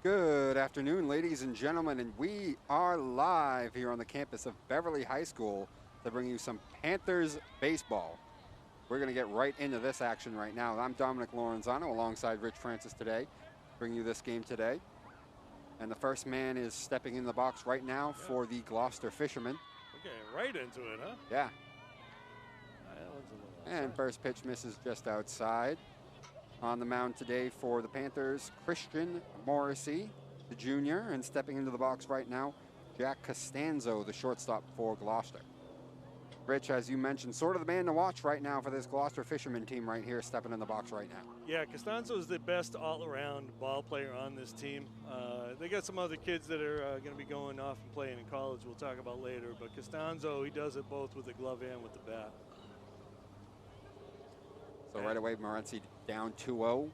Good afternoon, ladies and gentlemen, and we are live here on the campus of Beverly High School to bring you some Panthers baseball. We're going to get right into this action right now. I'm Dominic Lorenzano alongside Rich Francis today, bring you this game today. And the first man is stepping in the box right now for the Gloucester Fishermen. We're getting right into it, huh? Yeah. That one's a little outside. And first pitch misses just outside. On the mound today for the Panthers, Christian Morrissey, the junior, and stepping into the box right now, Jack Costanzo, the shortstop for Gloucester. Rich, as you mentioned, sort of the man to watch right now for this Gloucester Fisherman team right here, stepping in the box right now. Yeah, Costanzo is the best all-around ball player on this team. They got some other kids that are going to be going off and playing in college we'll talk about later, but Costanzo, he does it both with the glove and with the bat. So right away, Morency down 2-0.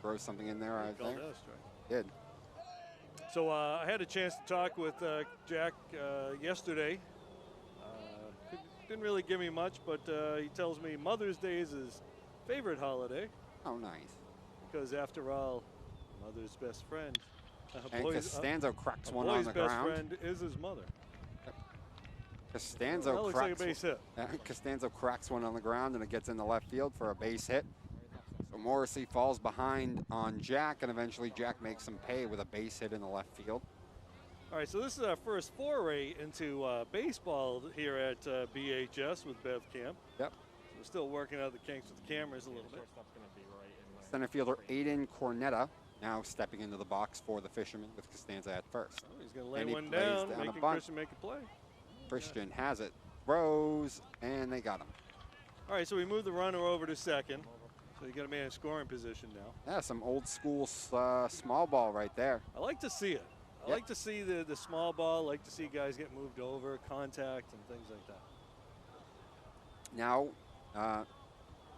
Throws something in there, I think. Did. So I had a chance to talk with Jack yesterday. Didn't really give me much, but he tells me Mother's Day is his favorite holiday. Oh, nice. Because after all, mother's best friend. And Costanzo cracks one on the ground. Boy's best friend is his mother. Costanzo that looks like a base hit. Costanzo cracks one on the ground and it gets in the left field for a base hit. So Morrissey falls behind on Jack, and eventually Jack makes some pay with a base hit in the left field. All right, so this is our first foray into baseball here at BHS with BevCam. Yep. So we're still working out the kinks with the cameras a little bit. Center fielder Aiden Cornetta now stepping into the box for the Fishermen with Costanza at first. Oh, he's going to lay one down, making Christian make a play. Christian has it, throws, and they got him. All right, so we move the runner over to second. So you got a man in scoring position now. Yeah, some old school small ball right there. I like to see it. I like to see the small ball. I like to see guys get moved over, contact, and things like that. Now,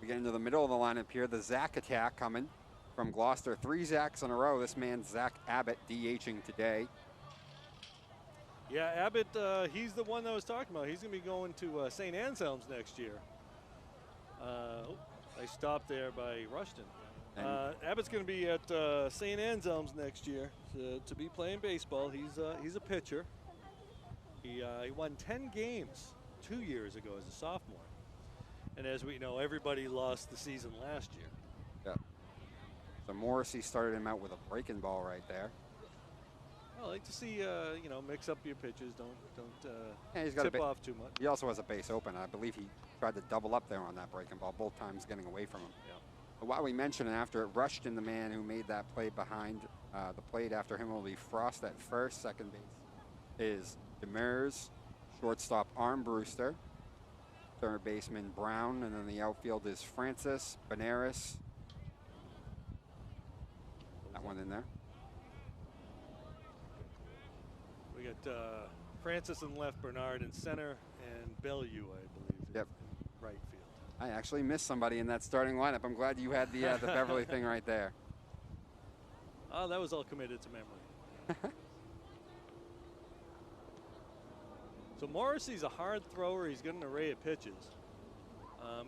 we get into the middle of the lineup here. The Zach attack coming from Gloucester. 3 Zachs in a row. This man, Zach Abbott, DHing today. Yeah, Abbott, he's the one that I was talking about. He's going to be going to St. Anselm's next year. I stopped there by Rushton. Abbott's going to be at St. Anselm's next year to be playing baseball. He's a pitcher. He won 10 games 2 years ago as a sophomore. And as we know, everybody lost the season last year. Yeah. So Morrissey started him out with a breaking ball right there. I like to see, mix up your pitches. Don't he's got tip off too much. He also has a base open. I believe he tried to double up there on that breaking ball, both times getting away from him. Yeah. But while we mentioned it, after it rushed in, the man who made that play behind the plate after him will be Frost at first. Second base is Demers, shortstop Armbruster, third baseman Brown, and then the outfield is Francis, Benares. That one in there. We got Francis in left, Bernard in center, and Bellew, I believe, in right field. I actually missed somebody in that starting lineup. I'm glad you had the Beverly thing right there. Oh, that was all committed to memory. So Morrissey's a hard thrower. He's got an array of pitches.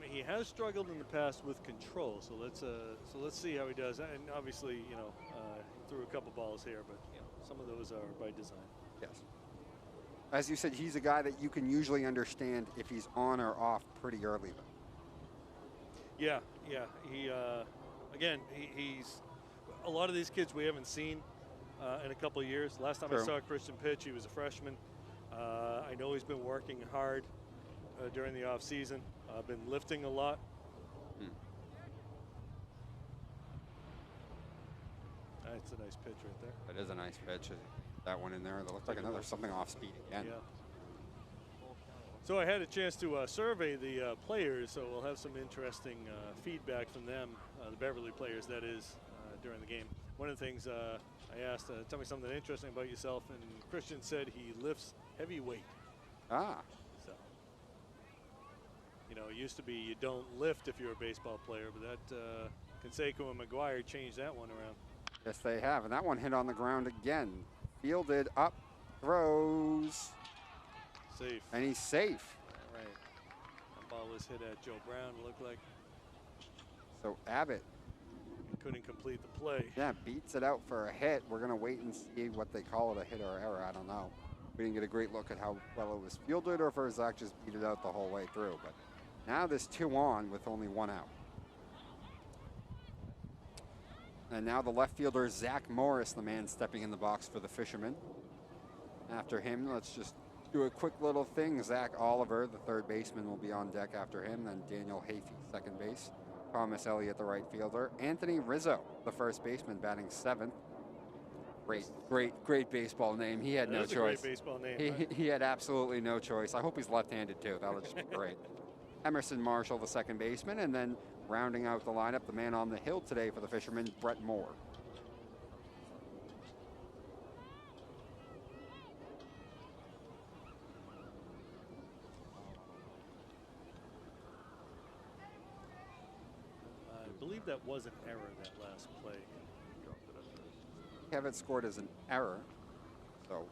He has struggled in the past with control. So let's see how he does. And obviously, he threw a couple balls here, but some of those are by design. Yes. As you said, he's a guy that you can usually understand if he's on or off pretty early, though. Yeah. He's a lot of these kids we haven't seen in a couple of years. Last time I saw Christian pitch, he was a freshman. I know he's been working hard during the off season. Been lifting a lot. That's a nice pitch right there. That is a nice pitch. That one in there. That looked like another something off speed again. Yeah. So I had a chance to survey the players, so we'll have some interesting feedback from them, the Beverly players, that is, during the game. One of the things I asked, tell me something interesting about yourself, and Christian said he lifts heavy weight. Ah. So, it used to be you don't lift if you're a baseball player, but that Canseco and McGuire changed that one around. Yes, they have, and that one hit on the ground again. Fielded up, throws. Safe. And he's safe. All right. That ball was hit at Joe Brown, it looked like. So Abbott couldn't complete the play. Yeah, beats it out for a hit. We're going to wait and see what they call it, a hit or error. I don't know. We didn't get a great look at how well it was fielded or if Zach just beat it out the whole way through. But now there's 2 on with only 1 out. And now the left fielder, Zach Morris, the man stepping in the box for the Fishermen. After him, let's just do a quick little thing. Zach Oliver, the third baseman, will be on deck after him. Then Daniel Hafey, second base. Thomas Elliott, the right fielder. Anthony Rizzo, the first baseman, batting 7th. Great baseball name. He had no choice. Great baseball name. He had absolutely no choice. I hope he's left-handed too. That would just be great. Emerson Marshall, the second baseman, and then rounding out the lineup, the man on the hill today for the Fishermen, Brett Moore. I believe that was an error, that last play. Have it scored as an error. So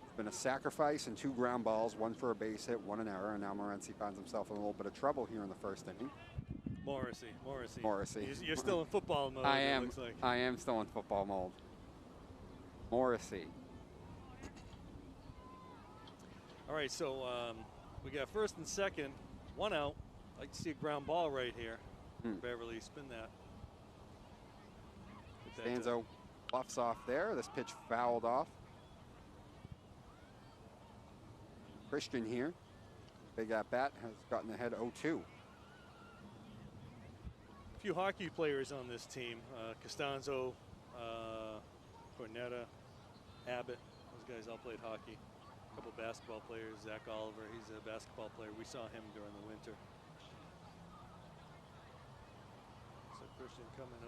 it's been a sacrifice and 2 ground balls, 1 for a base hit, 1 an error, and now Morency finds himself in a little bit of trouble here in the first inning. Morrissey. You're still in football mode. I am. It looks like. I am still in football mode. Morrissey. All right, so we got first and second, 1 out. I'd like to see a ground ball right here. Beverly, spin that. Stanzo bluffs off there. This pitch fouled off. Christian here, big at bat, has gotten ahead 0-2. A few hockey players on this team. Costanzo, Cornetta, Abbott. Those guys all played hockey. A couple basketball players. Zach Oliver, he's a basketball player. We saw him during the winter. So Christian coming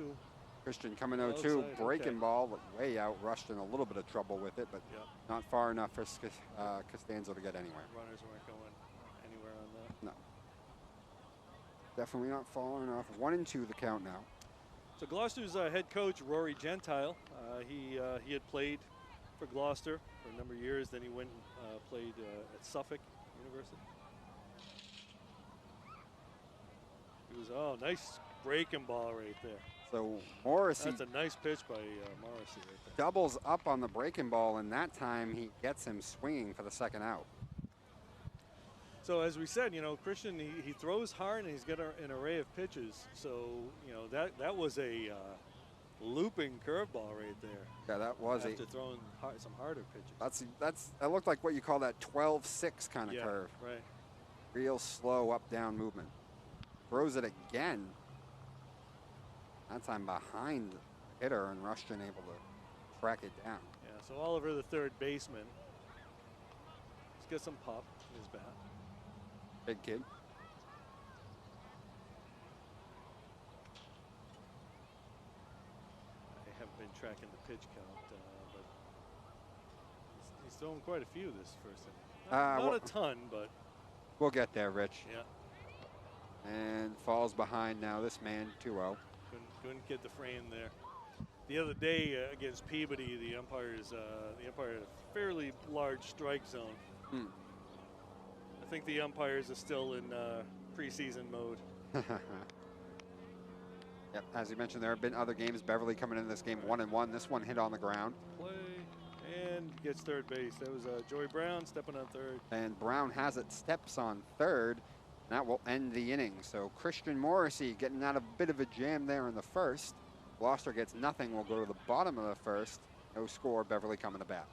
0-2. Christian coming 0-2, breaking ball, but way out, rushed in a little bit of trouble with it, but not far enough for Costanzo to get anywhere. Runners weren't going anywhere on that. No. Definitely not far enough. 1-2 the count now. So Gloucester's head coach, Rory Gentile, he had played for Gloucester for a number of years. Then he went and played at Suffolk University. He was, nice breaking ball right there. So Morrissey. That's a nice pitch by Morrissey right there. Doubles up on the breaking ball, and that time he gets him swinging for the second out. So as we said, Christian, he throws hard and he's got an array of pitches. So, that was a looping curveball right there. Yeah, that was after throwing some harder pitches. That looked like what you call that 12-6 kind of curve. Right. Real slow up-down movement. Throws it again. That time behind the hitter, and Rushton able to track it down. Yeah, so Oliver, the third baseman, he's got some pop in his bat. Big kid. I haven't been tracking the pitch count, but he's throwing quite a few this first inning. Not a ton, but we'll get there, Rich. Yeah. And falls behind now. This man 2-0. Couldn't get the frame there. The other day against Peabody, the umpire had a fairly large strike zone. I think the umpires are still in preseason mode. Yep, as you mentioned, there have been other games. Beverly coming into this game 1-1. This one hit on the ground. Play and gets third base. That was Joey Brown stepping on third. And Brown has it, steps on third. That will end the inning. So Christian Morrissey getting out of a bit of a jam there in the first. Gloucester gets nothing. We'll go to the bottom of the first. No score. Beverly coming to bat.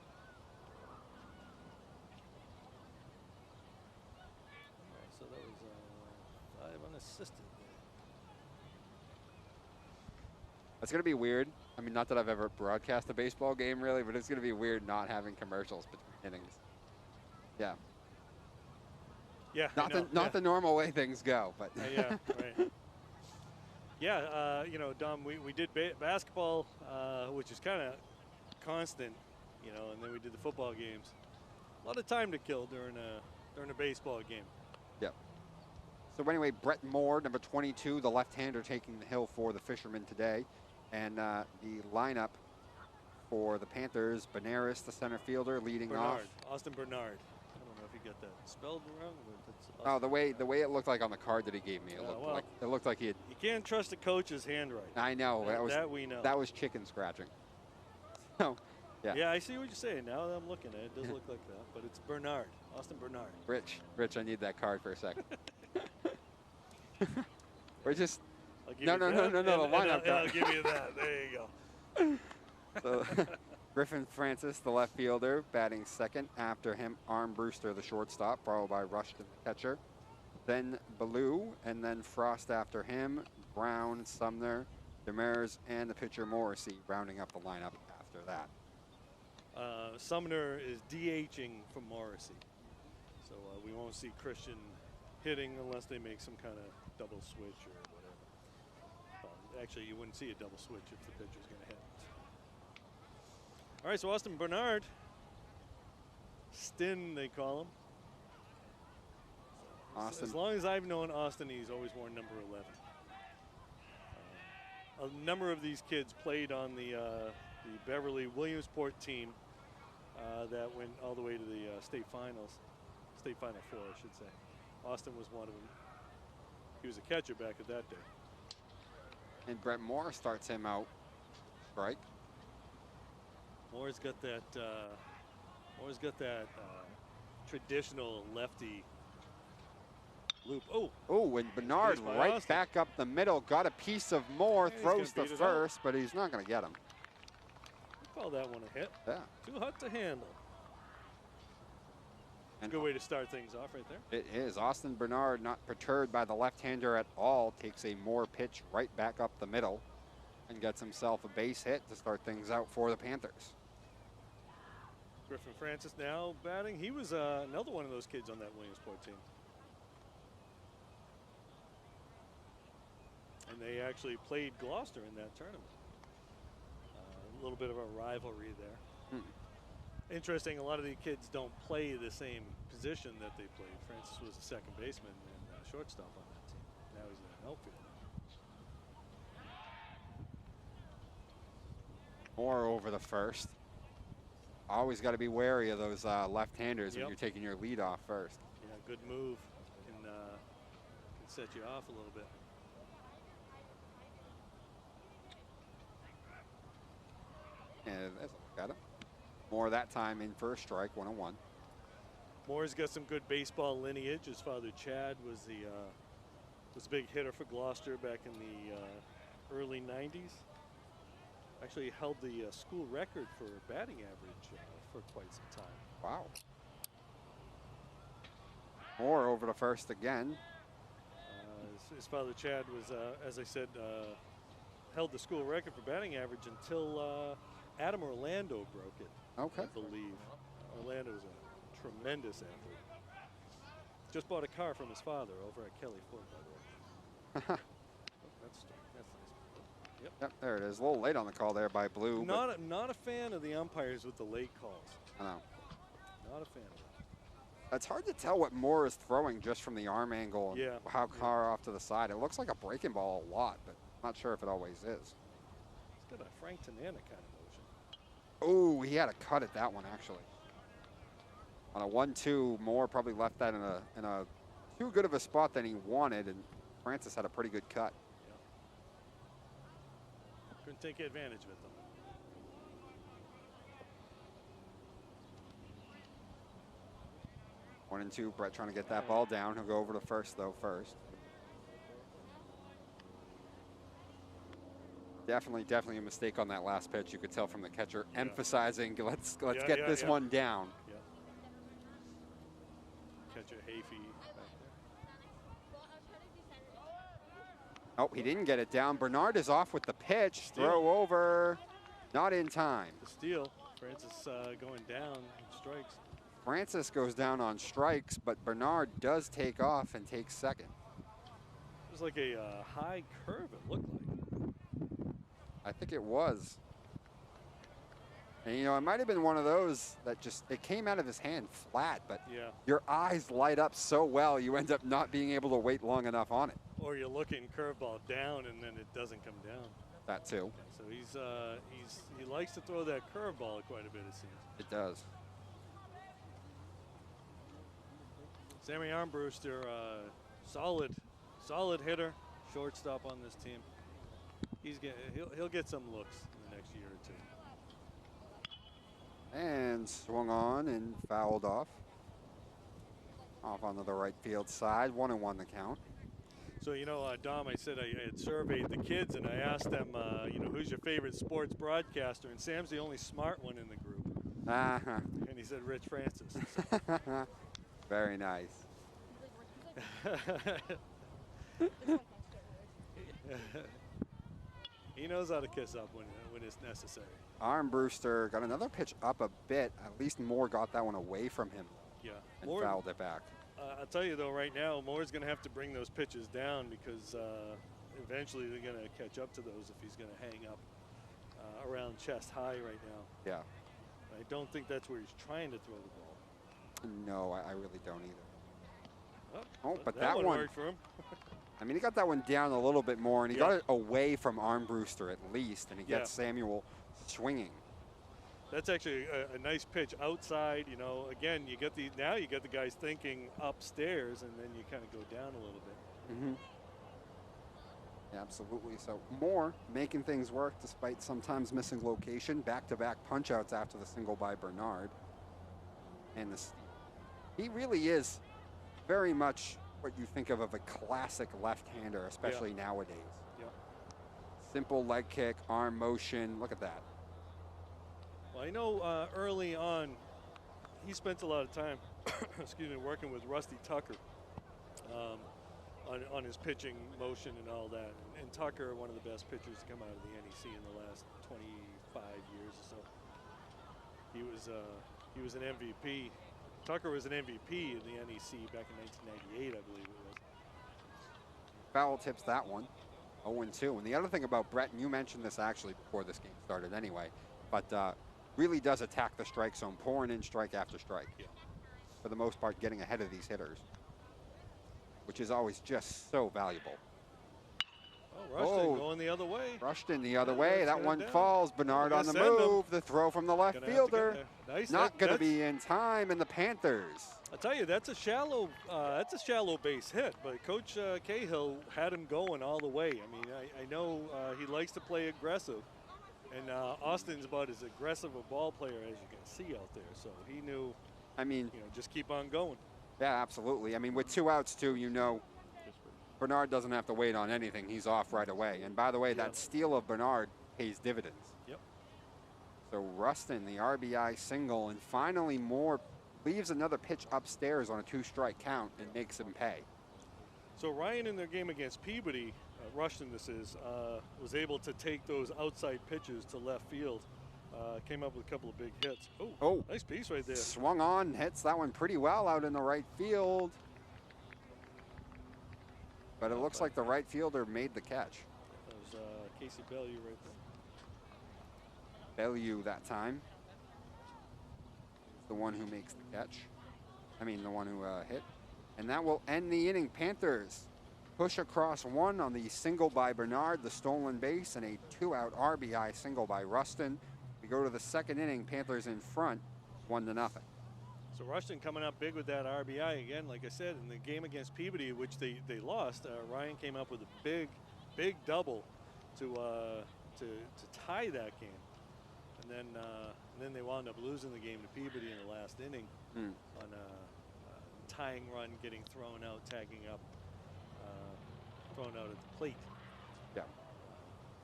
So that was 5 unassisted. It's going to be weird. I mean, not that I've ever broadcast a baseball game really, but it's going to be weird not having commercials between innings. Yeah. Yeah, not the normal way things go, but yeah, right. Yeah, Dom, we did basketball, which is kind of constant, and then we did the football games. A lot of time to kill during a baseball game. Yeah. So anyway, Brett Moore, number 22, the left-hander, taking the hill for the Fishermen today, and the lineup for the Panthers: Benares, the center fielder, leading off. Austin Bernard. I don't know if you got that spelled wrong. But it's Oh, the way it looked like on the card that he gave me, it looked like he had. You can't trust the coach's handwriting. I know that we know. That was chicken scratching. So, yeah. Yeah, I see what you're saying. Now that I'm looking at it, it does look like that. But it's Bernard, Austin Bernard. Rich, I need that card for a second. We're just. No, the lineup card. I'll give you that. There you go. So, Griffin Francis, the left fielder, batting second. After him, Arm Brewster, the shortstop, followed by Rushton, the catcher. Then Ballou, and then Frost after him. Brown, Sumner, Demers, and the pitcher Morrissey rounding up the lineup after that. Sumner is DHing for Morrissey. So we won't see Christian hitting unless they make some kind of double switch or whatever. Actually, you wouldn't see a double switch if the pitcher's going to hit. All right, so Austin Bernard, Stin they call him. Austin. As long as I've known Austin, he's always worn number 11. A number of these kids played on the Beverly Williamsport team that went all the way to the state Final 4, I should say. Austin was one of them. He was a catcher back at that day. And Brett Moore starts him out. Strike. Moore's got that. Traditional lefty loop. Oh, and Bernard right Austin. back up the middle. Got a piece of Moore. Throws to first, but he's not going to get him. Call that one a hit. Yeah. Too hot to handle. And good way to start things off right there. It is. Austin Bernard, not perturbed by the left-hander at all, takes a Moore pitch right back up the middle and gets himself a base hit to start things out for the Panthers. Griffin Francis now batting. He was another one of those kids on that Williamsport team. And they actually played Gloucester in that tournament. A little bit of a rivalry there. Interesting, a lot of the kids don't play the same position that they played. Francis was a second baseman and shortstop on that team. Now he's an outfielder. Moore over the first. Always got to be wary of those left-handers when you're taking your lead off first. Yeah, good move. Can set you off a little bit. And let's look at him. Moore that time in for a strike, 1-1. Moore's got some good baseball lineage. His father Chad was a big hitter for Gloucester back in the early 90s. Actually held the school record for batting average for quite some time. Wow. Moore over to first again. His father Chad was, as I said, held the school record for batting average until Adam Orlando broke it. Okay. I believe. Orlando was a tremendous athlete. Just bought a car from his father over at Kelly Ford, by the way. That's nice. Yep, there it is. A little late on the call there by Blue. Not a fan of the umpires with the late calls. I know. Not a fan of it. It's hard to tell what Moore is throwing just from the arm angle and how far off to the side. It looks like a breaking ball a lot, but I'm not sure if it always is. It's got a Frank Tanana kind of motion. Oh, he had a cut at that one, actually. On a 1-2, Moore probably left that in a too good of a spot than he wanted, and Francis had a pretty good cut. Couldn't take advantage of it, though. 1-2, Brett trying to get that ball down. He'll go over to first, though, first. Definitely a mistake on that last pitch. You could tell from the catcher emphasizing, let's get this one down. Yeah. Catcher Hafey back there. Oh, he didn't get it down. Bernard is off with the pitch. Throw over. Not in time. The steal. Francis going down. Strikes. Francis goes down on strikes, but Bernard does take off and takes second. It was like a high curve, it looked like. I think it was. And, you know, it might have been one of those that just, it came out of his hand flat, but your eyes light up so well, you end up not being able to wait long enough on it. Or you're looking curveball down and then it doesn't come down. That too. Okay, so he likes to throw that curveball quite a bit, it seems. It does. Sammy Armbruster, solid hitter, shortstop on this team. He'll get some looks in the next year or two. And swung on and fouled off. Off onto the right field side. 1-1 the count. So, Dom, I said I had surveyed the kids, and I asked them, who's your favorite sports broadcaster? And Sam's the only smart one in the group. Uh-huh. And he said Rich Francis. Very nice. He knows how to kiss up when it's necessary. Armbruster got another pitch up a bit. At least Moore got that one away from him. Yeah. And fouled it back. I'll tell you, though, right now, Moore's going to have to bring those pitches down because eventually they're going to catch up to those if he's going to hang up around chest high right now. Yeah. I don't think that's where he's trying to throw the ball. No, I really don't either. Oh, but that one worked for him. I mean, he got that one down a little bit more, and he got it away from Armbruster at least, and he gets Samuel swinging. That's actually a nice pitch outside. Again, you get the guys thinking upstairs, and then you kind of go down a little bit. Mm-hmm. Yeah, absolutely. So Moore making things work despite sometimes missing location. Back-to-back punch-outs after the single by Bernard. And he really is very much what you think of a classic left-hander, especially nowadays. Yeah. Simple leg kick, arm motion. Look at that. Well, I know early on, he spent a lot of time, working with Rusty Tucker on his pitching motion and all that. And Tucker, one of the best pitchers to come out of the NEC in the last 25 years or so. He was an MVP. Tucker was an MVP in the NEC back in 1998, I believe it was. Foul tips that one. 0-2. And the other thing about Brett, and you mentioned this actually before this game started anyway, but really does attack the strike zone, pouring in strike after strike. Yeah. For the most part, getting ahead of these hitters, which is always just so valuable. Oh, Rushton going the other way. Rushton the other way. That one falls. Bernard on the move. The throw from the left fielder. Nice. Not going to be in time, and the Panthers. I'll tell you, that's a shallow base hit, but Coach Cahill had him going all the way. I mean, I know he likes to play aggressive, and Austin's about as aggressive a ball player as you can see out there. So he knew. I mean, just keep on going. Yeah, absolutely. I mean, with 2 outs too, Bernard doesn't have to wait on anything. He's off right away. And by the way, that steal of Bernard pays dividends. Yep. So Rustin, the RBI single, and finally Moore leaves another pitch upstairs on a 2-strike count and makes him pay. So Ryan in their game against Peabody, Rushton this is, was able to take those outside pitches to left field. Came up with a couple of big hits. Oh, nice piece right there. Swung on, hits that one pretty well out in the right field. But it looks like the right fielder made the catch. That was Casey Bellew right there. Bellew that time. The one who makes the catch. I mean, the one who hit. And that will end the inning. Panthers push across 1 on the single by Bernard, the stolen base, and a 2-out RBI single by Rustin. We go to the second inning. Panthers in front, 1-0. So Rushton coming up big with that RBI again. Like I said, in the game against Peabody, which they lost, Ryan came up with a big double to tie that game, and then they wound up losing the game to Peabody in the last inning on a tying run, getting thrown out, tagging up, thrown out at the plate. Yeah.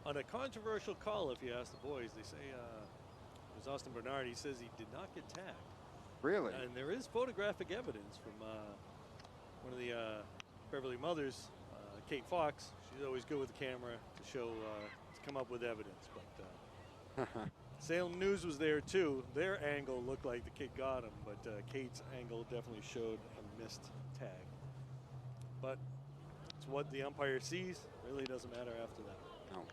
On a controversial call, if you ask the boys, they say it was Austin Bernard. He says he did not get tagged. Really? And there is photographic evidence from one of the Beverly mothers, Kate Fox. She's always good with the camera to show, to come up with evidence. But Salem News was there too. Their angle looked like the kid got him, but Kate's angle definitely showed a missed tag. But it's what the umpire sees. Really doesn't matter after that. No,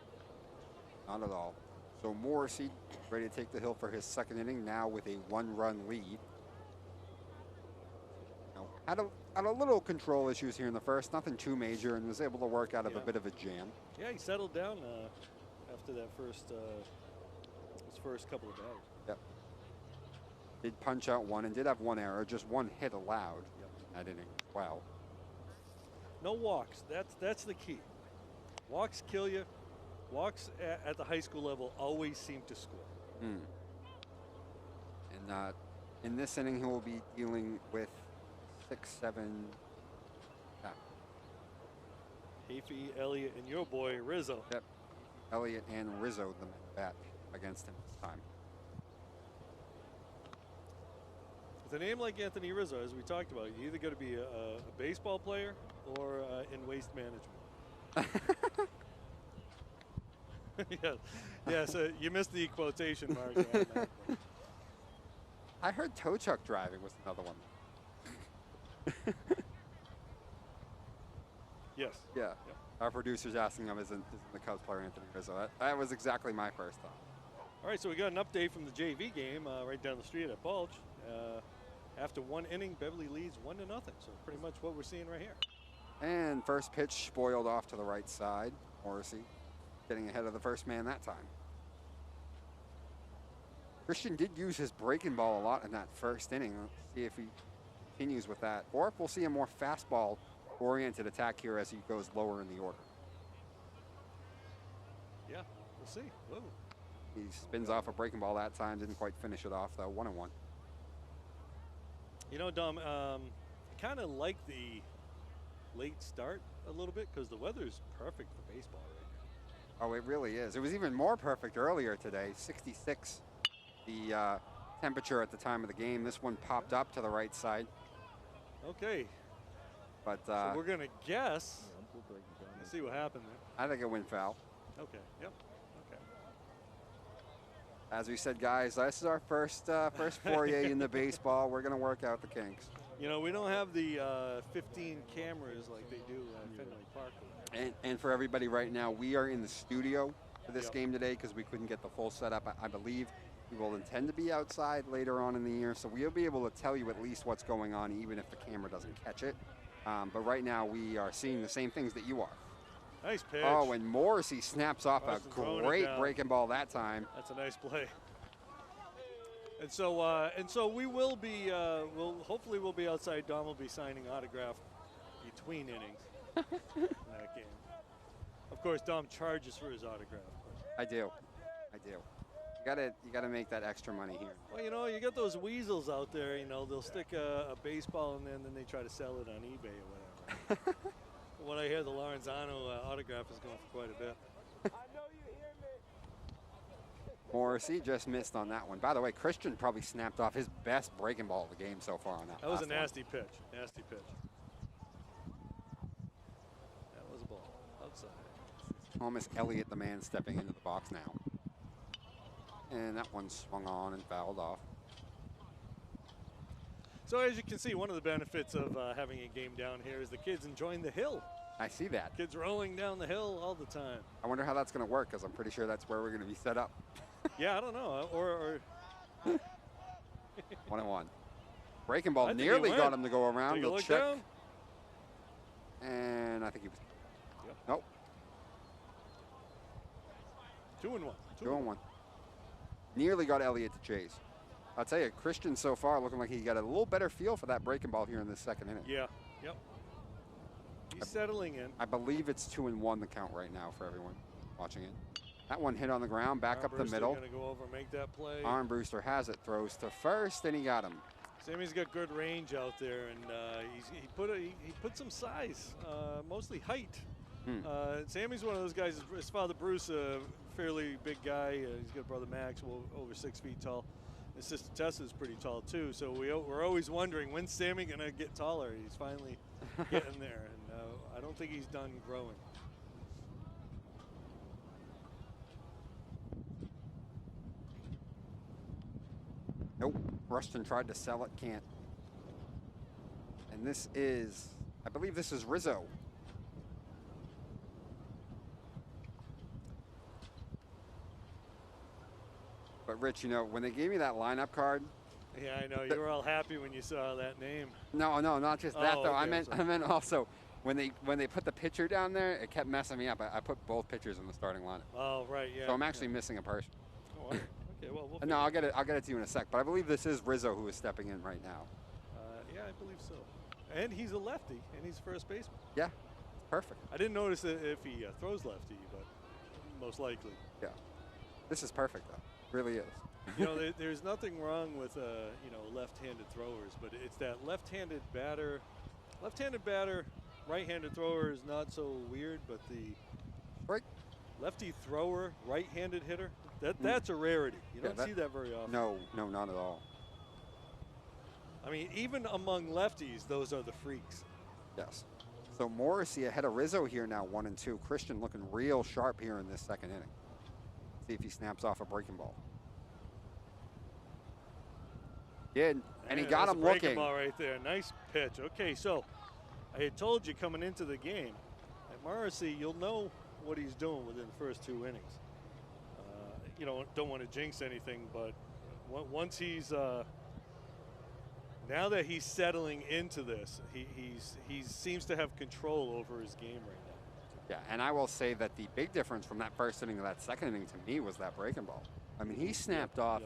not at all. So Morrissey ready to take the hill for his second inning now with a 1-run lead. Had a little control issues here in the first, nothing too major, and was able to work out of a bit of a jam. Yeah, he settled down after that his first couple of batters. Yep. Did punch out 1 and did have 1 error, just 1 hit allowed. Yep. that inning. Wow. No walks. That's the key. Walks kill you. Walks at the high school level always seem to score. And in this inning, he will be dealing with 6, 7. Hafey, Elliott, and your boy Rizzo. Yep. Elliott and Rizzo, the men bat against him this time. With a name like Anthony Rizzo, as we talked about, you either got to be a baseball player or in waste management. Yeah. So you missed the quotation mark on that. I heard tow truck driving was another one. Yes. Yeah. Yep. Our producer's asking him, isn't the Cubs player Anthony Rizzo? That was exactly my first thought. All right, so we got an update from the JV game right down the street at Bulge. After one inning, Beverly leads 1-0. So pretty much what we're seeing right here. And first pitch spoiled off to the right side. Morrissey getting ahead of the first man that time. Christian did use his breaking ball a lot in that first inning. Let's see if he continues with that, or if we'll see a more fastball-oriented attack here as he goes lower in the order. Yeah, we'll see. Whoa. He spins off a breaking ball that time, didn't quite finish it off though. 1-1. You know, Dom, I kind of like the late start a little bit because the weather's perfect for baseball right now. Oh, it really is. It was even more perfect earlier today. 66, the temperature at the time of the game. This one popped up to the right side. Okay. But so we're gonna guess. Let's see what happened there. I think it went foul. Okay. Yep. Okay. As we said, guys, this is our first foray into baseball. We're gonna work out the kinks. You know, we don't have the 15 cameras like they do at Fenway Park. And for everybody right now, we are in the studio for this game today because we couldn't get the full setup. I believe we will intend to be outside later on in the year, so we'll be able to tell you at least what's going on, even if the camera doesn't catch it. But right now, we are seeing the same things that you are. Nice pitch. Oh, and Morrissey snaps off a great breaking ball that time. That's a nice play. And so we will be. Hopefully we'll be outside. Dom will be signing autograph between innings in that game. Of course, Dom charges for his autograph. I do. You gotta make that extra money here. Well, you know, you got those weasels out there. You know, they'll stick a baseball and then they try to sell it on eBay or whatever. What I hear, the Lorenzano autograph is going for quite a bit. I know you hear me. Morrissey just missed on that one. By the way, Christian probably snapped off his best breaking ball of the game so far on that. That was a nasty pitch. Nasty pitch. That was a ball outside. Thomas Elliott, the man stepping into the box now. And that one swung on and fouled off. So as you can see, one of the benefits of having a game down here is the kids enjoying the hill. I see that. Kids rolling down the hill all the time. I wonder how that's going to work because I'm pretty sure that's where we're going to be set up. Yeah, I don't know. Or 1-1. Breaking ball nearly got him to go around. We'll check. Down. And I think he was. Yep. Nope. 2-1. 2-1. Nearly got Elliott to chase. I'll tell you, Christian so far looking like he got a little better feel for that breaking ball here in this second inning. Yeah. Yep. He's settling in. I believe it's 2-1 the count right now for everyone watching it. That one hit on the ground, back up the middle. Going to go over and make that play. Armbruster has it, throws to first, and he got him. Sammy's got good range out there, and he put some size, mostly height. Sammy's one of those guys. His father Bruce, a fairly big guy. He's got a brother Max, over 6 feet tall. His sister Tessa's pretty tall too. So we're always wondering, when's Sammy gonna get taller? He's finally getting there, and I don't think he's done growing. Nope. Rushton tried to sell it, can't. And this is, I believe this is Rizzo. But Rich, you know, when they gave me that lineup card. Yeah, I know. You were all happy when you saw that name. No, not just that though. Okay, I meant also when they put the pitcher down there, it kept messing me up. I put both pitchers in the starting lineup. Oh, right, yeah. So I'm actually missing a person. Oh, okay, well, no, I'll get it to you in a sec. But I believe this is Rizzo who is stepping in right now. Yeah, I believe so. And he's a lefty, and he's first baseman. Yeah, perfect. I didn't notice it if he throws lefty, but most likely. Yeah, this is perfect though. Really is. You know, there's nothing wrong with you know, left-handed throwers, but it's that left-handed batter, right-handed thrower is not so weird, but the Right. lefty thrower, right-handed hitter, that's a rarity. You don't see that very often. No, not at all. I mean, even among lefties, those are the freaks. Yes. So Morrissey ahead of Rizzo here now, 1-2. Christian looking real sharp here in this second inning. See if he snaps off a breaking ball. Did, and he got him looking. Breaking ball right there. Nice pitch. Okay, so I had told you coming into the game that Morrissey, you'll know what he's doing within the first 2 innings. You know, don't want to jinx anything, but once he's now that he's settling into this, he seems to have control over his game right now. Yeah, and I will say that the big difference from that first inning to that second inning to me was that breaking ball. I mean, he snapped off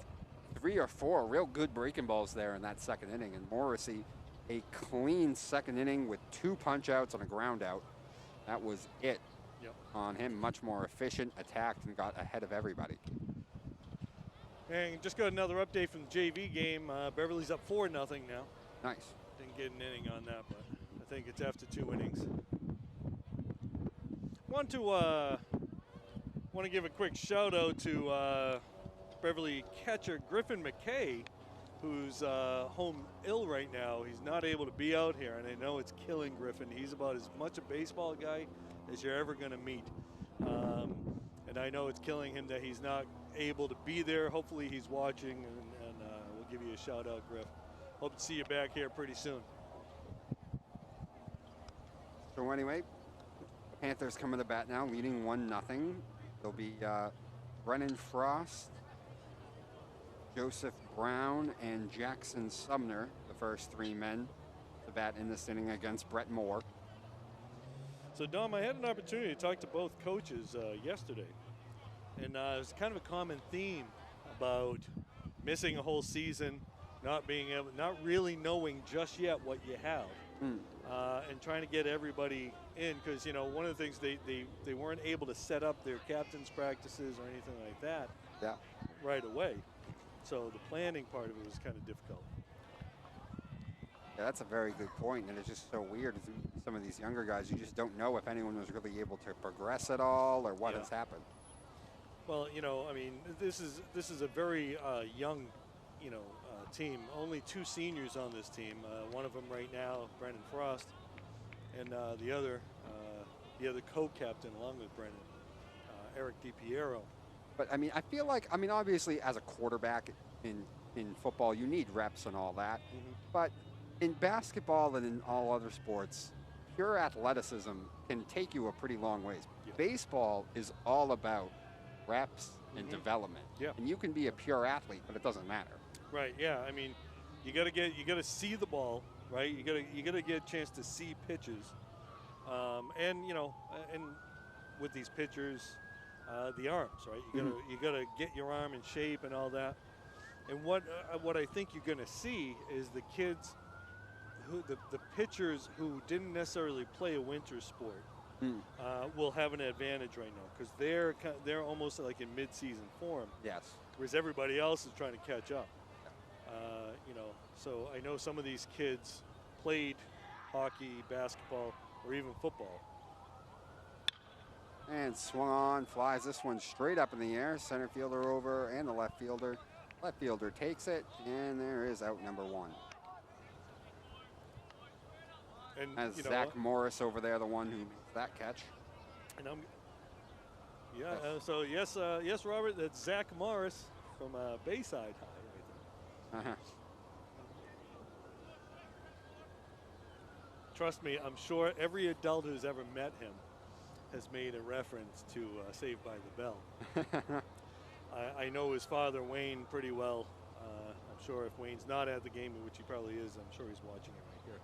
3 or 4 real good breaking balls there in that second inning, and Morrissey, a clean second inning with 2 punch outs and a ground out. That was it on him. Much more efficient, attacked, and got ahead of everybody. And just got another update from the JV game. Beverly's up 4-0 now. Nice. Didn't get an inning on that, but I think it's after 2 innings. Want to give a quick shout out to Beverly catcher Griffin McKay, who's home ill right now. He's not able to be out here, and I know it's killing Griffin. He's about as much a baseball guy as you're ever going to meet. And I know it's killing him that he's not able to be there. Hopefully he's watching, and we'll give you a shout out, Griff. Hope to see you back here pretty soon. So anyway, Panthers coming to bat now, leading 1-0. They'll be Brennan Frost, Joseph Brown, and Jackson Sumner, the first 3 men to bat in this inning against Brett Moore. So, Dom, I had an opportunity to talk to both coaches yesterday, and it was kind of a common theme about missing a whole season, not really knowing just yet what you have, and trying to get everybody in, because, you know, one of the things they weren't able to set up their captain's practices or anything like that right away. So the planning part of it was kind of difficult. Yeah, that's a very good point, and it's just so weird. Some of these younger guys, you just don't know if anyone was really able to progress at all or what has happened. Well, you know, I mean, this is a very young, you know, team. Only 2 seniors on this team. One of them right now, Brendan Frost, and the other co-captain along with Brendan, Eric DiPiero. But I mean, I feel like, I mean, obviously as a quarterback in football, you need reps and all that. But in basketball and in all other sports, pure athleticism can take you a pretty long ways. Baseball is all about reps and development. And you can be a pure athlete, but it doesn't matter. Right. Yeah. I mean, you gotta see the ball, right? You gotta get a chance to see pitches, and you know, and with these pitchers, the arms, right? You gotta get your arm in shape and all that. And what I think you're gonna see is the kids, the pitchers who didn't necessarily play a winter sport, will have an advantage right now, because they're almost like in mid-season form. Yes. Whereas everybody else is trying to catch up. You know, so I know some of these kids played hockey, basketball, or even football. And swung on, flies this one straight up in the air. Center fielder over, and the left fielder. Left fielder takes it, and there is out number 1. And as you know, Zach Morris over there, the one who makes that catch. And so yes, Robert, that's Zach Morris from Bayside High right there. Trust me, I'm sure every adult who's ever met him has made a reference to Saved by the Bell. I know his father, Wayne, pretty well. I'm sure if Wayne's not at the game, which he probably is, I'm sure he's watching it right here.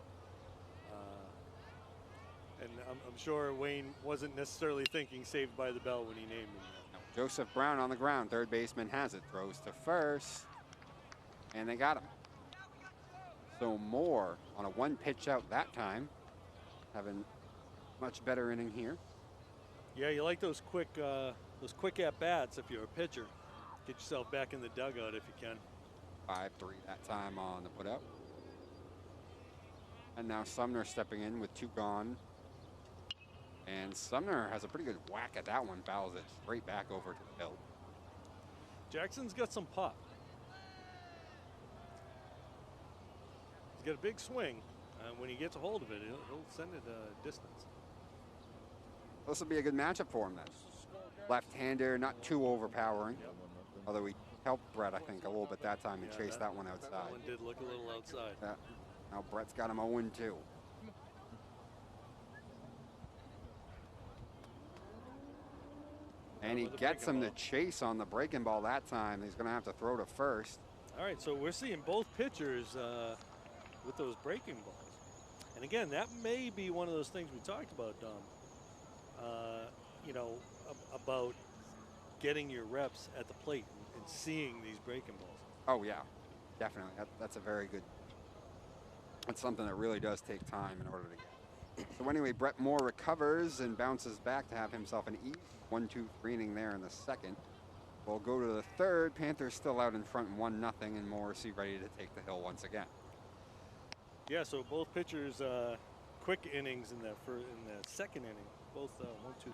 And I'm sure Wayne wasn't necessarily thinking Saved by the Bell when he named him. Joseph Brown on the ground. Third baseman has it. Throws to first. And they got him. So Moore on a 1 pitch out that time, having much better inning here. Yeah, you like those quick at bats if you're a pitcher. Get yourself back in the dugout if you can. 5-3 that time on the putout. And now Sumner stepping in with 2 gone. And Sumner has a pretty good whack at that one, fouls it straight back over to the hill. Jackson's got some pop. He's got a big swing. When he gets a hold of it, he'll send it a distance. This will be a good matchup for him then. Left-hander, not too overpowering. Yep. Although he helped Brett, I think, a little bit that time and chased that one outside. That one did look a little outside. Yeah. Now Brett's got him 0-2. And he gets him to chase on the breaking ball that time. He's going to have to throw to first. All right, so we're seeing both pitchers with those breaking balls. And again, that may be one of those things we talked about, Dom. You know, about getting your reps at the plate and seeing these breaking balls. Oh, yeah, definitely. That's a very good, that's something that really does take time in order to get. So anyway, Brett Moore recovers and bounces back to have himself an 1-2-3 inning there in the second. We'll go to the third. Panthers still out in front 1-0, and Morrissey ready to take the hill once again. Yeah, so both pitchers quick innings in that second inning. Both 1, 2, 3.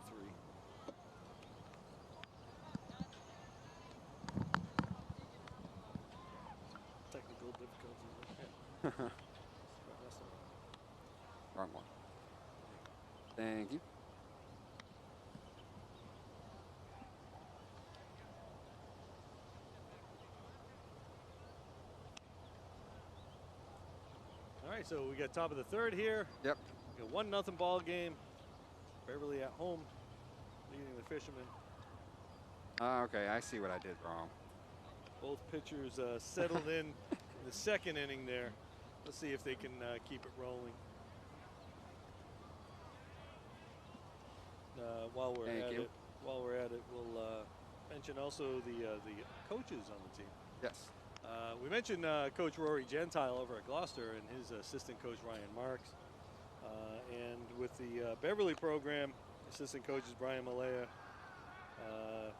Technical difficulties. Wrong one. Thank you. All right, so we got top of the third here. Yep. We got 1-0 ball game. Beverly at home, leading the Fishermen. Okay, I see what I did wrong. Both pitchers settled in the second inning there. Let's see if they can keep it rolling. While we're at it, we'll mention also the coaches on the team. Yes. We mentioned Coach Rory Gentile over at Gloucester and his assistant coach Ryan Marks. And with the Beverly program, assistant coaches Brian Malaya,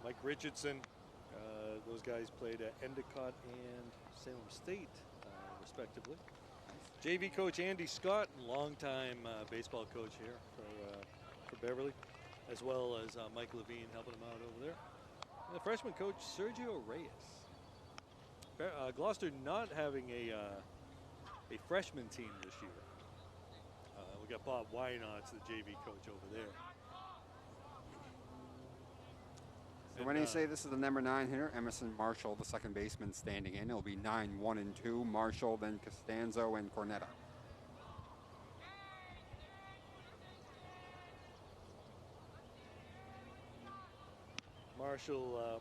Mike Richardson. Those guys played at Endicott and Salem State, respectively. JV coach Andy Scott, longtime baseball coach here for Beverly, as well as Mike Levine helping him out over there. And the freshman coach Sergio Reyes. Gloucester not having a freshman team this year. We got Bob Wynot's the JV coach over there. So when you say this is the number 9 hitter, Emerson Marshall, the second baseman, standing in. It'll be 9-1-2. Marshall, then Costanzo and Cornetta.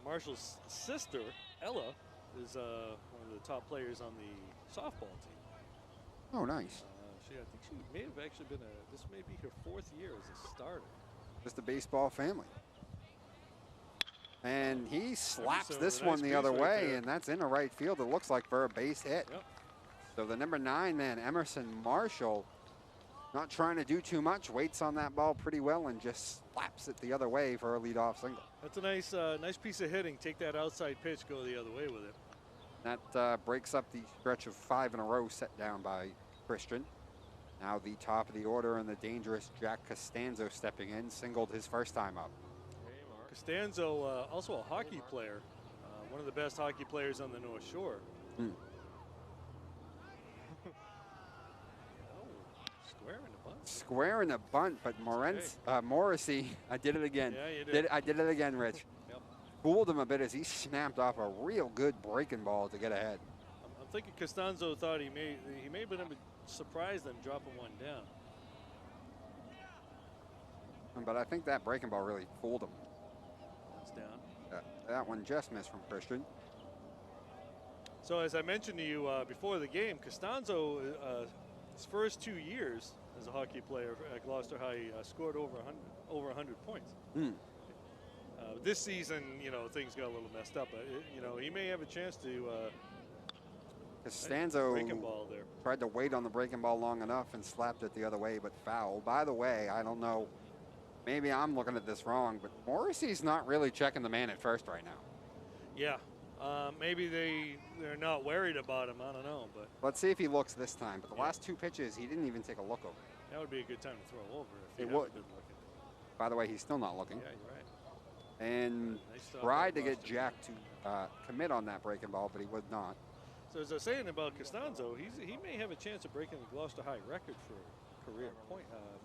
Marshall's sister, Ella, is one of the top players on the softball team. Oh, nice. I think she may have actually been this may be her 4th year as a starter. Just a baseball family. And he slaps So this nice one the other piece way, right and that's in the right field, it looks like, for a base hit. Yep. So the number 9 man, Emerson Marshall, not trying to do too much, waits on that ball pretty well and just slaps it the other way for a leadoff single. That's a nice piece of hitting. Take that outside pitch, go the other way with it. That breaks up the stretch of 5 in a row set down by Christian. Now the top of the order and the dangerous Jack Costanzo stepping in, singled his first time up. Costanzo, also a hockey player, one of the best hockey players on the North Shore. Square in the bunt. Square in the bunt, but Morrissey, I did it again. Yeah, you did. I did it again, Rich. Yep. Fooled him a bit as he snapped off a real good breaking ball to get ahead. I'm thinking Costanzo thought he may have been surprised them dropping one down. But I think that breaking ball really fooled him. One's down. That one just missed from Christian. So as I mentioned to you before the game, Costanzo, his first 2 years as a hockey player at Gloucester High, scored over 100 points. This season, things got a little messed up. But he may have a chance to Costanzo Breaking ball there. tried to wait on the breaking ball long enough and slapped it the other way, but foul. By the way, I don't know. Maybe I'm looking at this wrong, but Morrissey's not really checking the man at first right now. Yeah. Maybe they're not worried about him. I don't know, but Let's see if he looks this time. But the last 2 pitches, he didn't even take a look over. that would be a good time to throw over if he It hadn't would. been looking. By the way, he's still not looking. Yeah, you're right. And Nice stop tried to by get Gloucester. Jack to commit on that breaking ball, but he would not. So as I was saying about Costanzo, he may have a chance of breaking the Gloucester High record for career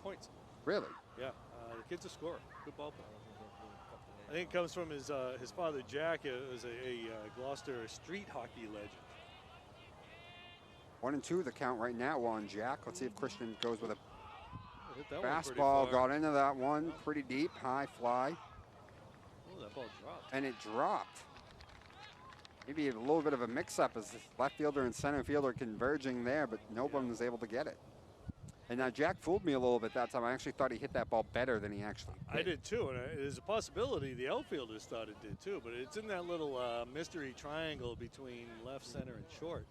points. Really? Yeah, the kid's a scorer, good ball player. I think it comes from his father Jack, is a Gloucester street hockey legend. 1-2 the count right now on Jack. Let's see if Christian goes with a Hit that one pretty fastball. far. Got into that one pretty deep, high fly, Oh, that ball dropped. and it dropped. Maybe a little bit of a mix-up as the left fielder and center fielder converging there, but no one was able to get it. And now Jack fooled me a little bit that time. I actually thought he hit that ball better than he actually did. I did too, and there's a possibility the outfielders thought it did too, but it's in that little mystery triangle between left, center, and short.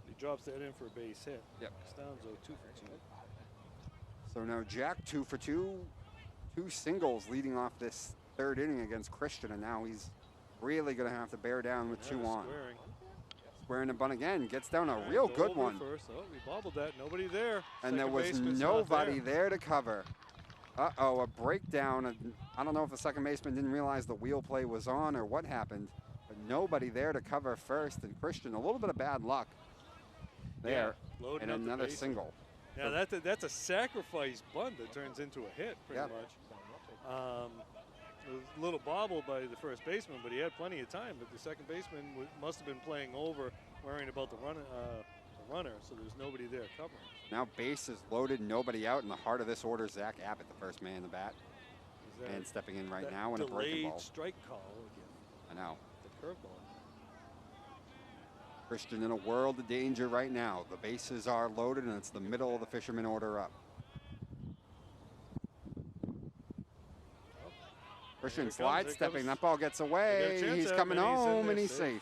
He drops that in for a base hit. Yep. Costanzo 2 for 2. So now Jack 2 for 2, 2 singles leading off this 3rd inning against Christian, and now he's really going to have to bear down with 2 on. Squaring. Squaring the bunt again, gets down a All right, real go good over one. First. Oh, we bobbled that. Nobody there. And there Second was baseman's not nobody there to cover. Uh-oh, a breakdown. And I don't know if the second baseman didn't realize the wheel play was on or what happened, but nobody there to cover first. And Christian, a little bit of bad luck there, Yeah, loading and up the another bases. single. Yeah, that's a sacrifice bunt that turns into a hit, pretty Yep. much. It was a little bobbled by the first baseman, but he had plenty of time. But the second baseman must have been playing over, worrying about the runner, so there's nobody there covering. Now bases loaded, nobody out. In the heart of this order, Zach Abbott, the first man in the bat, Is that and stepping in right that now in a breaking delayed ball. strike call again? I know. The curveball. Christian in a world of danger right now. The bases are loaded, and it's the middle of the fisherman order up. Christian Here it comes, slide here it stepping. comes. That ball gets They got a away. chance He's at him, coming and he's in home, there and he's safe. safe.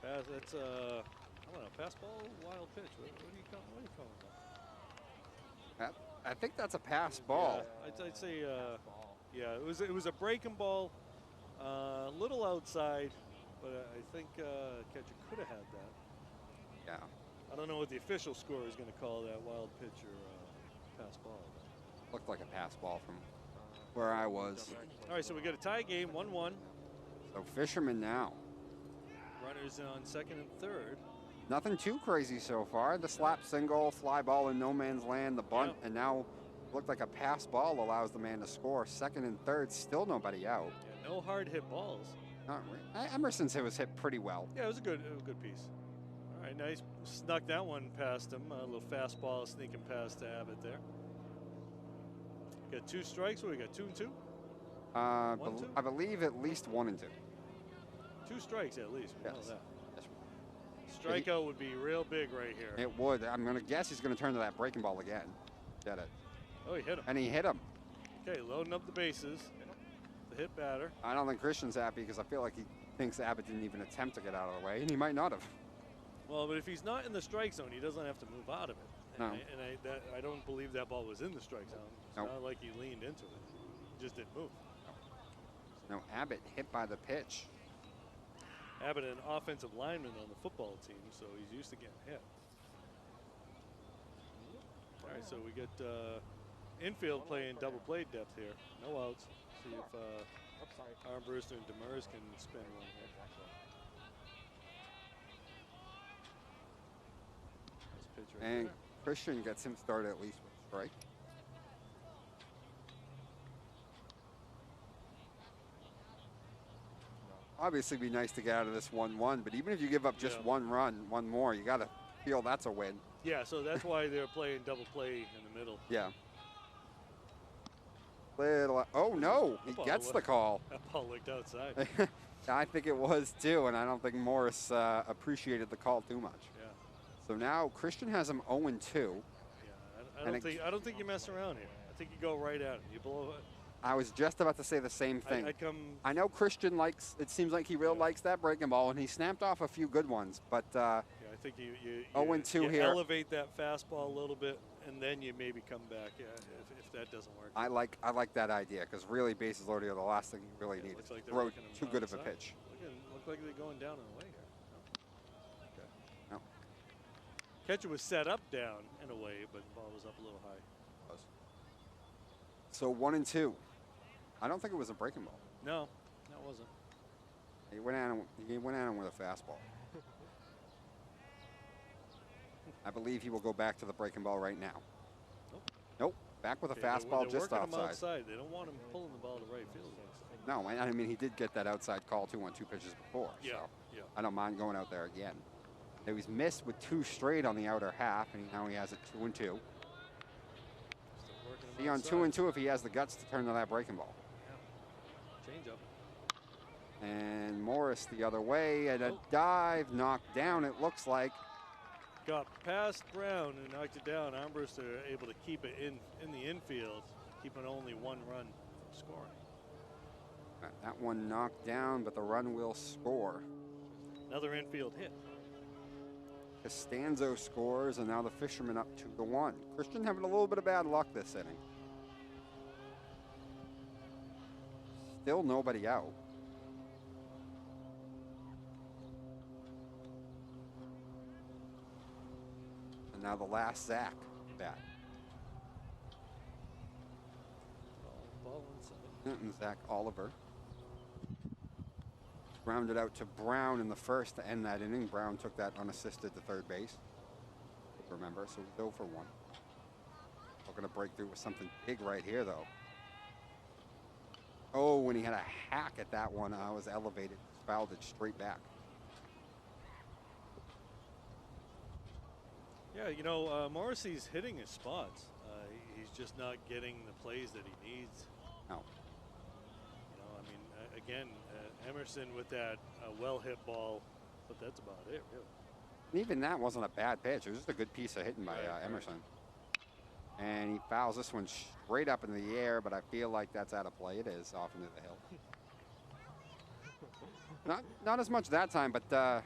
Pass. That's I don't know, fastball, wild pitch. What are you calling that? I think that's a pass ball. Yeah, I'd say, yeah, it was a breaking ball, a little outside, but I think catcher could have had that. Yeah. I don't know what the official score is going to call that wild pitch or pass ball. Looked like a pass ball from where I was. All right, so we got a tie game, 1-1. So fisherman now. Runners on second and third. Nothing too crazy so far. The slap single, fly ball in no man's land, the bunt, Yeah. and now looked like a pass ball allows the man to score. Second and third, still nobody out. Yeah, no hard hit balls. Not really. Emerson's hit was hit pretty well. Yeah, it was a good piece. All right, nice. Snuck that one past him. A little fastball sneaking past to Abbott there. Got 2 strikes. What we got? 2 and 2? 1-2? I believe at least 1 and 2. 2 strikes at least. We know Yes. that. Yes. Strikeout would be real big right here. It would. I'm going to guess he's going to turn to that breaking ball again. Get it. Oh, he hit him. And he hit him. Okay, loading up the bases. The hit batter. I don't think Christian's happy because I feel like he thinks Abbott didn't even attempt to get out of the way, and he might not have. Well, but if he's not in the strike zone, he doesn't have to move out of it. No. I don't believe that ball was in the strike zone. It's Nope. not like he leaned into it. He just didn't move. No, Abbott hit by the pitch. Abbott, an offensive lineman on the football team, so he's used to getting hit. All right, so we get infield play and double play depth here. No outs. See if Armbruster and Demers can spin one here. Nice pitch right And there. Christian gets him started at least with a strike. Obviously, it'd be nice to get out of this 1-1, but even if you give up just Yeah. 1 run, 1 more, you got to feel that's a win. Yeah, so that's why they're playing double play in the middle. Yeah. Oh, no, he That gets ball the call. That ball looked outside. I think it was too, and I don't think Morris appreciated the call too much. Yeah. So now Christian has him 0-2. Yeah, I don't think you mess around here. I think you go right at him. You blow it. I was just about to say the same thing. I know Christian likes, it seems like he really likes that breaking ball, and he snapped off a few good ones, but I think you 0-2 here. Elevate that fastball a little bit, and then you maybe come back. Yeah, if that doesn't work. I like that idea, because really bases loaded are the last thing you really need. Like Throw too good of a pitch. Look like they're going down and away here. Okay. No. Catcher was set up down in a way, but the ball was up a little high. So 1-2. I don't think it was a breaking ball. No, that wasn't. He went at him with a fastball. I believe he will go back to the breaking ball right now. Nope. Back with a fastball just outside. They don't want him pulling the ball to right field. No, I mean, he did get that outside call too on 2 pitches before. Yeah, so yeah. I don't mind going out there again. He was missed with 2 straight on the outer half, and now he has it 2-2. See, on 2-2 if he has the guts to turn to that breaking ball. Yeah. Change up. And Morris the other way, and a dive knocked down, it looks like. Got past Brown and knocked it down. Armbruster able to keep it in the infield, keeping only 1 run from scoring. That one knocked down, but the run will score. Another infield hit. Costanzo scores, and now the Fishermen up 2-1. Christian having a little bit of bad luck this inning. Still nobody out. And now the last Zach bat. Ball inside. And Zach Oliver. Grounded out to Brown in the first to end that inning. Brown took that unassisted to third base. Remember, so he's 0 for 1. We're going to break through with something big right here, though. Oh, when he had a hack at that one, I was elevated, fouled it straight back. Yeah, you know, Morrissey's hitting his spots. He's just not getting the plays that he needs. No. You know, I mean, again, Emerson with that well-hit ball, but that's about it, really. And even that wasn't a bad pitch. It was just a good piece of hitting by Emerson. And he fouls this one straight up in the air, but I feel like that's out of play. It is off into the hill. Not as much that time, but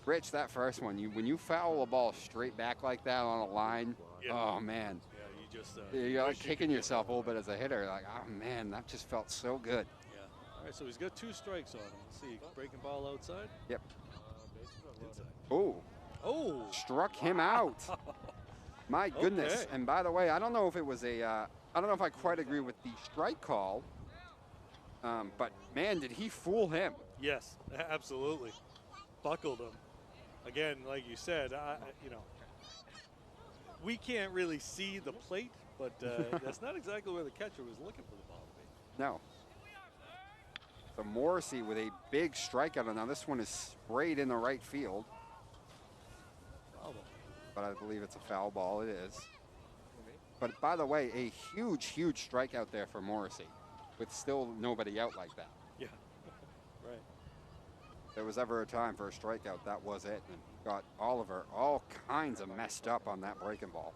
Rich, that first one, when you foul a ball straight back like that on a line, oh man. Yeah, you just you're like kicking yourself a little bit as a hitter. Like, oh man, that just felt so good. Yeah. All right, so he's got 2 strikes on him. Let's see, breaking ball outside. Yep. Inside. Oh, struck him out. My goodness. Okay. And by the way, I don't know if it was I don't know if I quite agree with the strike call, but man, did he fool him. Yes, absolutely. Buckled him. Again, like you said, you know, we can't really see the plate, but that's not exactly where the catcher was looking for the ball to be. No. So Morrissey with a big strikeout, and now this one is sprayed in the right field. Foul ball. But I believe it's a foul ball. It is. But by the way, a huge strikeout there for Morrissey, with still nobody out like that. Yeah, right. If there was ever a time for a strikeout, that was it. And got Oliver all kinds of messed up on that breaking ball.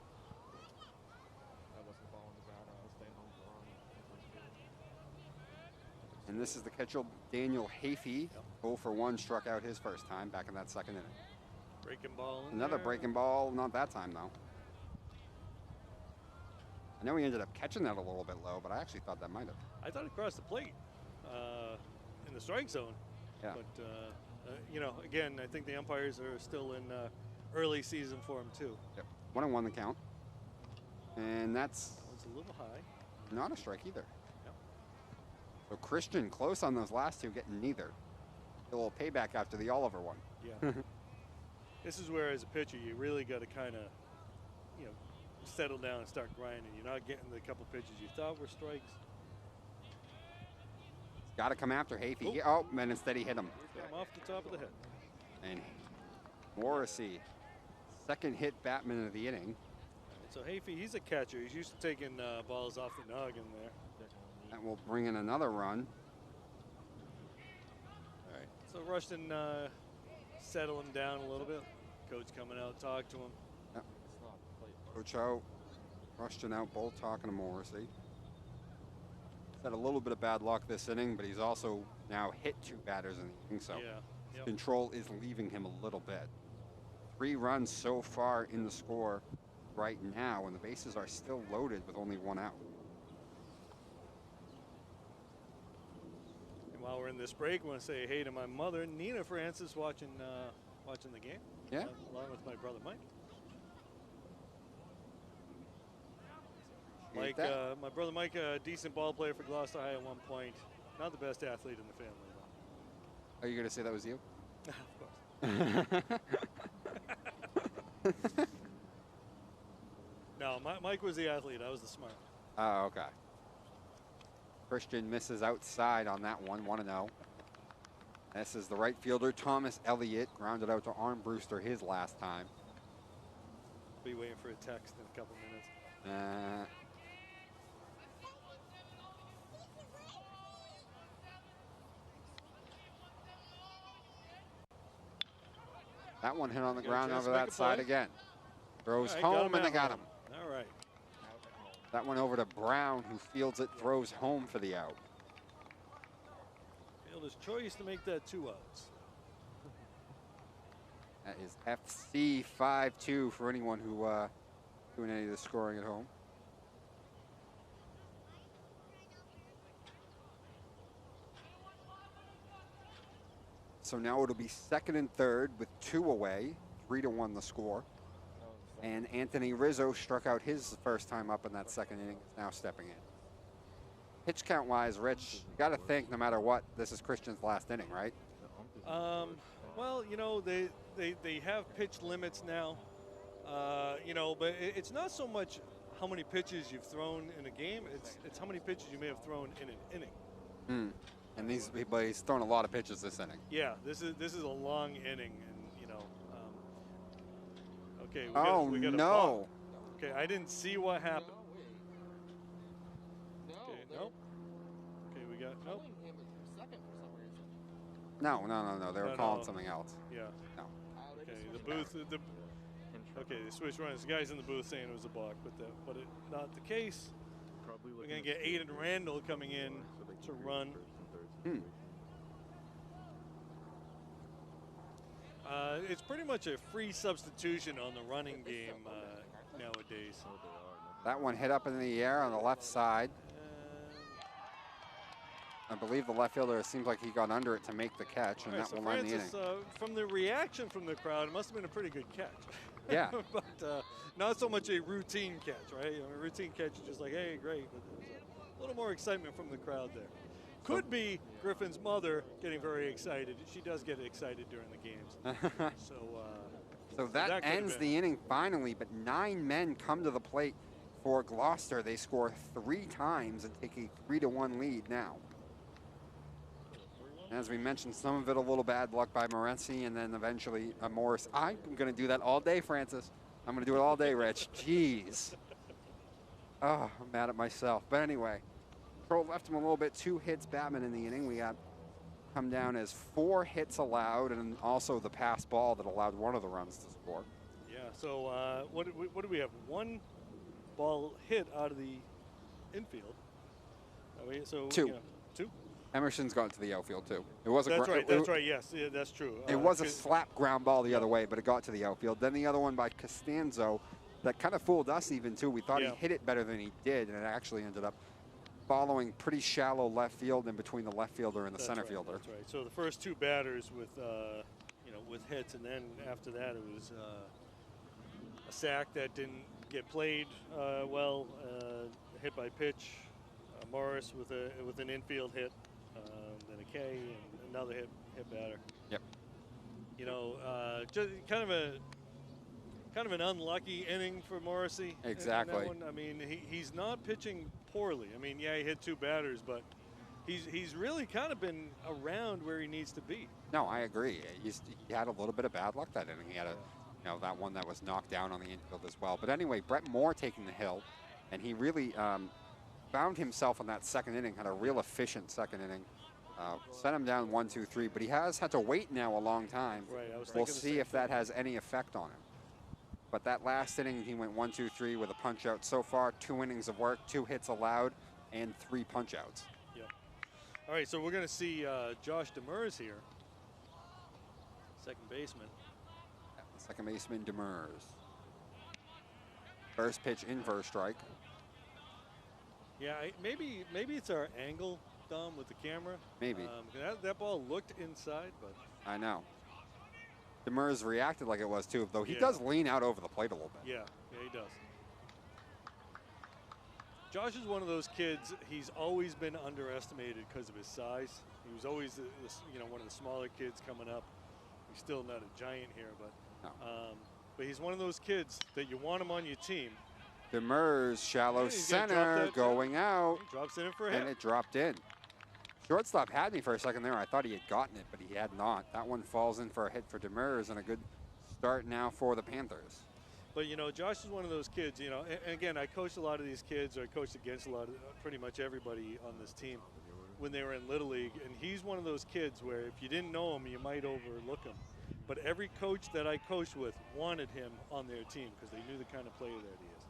And this is the catcher, Daniel Hafey. 0 for 1, struck out his first time back in that second inning. Breaking ball in Another there. breaking ball, not that time though. I know he ended up catching that a little bit low, but I actually thought that might have. I thought it crossed the plate in the strike zone. Yeah. But, you know, again, I think the umpires are still in early season for him, too. Yep. 1-1 the count. And that's It's a little high. not a strike either. Yep. So Christian close on those last 2, getting neither. A little payback after the Oliver one. Yeah. This is where, as a pitcher, you really got to kind of, you know, settle down and start grinding. You're not getting the couple pitches you thought were strikes. Got to come after Hafey. Oh, and instead he hit him. Got him off the top of the head. And Morrissey, second hit Batman of the inning. So Hafey, he's a catcher. He's used to taking balls off the noggin there. That will bring in another run. All right. So Rushton settling down a little bit. Coach coming out, talk to him. Yep. Coach out, Rushton out, both talking to Morrissey. had a little bit of bad luck this inning, but he's also now hit 2 batters in the inning, so Yeah. control is leaving him a little bit. 3 runs so far in the score right now, and the bases are still loaded with only 1 out. And while we're in this break, I want to say hey to my mother, Nina Francis, watching the game. Yeah. Along with my brother Mike. Appreciate Mike, that. my brother Mike, a decent ball player for Gloucester High at one point. Not the best athlete in the family, though. Are you going to say that was you? Of course. No, Mike was the athlete. I was the smart. Oh, okay. Christian misses outside on that one, 1-0. This is the right fielder, Thomas Elliott, grounded out to Armbruster his last time. I'll be waiting for a text in a couple minutes. That one hit on the ground chance over to make that a side play. again. Throws All right, home, and they got him. All right. That one over to Brown, who fields it, throws home for the out. Fielder's choice to make that 2 outs. That is FC 5-2 for anyone who doing any of the scoring at home. So now it'll be 2nd and 3rd with 2 away, 3-1 the score. And Anthony Rizzo struck out his first time up in that 2nd inning, is now stepping in. Pitch count wise, Rich, you got to think no matter what, this is Christian's last inning, right? Well, you know, they have pitch limits now, you know, but it's not so much how many pitches you've thrown in a game, it's how many pitches you may have thrown in an inning. And he's thrown a lot of pitches this inning. Yeah, this is a long inning, and you know, okay. We got a no! ball. Okay, I didn't see what happened. Okay, nope. Okay, we got nope. No. They were calling something else. Yeah. No. Okay, the booth. Okay, they switched runs. The guys in the booth saying it was a balk, but not the case. We're gonna get Aiden Randall coming in to run. It's pretty much a free substitution on the running game nowadays. That one hit up in the air on the left side. I believe the left fielder, it seems like he got under it to make the catch, and that will end the inning. From the reaction from the crowd, it must have been a pretty good catch. Yeah. But not so much a routine catch, right? I mean, a routine catch is just like, hey, great. But there's a little more excitement from the crowd there. Could be Griffin's mother getting very excited. She does get excited during the games. So that ends the inning finally, but 9 men come to the plate for Gloucester. They score 3 times and take a 3-1 lead now. As we mentioned, some of it a little bad luck by Morency, and then eventually Morris. I'm going to do that all day, Francis. I'm going to do it all day, Rich. Jeez. Oh, I'm mad at myself. But anyway, Control left him a little bit. 2 hits Batman in the inning. We got come down as 4 hits allowed, and also the pass ball that allowed one of the runs to score. Yeah, so what do we have? 1 ball hit out of the infield. So 2. You know, 2? Emerson's gone to the outfield too. It was that's right. That's right. Yes, yeah, that's true. It was a slap ground ball the other way, but it got to the outfield. Then the other one by Costanzo, that kind of fooled us even too. We thought he hit it better than he did, and it actually ended up following pretty shallow left field in between the left fielder and the center fielder. That's right. So the first 2 batters with with hits, and then after that it was a sack that didn't get played well, hit by pitch. Morris with an infield hit. Then a K and another hit batter. Yep. You know, just kind of an unlucky inning for Morrissey. Exactly. In that one. I mean, he's not pitching poorly. I mean, yeah, he hit 2 batters, but he's really kind of been around where he needs to be. No, I agree. He had a little bit of bad luck that inning. He had that one that was knocked down on the infield as well. But anyway, Brett Moore taking the hill, and he really found himself in that 2nd inning. Had a real efficient 2nd inning. Sent him down 1, 2, 3, but he has had to wait now a long time. Right, we'll see if that has any effect on him. But that last inning, he went 1, 2, 3 with a punch out. So far, 2 innings of work, 2 hits allowed, and 3 punch-outs. Yep. All right, so we're going to see Josh Demers here, second baseman. Second baseman Demers. First pitch in for a strike. Yeah, maybe it's our angle, Dom, with the camera. Maybe. That ball looked inside, but I know. Demers reacted like it was too, though he Yeah. does lean out over the plate a little bit. yeah, he does. Josh is one of those kids. He's always been underestimated because of his size. He was always, one of the smaller kids coming up. He's still not a giant here, but No. but he's one of those kids that you want him on your team. Demers, shallow Yeah, he's gonna drop center, that going out, He drops it in for and him. it dropped in. Shortstop had me for a second there. I thought he had gotten it, but he had not. That one falls in for a hit for Demers, and a good start now for the Panthers. But Josh is one of those kids. And again, I coached a lot of these kids, or I coached against a lot of pretty much everybody on this team when they were in Little League, and he's one of those kids where if you didn't know him, you might overlook him. But every coach that I coached with wanted him on their team because they knew the kind of player that he is.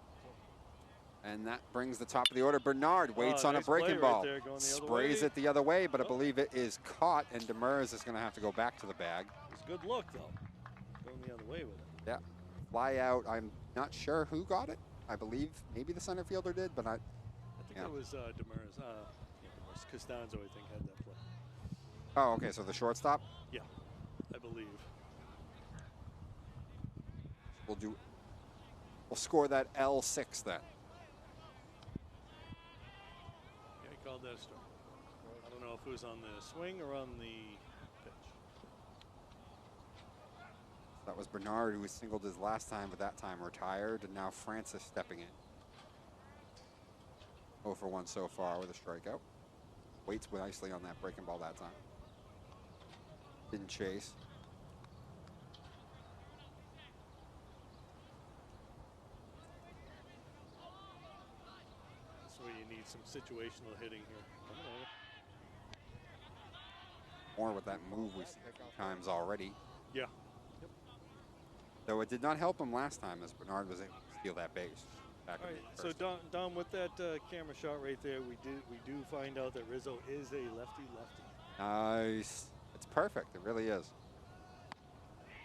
And that brings the top of the order. Bernard waits on nice a breaking play right ball. there, going the other Sprays way. it the other way, but I Oh. believe it is caught, and Demers is going to have to go back to the bag. It's a good look, though, going the other way with it. Yeah. Fly out. I'm not sure who got it. I believe maybe the center fielder did, but I think it was Demers. Demers. Costanzo, I think, had that play. Oh, okay, so the shortstop? Yeah, I believe. We'll score that L6 then. Yeah, he called that a strike. I don't know if it was on the swing or on the pitch. That was Bernard who was singled his last time, but that time retired, and now Francis stepping in. 0 for 1 so far with a strikeout. Waits nicely on that breaking ball that time. Didn't chase. That's where you need some situational hitting here. Coming over. More with that move we've seen a few times already. Yeah. Though it did not help him last time as Bernard was able to steal that base. Back All in right. the So first. Dom, with that camera shot right there, we do find out that Rizzo is a lefty. Nice. It's perfect. It really is.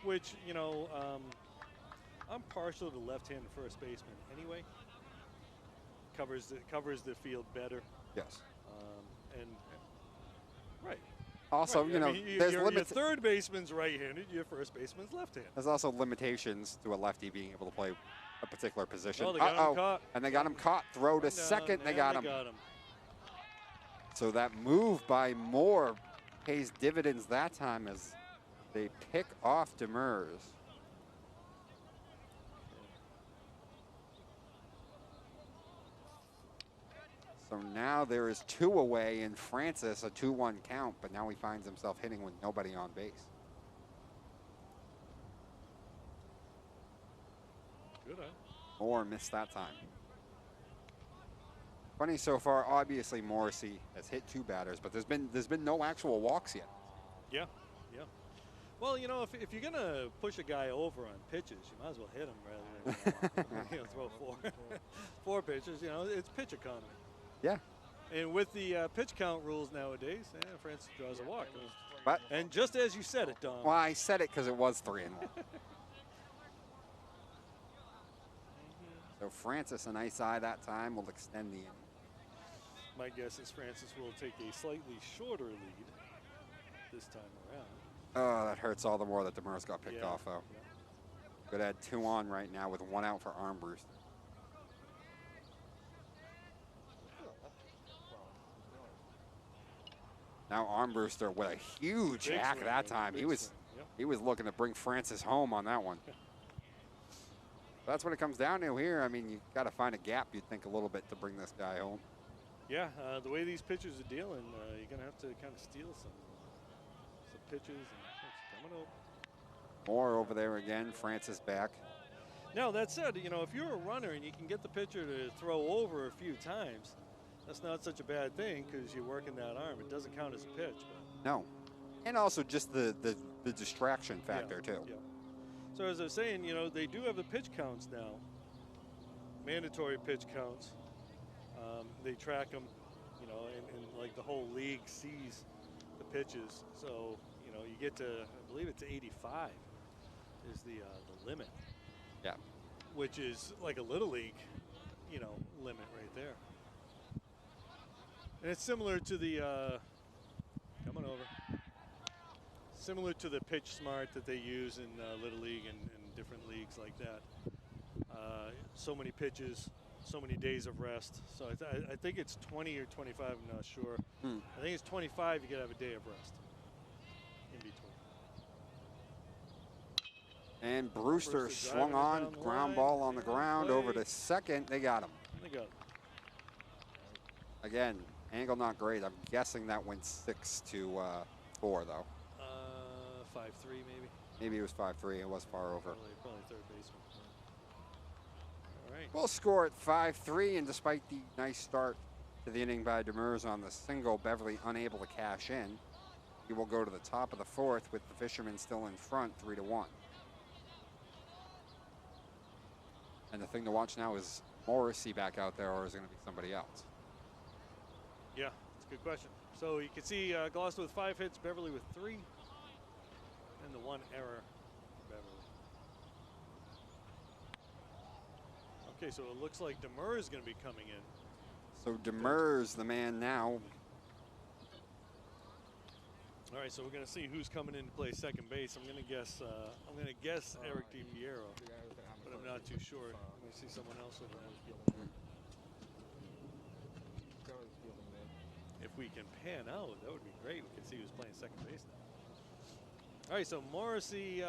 Which I'm partial to left-handed first baseman anyway. Covers the field better. Yes. And right. Also, Right, you know, there's your limits. third baseman's right-handed, your first baseman's left-handed. There's also limitations to a lefty being able to play a particular position. Oh, they got him caught. And they got him caught. Throw to second. They got him. Got him. So that move by Moore pays dividends that time as they pick off Demers. So now there is 2 away in Francis, a 2-1 count, but now he finds himself hitting with nobody on base. Good, huh? Moore missed that time. Funny so far, obviously Morrissey has hit 2 batters, but there's been no actual walks yet. Yeah. Well, if you're gonna push a guy over on pitches, you might as well hit him rather than throw 4 pitches. It's pitch economy. Yeah. And with the pitch count rules nowadays, Francis draws a walk. But And just as you said it, Dom. well, I said it because it was 3-1. So Francis, a nice eye that time, will extend the inning. My guess is Francis will take a slightly shorter lead this time around. Oh, that hurts all the more that Demers got picked off, though. Yeah. Could add 2 on right now with 1 out for Armbruster. Now Armbruster with a huge Big hack swing, that man, time. big He was swing, yep. he was looking to bring Francis home on that one. That's what it comes down to here. I mean, you got to find a gap, you'd think, a little bit to bring this guy home. Yeah, the way these pitchers are dealing, you're going to have to kind of steal some pitches. And it's coming over. Moore over there again. Francis back. Now, that said, if you're a runner and you can get the pitcher to throw over a few times, that's not such a bad thing because you're working that arm. It doesn't count as a pitch. But No. And also just the distraction factor, too. Yeah. So as I was saying, they do have the pitch counts now, mandatory pitch counts. They track them you know, and like the whole league sees the pitches. So, you know, you get to, I believe it's 85 is the limit. Yeah. Which is like a little league, you know, limit right there. And it's similar to the, coming over, similar to the pitch smart that they use in Little League and different leagues like that. So many pitches, so many days of rest. So I think it's 20 or 25, I'm not sure. I think it's 25, you got to have a day of rest in between. And Brewster swung on, ground ball on the ground, over to second. They got him. They got him. Again, angle not great. I'm guessing that went 6 to 4, though. 5-3 maybe. Maybe it was 5-3. It was far over. Probably third baseman. All right. We'll score at 5-3, and despite the nice start to the inning by Demers on the single, Beverly unable to cash in. He will go to the top of the fourth with the Fishermen still in front, 3-1. And the thing to watch now is Morrissey back out there, or is it going to be somebody else? Yeah, that's a good question. So you can see Gloucester with 5 hits, Beverly with 3, and the 1 error for Beverly. Okay, so it looks like Demers is going to be coming in. So Demers, the man now. All right, so we're going to see who's coming in to play second base. I'm going to guess Eric DiPiero, but I'm not too sure. Let me see someone else over there. If we can pan out, that would be great. We can see who's playing second base now. All right, so Morrissey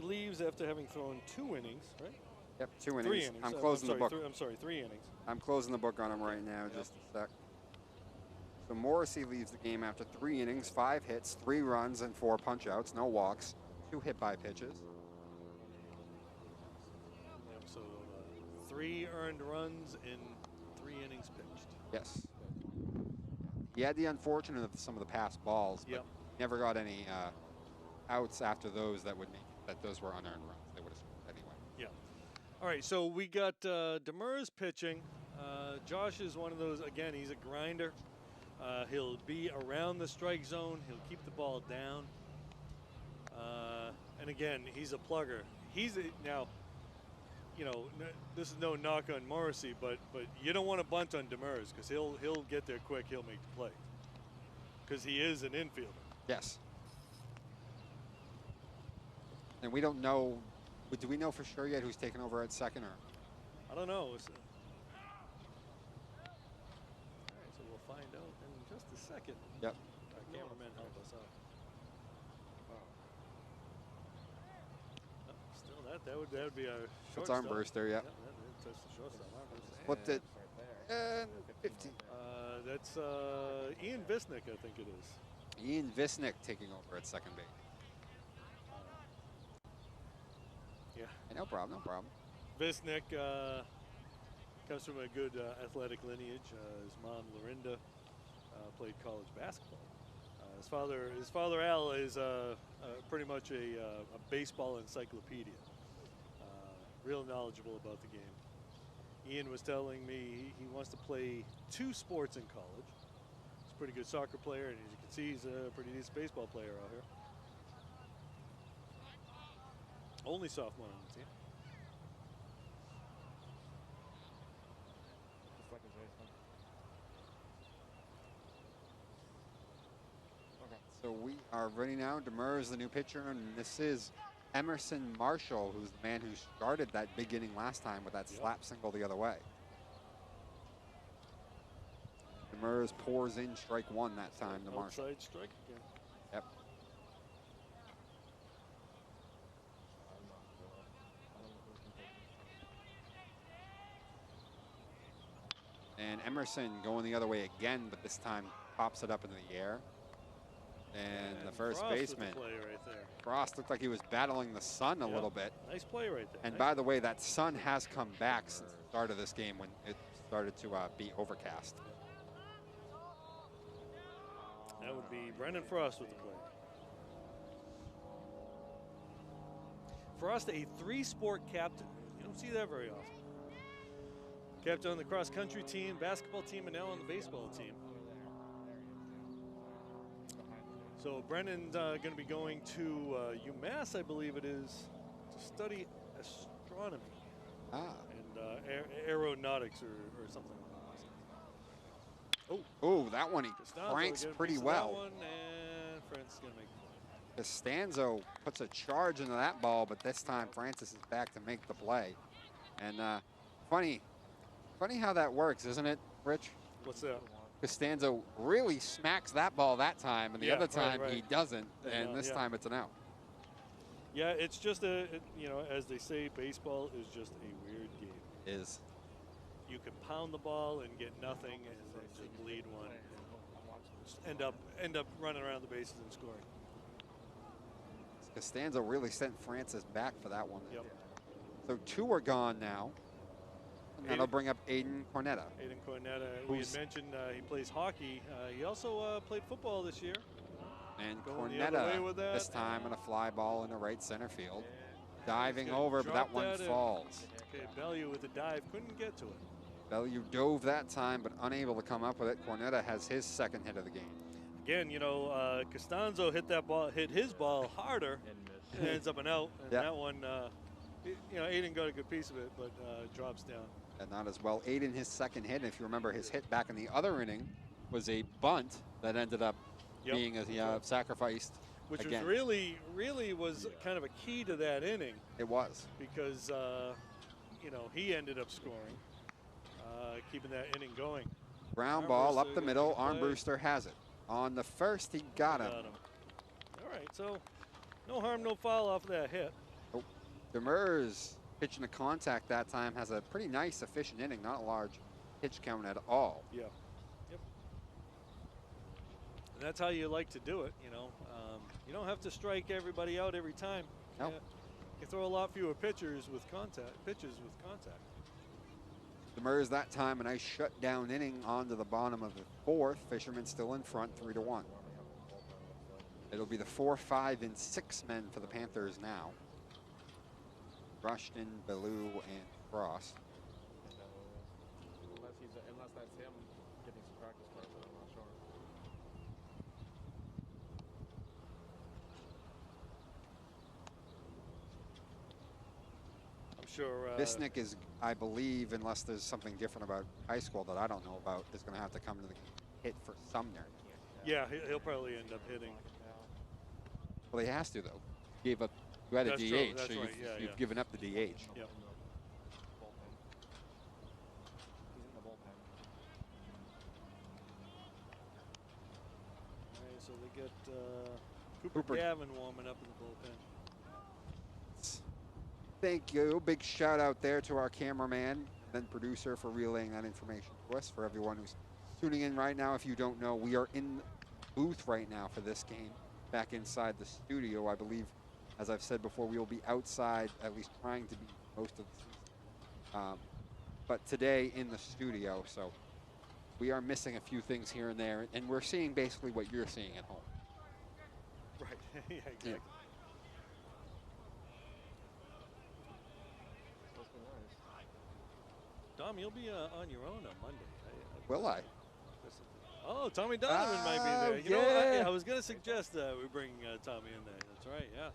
leaves after having thrown 2 innings, right? Yep, 2 innings. 3 innings. I'm closing the book. I'm sorry, 3 innings. I'm closing the book on him right now, just a sec. So Morrissey leaves the game after 3 innings, 5 hits, 3 runs, and 4 punch-outs, no walks, 2 hit-by pitches. Yep, so 3 earned runs in 3 innings pitched. Yes. He had the unfortunate of some of the passed balls, but never got any outs after those that would make that those were unearned runs. They would have scored anyway. Yeah. All right, so we got Demers pitching. Josh is one of those, again, he's a grinder. He'll be around the strike zone. He'll keep the ball down. And again, he's a plugger. Now, you know, this is no knock on Morrissey, but you don't want to bunt on Demers because he'll get there quick. He'll make the play because he is an infielder. Yes. And we don't know. Do we know for sure yet who's taking over at second? Or I don't know. All right, so we'll find out in just a second. Yep. Our cameraman help us out. That would be a shortstop. It's Armbruster, yeah. That's the shortstop. Armbruster. Flipped it. And 15. That's Ian Visnick, I think it is. Ian Visnick taking over at second base. Yeah. No problem, no problem. Visnick comes from a good athletic lineage. His mom, Lorinda, played college basketball. His father Al is pretty much a baseball encyclopedia. Real knowledgeable about the game. Ian was telling me he wants to play 2 sports in college. He's a pretty good soccer player, and as you can see, he's a pretty decent baseball player out here. Only sophomore on the team. So we are ready now. Demers, the new pitcher, and this is Emerson Marshall, who's the man who started that big inning last time with that slap single the other way. Demers pours in strike 1 that time to Marshall. Outside strike again. Yep. And Emerson going the other way again, but this time pops it up into the air. And the first baseman, Frost, looked like he was battling the sun a little bit. Nice play right there. And by the way, that sun has come back since the start of this game when it started to be overcast. That would be Brendan Frost with the play. Frost, a 3-sport captain. You don't see that very often. Captain on the cross-country team, basketball team, and now on the baseball team. So Brennan's going to be going to UMass, I believe it is, to study astronomy and aeronautics or something like that. Oh, that one he cranks pretty well. That one, and Francis is going to make the play. Costanzo puts a charge into that ball, but this time Francis is back to make the play. And funny how that works, isn't it, Rich? What's that? Costanzo really smacks that ball that time, and the other time he doesn't, and this time it's an out. Yeah, it's just as they say, baseball is just a weird game. It is. You can pound the ball and get nothing, and then just bleed one, and end up running around the bases and scoring. Costanzo really sent Francis back for that one. Yep. So 2 are gone now. And that'll bring up Aiden Cornetta. Aiden Cornetta, we had mentioned he plays hockey. He also played football this year. And Cornetta, this time on a fly ball in the right center field. Diving over, but that one falls. Okay, Bellew with a dive, couldn't get to it. Bellew dove that time, but unable to come up with it. Cornetta has his second hit of the game. Again, Costanzo hit his ball harder, and ends up an out. And that one, Aiden got a good piece of it, but drops down. And not as well. Aiden, his second hit, and if you remember, his hit back in the other inning was a bunt that ended up being sacrificed. Which again. was really was kind of a key to that inning. It was. Because, he ended up scoring, keeping that inning going. Ground ball up the middle. Armbruster has it. On the first, he got him. All right, so no harm, no foul off of that hit. Oh, Demers pitching to contact that time has a pretty nice, efficient inning. Not a large pitch count at all. Yeah. Yep. And that's how you like to do it, You don't have to strike everybody out every time. Nope. You throw a lot fewer pitches with contact. Demers that time a nice shutdown inning onto the bottom of the 4th. Fisherman still in front, 3-1. It'll be the 4, 5, and 6 men for the Panthers now. Rushton, Bellew, and Cross. Unless that's him getting some practice cards, I'm not sure. I'm sure. Visnick is, I believe, unless there's something different about high school that I don't know about, is going to have to come to the hit for Sumner. Yeah, he'll probably end up hitting. Well, he has to, though. You had a DH, so you've given up the DH. Yep. He's in the bullpen. All right, so they get Cooper Gavin warming up in the bullpen. Thank you. Big shout out there to our cameraman, then producer, for relaying that information to us. For everyone who's tuning in right now, if you don't know, we are in the booth right now for this game, back inside the studio. I believe, as I've said before, we will be outside, at least trying to be most of the season. But today in the studio, so we are missing a few things here and there, and we're seeing basically what you're seeing at home. Right. Yeah, exactly. Yeah. Dom, you'll be on your own on Monday. Will I? Oh, Tommy Donovan might be there. You know, I was going to suggest that we bring Tommy in there. That's right, yeah.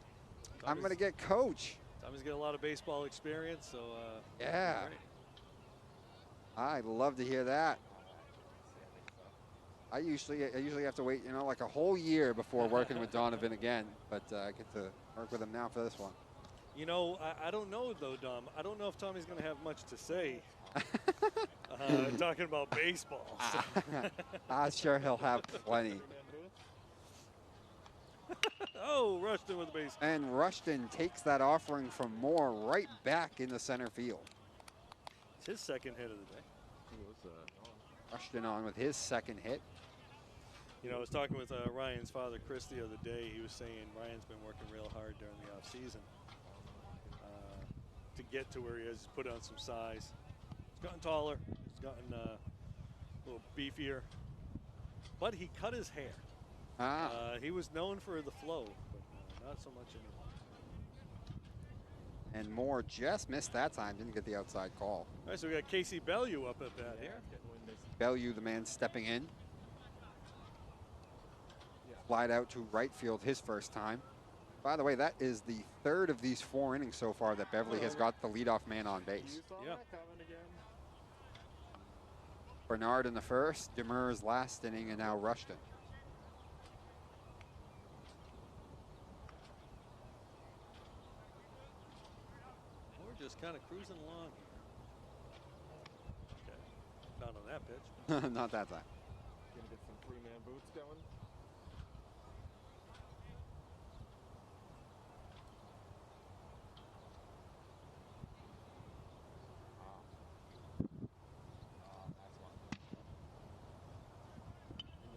I'm going to get Coach. Tommy's got a lot of baseball experience, so yeah. I'd love to hear that. I usually have to wait, like a whole year before working with Donovan again, but I get to work with him now for this one. I don't know, though, Dom. I don't know if Tommy's going to have much to say talking about baseball. I'm sure he'll have plenty. Oh, Rushton with the base. And Rushton takes that offering from Moore right back in the center field. It's his second hit of the day. Rushton on with his second hit. I was talking with Ryan's father, Chris, the other day. He was saying Ryan's been working real hard during the offseason to get to where he is. He's put on some size. He's gotten taller. He's gotten a little beefier. But he cut his hair. He was known for the flow, but not so much And Moore just missed that time, didn't get the outside call. All right, so we got Casey Bellew up at bat here. Bellew, the man stepping in. Flied out to right field his first time. By the way, that is the third of these 4 innings so far that Beverly has got the leadoff man on base. Yeah. Bernard in the first, Demers last inning, and now Rushton. We're just kind of cruising along here. Okay. Not on that pitch. Not that time. Gonna get some 3-man boots going.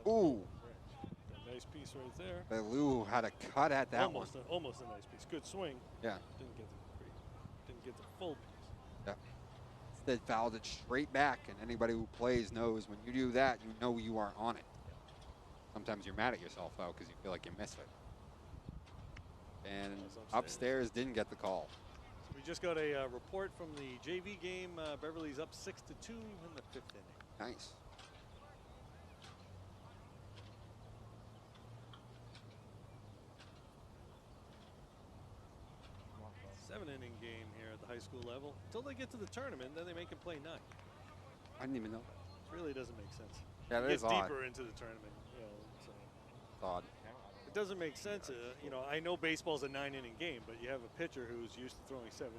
Ooh, Nice piece right there. Bellew had a cut at that one. Almost a nice piece. Good swing. Yeah. Didn't get the full piece. Yeah. Instead fouled it straight back, and anybody who plays knows when you do that, you know you are on it. Sometimes you're mad at yourself, though, because you feel like you missed it. And upstairs didn't get the call. So we just got a report from the JV game. Beverly's up 6-2 in the 5th inning. Nice. Seven-inning game here at the high school level. Until they get to the tournament, then they make him play 9. I didn't even know. It really doesn't make sense. Yeah, that is odd. Deeper into the tournament. You know, so It's odd. it doesn't make sense. You know, I know baseball's a 9-inning game, but you have a pitcher who's used to throwing 7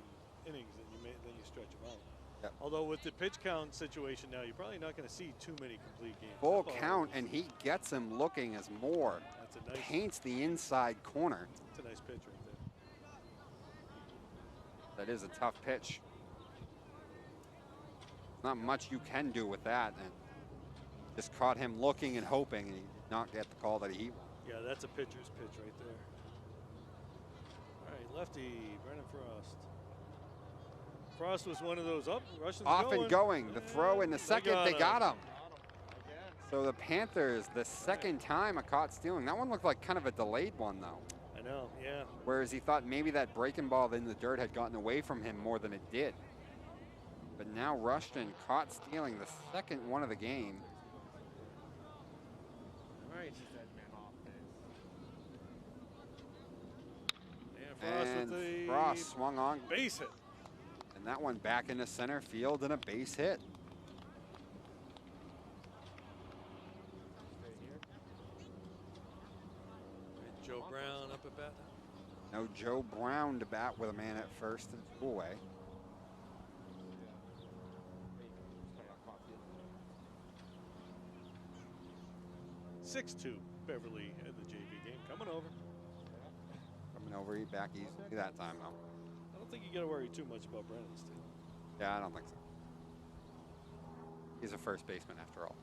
innings, and then you stretch them out. Yep. Although with the pitch count situation now, you're probably not going to see too many complete games. Full count, and he gets him looking as Moore That's a nice, paints the inside corner. that's a nice pitch right there. That is a tough pitch. Not much you can do with that, and just caught him looking and hoping, and he did not get the call that he wanted. Yeah, that's a pitcher's pitch right there. All right, lefty, Brennan Frost. Frost was one of those Russians Off and going. The throw in the second, they got him. Again. So the Panthers, the second time a caught stealing. That one looked like kind of a delayed one, though. I know, yeah. Whereas he thought maybe that breaking ball in the dirt had gotten away from him more than it did. But now Rushton caught stealing the second one of the game. All right. And Frost swung on, base hit. and that one back into center field and a base hit. And Joe Brown up at bat now. No Joe Brown to bat with a man at first and 2 away. 6-2 Beverly in the JV game. Coming over. Coming over, he back easy that time, though. I don't think you got to worry too much about Brennan's team. Yeah, I don't think so. He's a first baseman after all.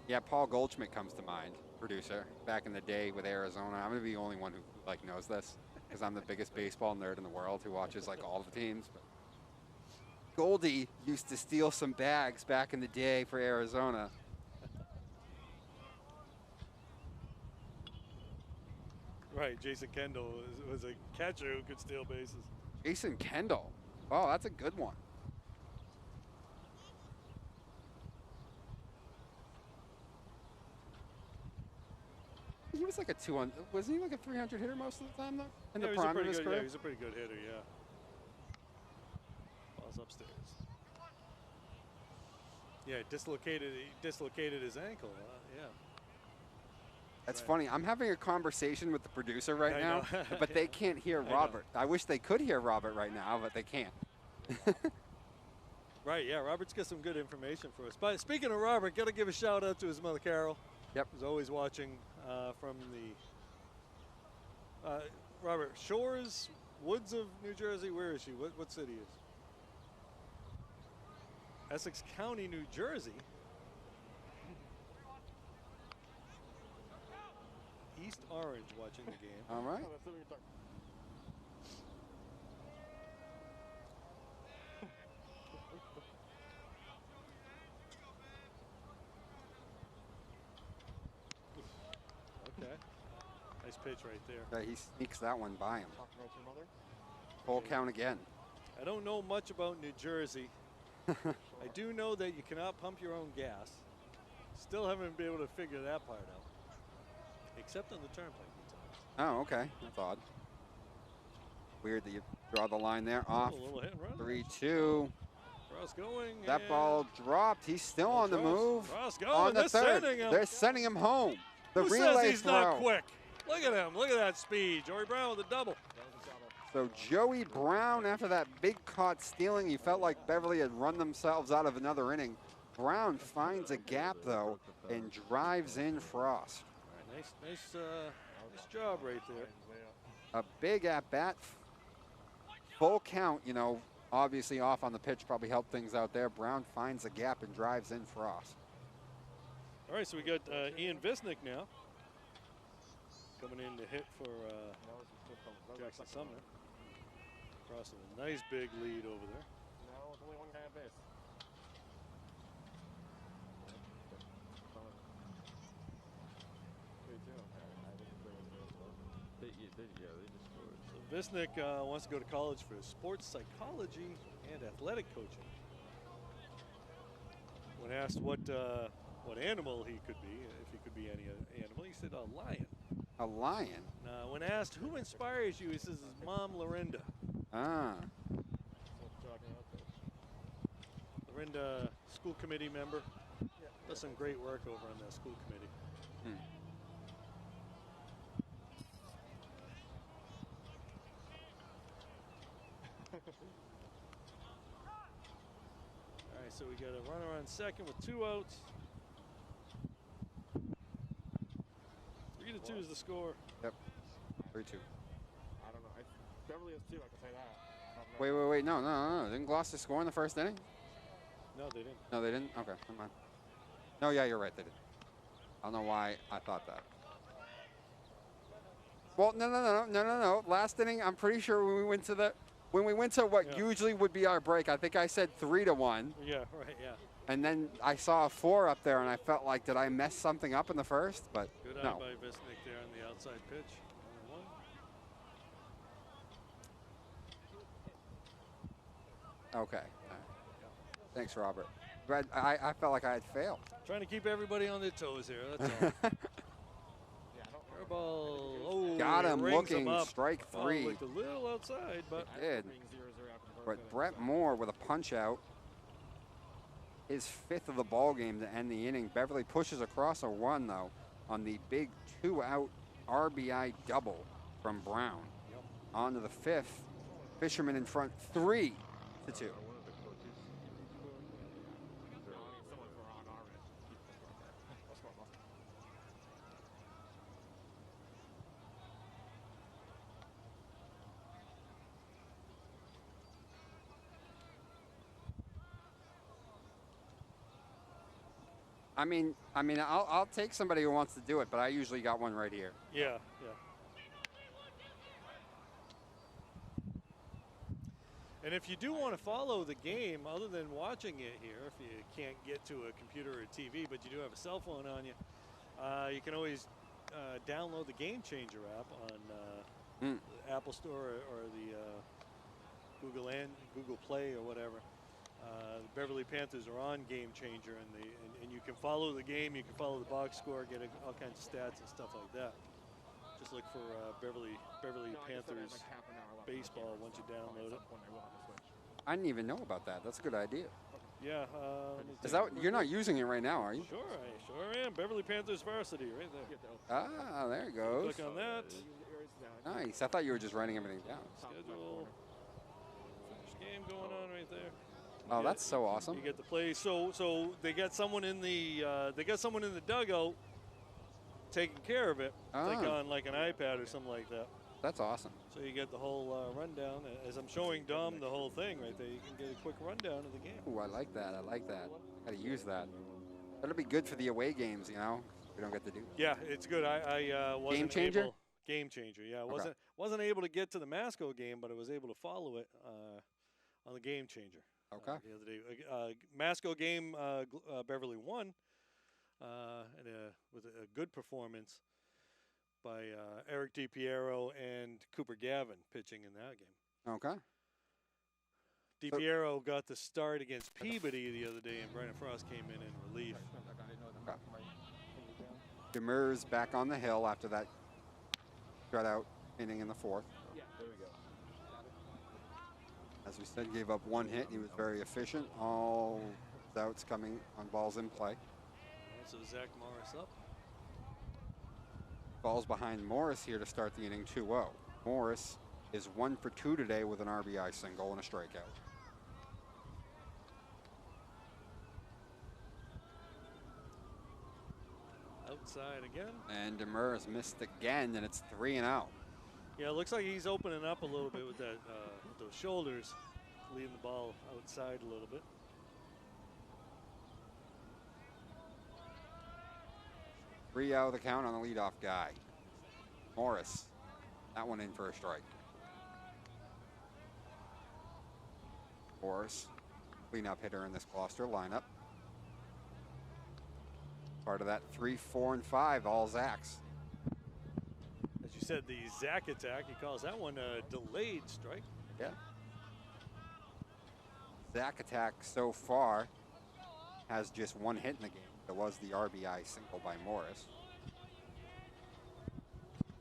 Yeah, Paul Goldschmidt comes to mind, producer, back in the day with Arizona. I'm gonna be the only one who like knows this because I'm the biggest baseball nerd in the world who watches like all the teams. But Goldie used to steal some bags back in the day for Arizona. Right, Jason Kendall was a catcher who could steal bases. Jason Kendall. Oh, that's a good one. He was like a 200. Wasn't he like a 300 hitter most of the time, though? In the he was a prime of pretty his good, career? yeah, he's a pretty good hitter, yeah. Ball's upstairs. Yeah, he dislocated his ankle. Yeah. That's Right. funny. I'm having a conversation with the producer right I now, know. but they can't hear I know. Robert. I wish they could hear Robert right now, but they can't. Right, yeah, Robert's got some good information for us. But speaking of Robert, got to give a shout out to his mother, Carol. Yep. Who's always watching from the Robert, Shores, Woods of New Jersey. Where is she? What city is? Essex County, New Jersey. East Orange watching the game. All right. Oh, that's what we were talking. Okay. Nice pitch right there. Yeah, he sneaks that one by him. Talk about your mother? Full count again. I don't know much about New Jersey. I do know that you cannot pump your own gas. Still haven't been able to figure that part out. Except on the turnpike at times. Oh, okay. That's odd. Weird that you draw the line there. Off. A little hit and run. 3-2. Cross going. That ball dropped. He's still on the move. Cross going. On the They're third. sending him. They're sending him home. The Who relay says he's throw. not quick? Look at him. Look at that speed. Joey Brown with a double. So Joey Brown, after that big caught stealing, he felt like Beverly had run themselves out of another inning. Brown finds a gap, though, and drives in Frost. All right, nice job right there. A big at-bat. Full count, you know, obviously off on the pitch probably helped things out there. Brown finds a gap and drives in Frost. All right, so we got Ian Visnick now coming in to hit for Jackson Sumner. Crossing a nice big lead over there. No, it's only one guy at base. So Visnick wants to go to college for sports psychology and athletic coaching. When asked what animal he could be, if he could be any animal, he said a lion. A lion? When asked who inspires you, he says his mom, Lorinda. Ah. Lorinda, school committee member, does some great work over on that school committee. All right, so we got a runner on second with 2 outs. 3-2 is the score. Yep. 3-2. I don't know. Beverly has 2, I can say that. Wait. No. Didn't Gloucester score in the first inning? No, they didn't. No, they didn't? Okay, never mind. No, yeah, you're right, they did. I don't know why I thought that. Well, no. Last inning, I'm pretty sure when we went to what usually would be our break, I think I said 3-1. Yeah, right, yeah. And then I saw a 4 up there, and I felt like, did I mess something up in the first? But Good eye no. by Visnick there on the outside pitch. 1-1. Okay. Thanks, Robert. But I felt like I had failed. Trying to keep everybody on their toes here, that's all. Ball, oh, got him looking, up. strike 3. Looked a little outside, but It did. But Brett Moore with a punch out. His 5th of the ball game to end the inning. Beverly pushes across a run, though, on the big 2-out RBI double from Brown. On to the 5th. Fisherman in front, 3-2. I mean, I'll take somebody who wants to do it, but I usually got one right here. Yeah. And if you do want to follow the game, other than watching it here, if you can't get to a computer or TV, but you do have a cell phone on you, you can always download the Game Changer app on the Apple Store or the Google Play or whatever. The Beverly Panthers are on Game Changer, and you can follow the game, you can follow the box score, get all kinds of stats and stuff like that. Just look for Beverly Panthers baseball once you download it. I didn't even know about that. That's a good idea. Yeah. Is that you're not using it right now, are you? Sure, I sure am. Beverly Panthers varsity right there. Ah, there it goes. Click on that. Nice. I thought you were just writing everything down. Schedule. Finish game going on right there. Oh, that's so awesome. You get the play. So they got someone in the dugout taking care of it, like on like an iPad or something like that. That's awesome. So you get the whole rundown. As I'm showing Dom the whole thing right there, you can get a quick rundown of the game. Ooh, I like that. Got to use that. That'll be good for the away games, you know. We don't get to do. Yeah, it's good. I wasn't Game Changer? Game Changer. Yeah, wasn't able to get to the Masco game, but I was able to follow it on the Game Changer. Okay. The other day, Masco game, Beverly won, with a good performance. by Eric DiPiero and Cooper Gavin pitching in that game. Okay. DiPiero got the start against Peabody the other day, and Brennan Frost came in relief. Demers back on the hill after that shutout inning in the fourth. Yeah, there we go. As we said, gave up one hit. He was very efficient. All outs coming on balls in play. So Zach Morris up. Balls behind Morris here to start the inning 2-0. Morris is 1 for 2 today with an RBI single and a strikeout. Outside again. And Demers missed again, and it's 3-0. Yeah, it looks like he's opening up a little bit with that with those shoulders, leading the ball outside a little bit. Three out of the count on the leadoff guy. Morris, that one in for a strike. Morris, cleanup hitter in this Gloucester lineup. Part of that 3, 4, and 5, all Zach's. As you said, the Zach attack, he calls that one a delayed strike. Yeah. Zach attack so far has just one hit in the game. It was the RBI single by Morris.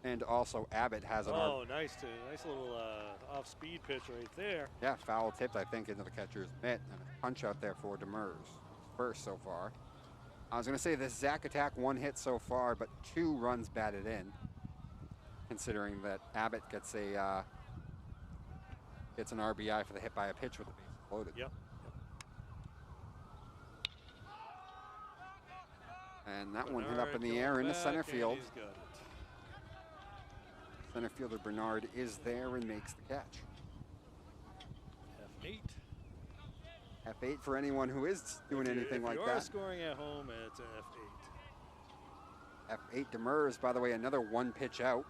And also Abbott has an nice little off-speed pitch right there. Yeah, foul tipped, I think, into the catcher's mitt. And a punch out there for Demers. First so far. I was going to say this Zach attack, one hit so far, but 2 runs batted in. Considering that Abbott gets an RBI for the hit by a pitch with the bases loaded. Yep. And that one hit up in the air into center field. He's got it. Center fielder Bernard is there and makes the catch. F8. F8 for anyone who is doing anything like If you are that. scoring at home, it's an F8. F8 Demers, by the way, another 1 pitch out.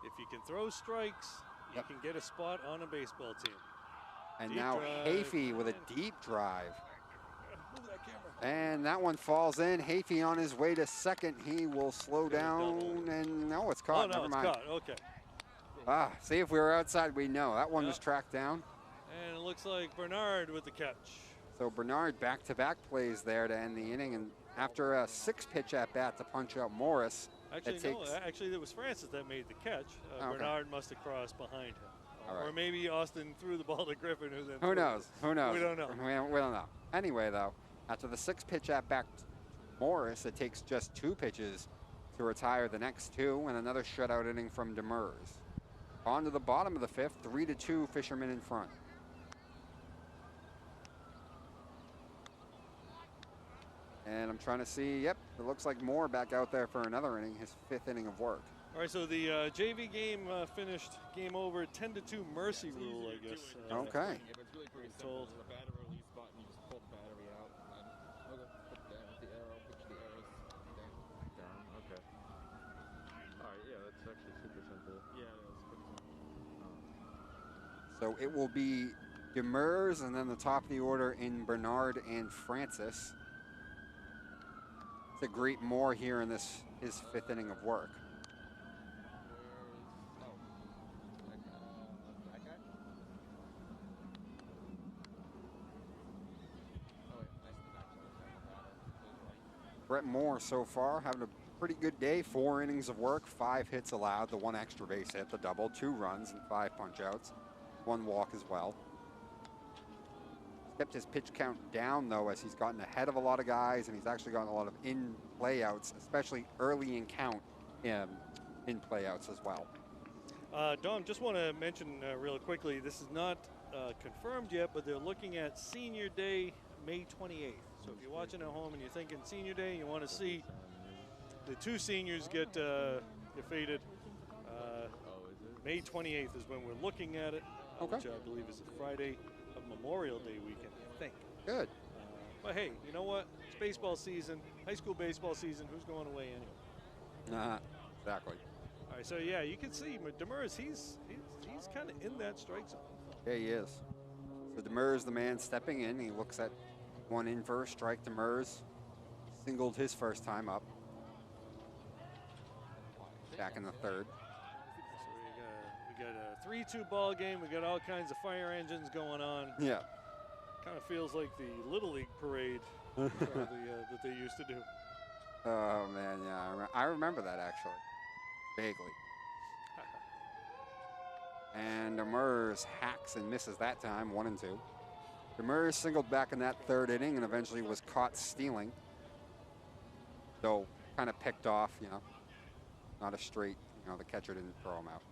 If you can throw strikes, you can get a spot on a baseball team. And Deep now drive. Hafey with a deep drive. And that one falls in. Hafey on his way to second. He will slow down, and no, it's caught. Oh, no, Never mind. it's caught. Okay. See, if we were outside, we know. That one was tracked down. And it looks like Bernard with the catch. So Bernard back-to-back plays there to end the inning, and after a 6-pitch at-bat to punch out Morris, Actually, it was Francis that made the catch. Okay. Bernard must have crossed behind him. All right. Or maybe Austin threw the ball to Griffin. Who knows? Who knows? We don't know. We don't know. Anyway, though, after the 6-pitch at-bat Morris, it takes just 2 pitches to retire the next 2, and another shutout inning from Demers. On to the bottom of the 5th, 3-2, Fishermen in front. And I'm trying to see, yep, it looks like Moore back out there for another inning, his 5th inning of work. All right, so the JV game finished, game over, 10-2 mercy rule, I guess. Okay. If it's really pretty Told. simple, there's a battery release button, you just pull the battery out, and then, put down with the arrow, push the arrows down. Okay. Alright, yeah, that's actually super simple. Yeah, it is pretty simple. So it will be Demers and then the top of the order in Bernard and Francis to greet Moore here in his 5th inning of work. That guy? Oh, wait, nice in the back. Brett Moore so far having a pretty good day. 4 innings of work, 5 hits allowed, the 1 extra base hit, the double, 2 runs and 5 punch outs, 1 walk as well. Kept his pitch count down though as he's gotten ahead of a lot of guys, and he's actually gotten a lot of in-play outs, especially early in count in play outs as well. Dom, just want to mention real quickly, this is not confirmed yet, but they're looking at Senior Day, May 28th. So if you're watching at home and you're thinking Senior Day, you want to see the 2 seniors get defeated. May 28th is when we're looking at it, which I believe is a Friday of Memorial Day weekend, I think. Good. But hey, you know what? It's baseball season, high school baseball season. Who's going away anyway? Exactly. All right, so yeah, you can see Demers, he's kind of in that strike zone. Yeah, he is. So Demers, the man stepping in, he looks at 1 in for a strike. Demers singled his first time up back in the third. So we got a 3-2 ball game. We got all kinds of fire engines going on. Yeah. Kind of feels like the Little League parade that they used to do. Oh man, yeah, I remember that actually, vaguely. And Demers hacks and misses that time, 1-2. Demers singled back in that third inning and eventually was caught stealing. Though kind of picked off, not a straight, the catcher didn't throw him out.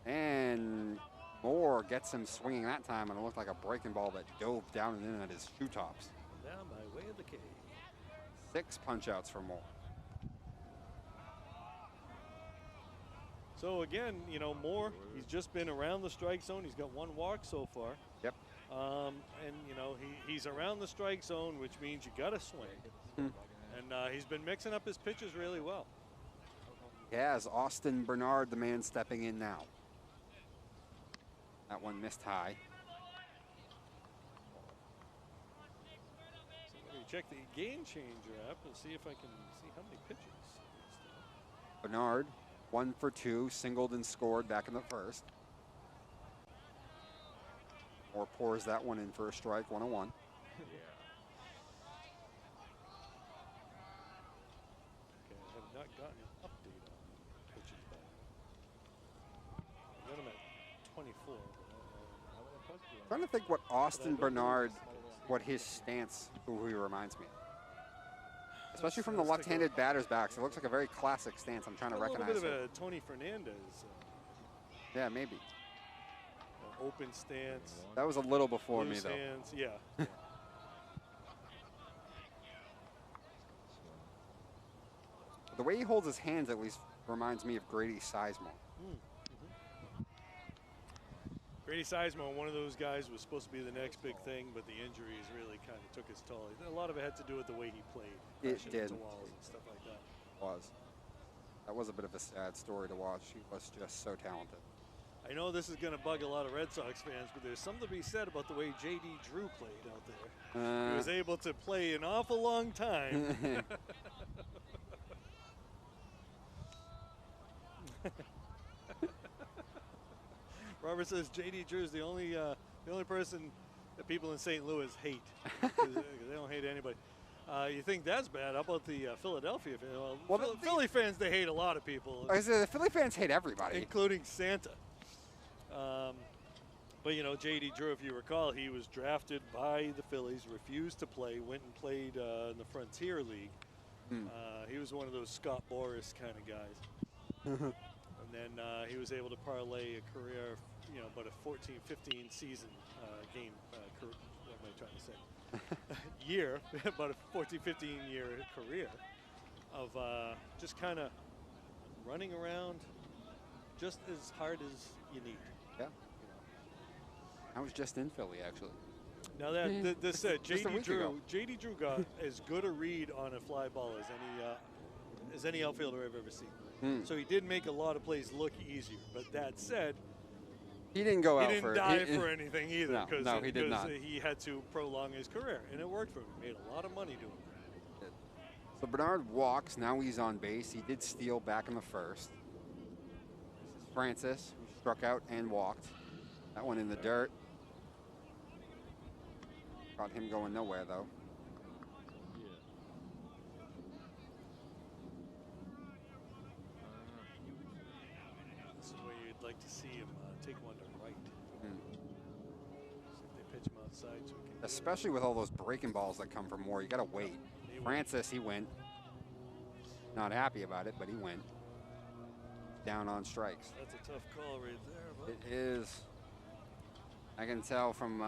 And Moore gets him swinging that time, and it looked like a breaking ball that dove down and in at his shoe tops. Down by way of the cave. 6 punch outs for Moore. So again, Moore, he's just been around the strike zone. He's got 1 walk so far. Yep. And he's around the strike zone, which means you got to swing. And he's been mixing up his pitches really well. Yeah, as Austin Bernard, the man stepping in now. That one missed high. So let me check the game changer app and see if I can see how many pitches. Bernard, 1 for 2, singled and scored back in the first. Moore pours that one in for a strike, 1-1. Yeah. Okay, I have not gotten an update on pitches by. I got him at 24. Trying to think what Austin Bernard, what his stance, who he reminds me of. Especially from the left-handed batter's backs. It looks like a very classic stance. I'm trying to recognize it. A little bit of a Tony Fernandez. Yeah, maybe. Open stance. That was a little before me, though. Stance, yeah. The way he holds his hands at least reminds me of Grady Sizemore. Grady Sizemore, one of those guys, was supposed to be the next big thing, but the injuries really kind of took his toll. A lot of it had to do with the way he played. It did. Into walls and stuff like that. That was a bit of a sad story to watch. He was just so talented. I know this is going to bug a lot of Red Sox fans, but there's something to be said about the way J.D. Drew played out there. He was able to play an awful long time. Robert says J.D. Drew is the only person that people in St. Louis hate. They don't hate anybody. You think that's bad? How about the Philadelphia fans? Well, Philly fans, they hate a lot of people. The Philly fans hate everybody. Including Santa. But, J.D. Drew, if you recall, he was drafted by the Phillies, refused to play, went and played in the Frontier League. He was one of those Scott Boras kind of guys. And then he was able to parlay a career, about a 14-15 season game, what am I trying to say? Year, about a 14-15 year career of just kind of running around just as hard as you need. Yeah. I was just in Philly, actually. Now this said, J.D. Drew got as good a read on a fly ball as any outfielder I've ever seen. So he did make a lot of plays look easier. But that said, he didn't go out for. He didn't die for anything either. No, he did not. He had to prolong his career, and it worked for him. He made a lot of money doing it. So Bernard walks. Now he's on base. He did steal back in the first. This is Francis, who struck out and walked. That one in the dirt. Got him going nowhere, though. This is where you'd like to see him take one to right. See if they pitch him outside. So he can Especially with all those breaking balls that come from Moore. You got to wait. Francis, he went. Not happy about it, but he went. Down on strikes. That's a tough call right there. It is. I can tell from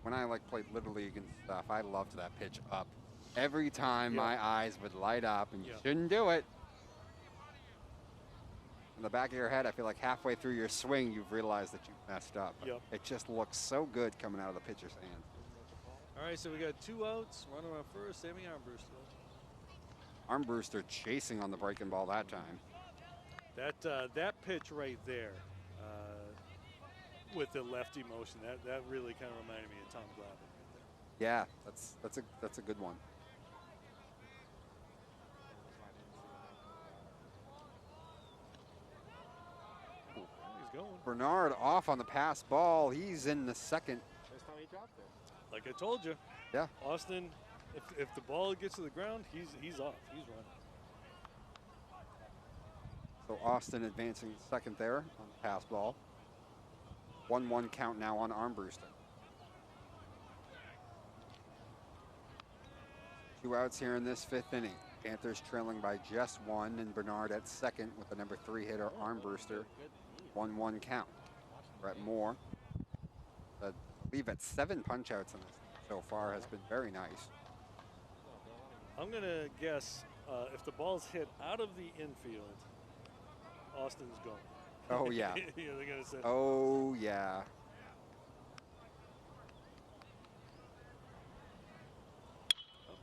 when I played Little League and stuff, I loved that pitch up. Every time my eyes would light up, and you shouldn't do it. In the back of your head, I feel like halfway through your swing, you've realized that you've messed up. It just looks so good coming out of the pitcher's hand. All right, so we got 2 outs. Runner on first, Sammy Armbruster. Armbruster chasing on the breaking ball that time. That pitch right there, with the lefty motion, that really kind of reminded me of Tom Glavine right there. Yeah, that's a good one. going. Bernard off on the pass ball. He's in the second. First time he dropped it. Like I told you. Yeah. Austin, if the ball gets to the ground, he's off. He's running. So Austin advancing second there on the pass ball. 1-1 count now on Armbruster. 2 outs here in this 5th inning. Panthers trailing by just 1, and Bernard at second with the number 3 hitter Armbruster. 1-1 count. Brett Moore, I believe at 7 punch outs in this so far, has been very nice. I'm gonna guess if the ball's hit out of the infield, Austin's going. Oh yeah. Yeah, they're gonna say. Oh yeah.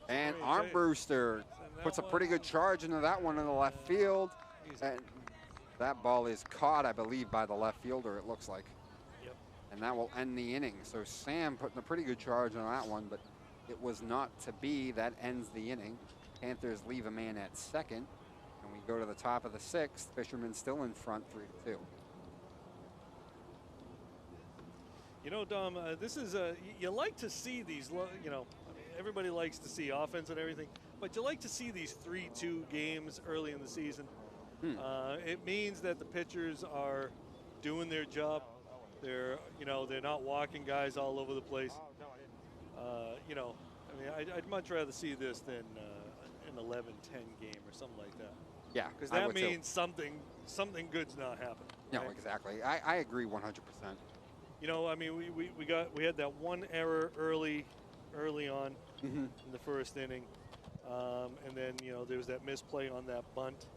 And Armbruster puts a pretty good charge into that one in the left field. And that ball is caught, I believe, by the left fielder, it looks like. Yep. And that will end the inning. So Sam putting a pretty good charge on that one, but it was not to be. That ends the inning. Panthers leave a man at second. And we go to the top of the 6th. Fisherman still in front, 3-2. You know, Dom, this is you like to see these. You know, I mean, everybody likes to see offense and everything, but you like to see these 3-2 games early in the season. It means that the pitchers are doing their job. They're not walking guys all over the place. You know, I mean, I'd much rather see this than an 11-10 game or something like that. Yeah, because that means something good's not happening. No, right? exactly. I agree 100%. You know, I mean, we had that one error early on in the first inning, and then there was that misplay on that bunt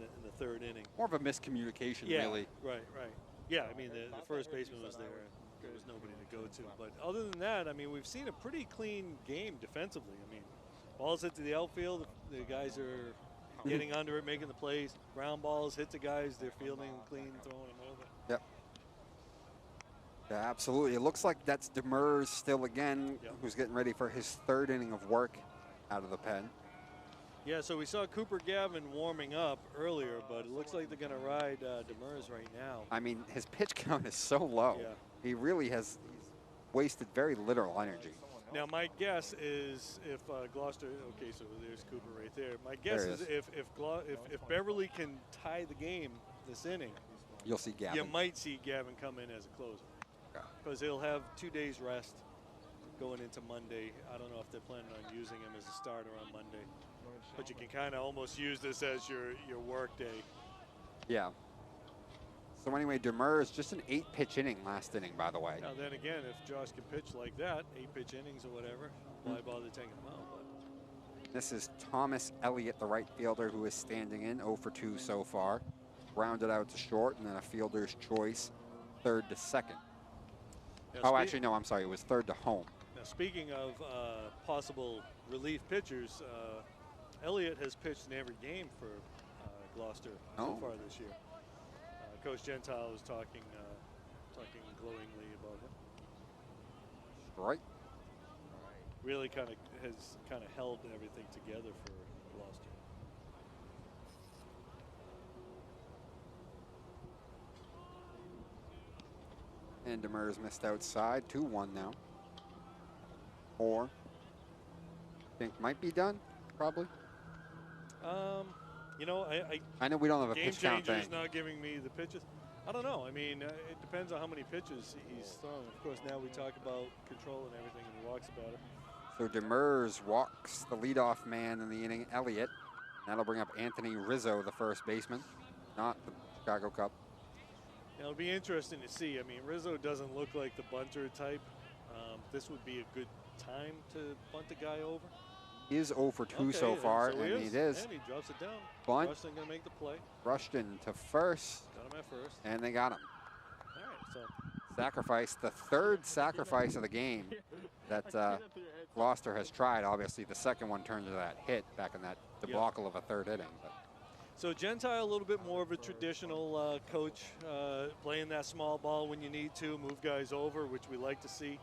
in the 3rd inning. More of a miscommunication, really. Right. Yeah, I mean, the first baseman was there, and there was nobody to go to. But other than that, I mean, we've seen a pretty clean game defensively. I mean, balls hit to the outfield, the guys are getting under it, making the plays. Ground balls hit the guys, they're fielding clean, throwing them over. Yep. Yeah, absolutely. It looks like that's Demers still again, who's getting ready for his 3rd inning of work out of the pen. Yeah, so we saw Cooper Gavin warming up earlier, but it looks like they're going to ride Demers right now. I mean, his pitch count is so low. Yeah. He really has wasted very little energy. Now, my guess is if Gloucester, okay, so there's Cooper right there. My guess is if Beverly can tie the game this inning, you'll see Gavin. You might see Gavin come in as a closer. Because he'll have 2 days rest going into Monday. I don't know if they're planning on using him as a starter on Monday. But you can kind of almost use this as your work day. Yeah. So anyway, Demers, just an 8-pitch inning last inning, by the way. Now then again, if Josh can pitch like that, 8-pitch innings or whatever, why bother taking him out? But this is Thomas Elliott, the right fielder, who is standing in 0 for 2 so far. Grounded out to short, and then a fielder's choice, 3rd to 2nd. Oh, actually, no, I'm sorry. It was 3rd to home. Now, speaking of possible relief pitchers, Elliott has pitched in every game for Gloucester so far this year. Coach Gentile was talking glowingly about him. Right. Really has held everything together for Gloucester. And Demers missed outside, 2-1 now. Or think might be done, probably. You know, I know we don't have a pitch count thing. Game Changer's not giving me the pitches. I don't know. I mean, it depends on how many pitches he's thrown. Of course, now we talk about control and everything, and he walks about it. So Demers walks the leadoff man in the inning, Elliott. That'll bring up Anthony Rizzo, the first baseman, not the Chicago Cub. Now, it'll be interesting to see. I mean, Rizzo doesn't look like the bunter type. This would be a good time to bunt a guy over. He is 0 for 2 so far, so and it is. And he drops it down. Bunt. Rushton going to make the play. Rushton to first. Got him at first. And they got him. All right, so. Sacrifice, the 3rd sacrifice of the game that Gloucester has tried. Obviously, the 2nd one turned into that hit back in that debacle of a 3rd inning. But. So Gentile, a little bit more of a traditional coach, playing that small ball when you need to, move guys over, which we like to see.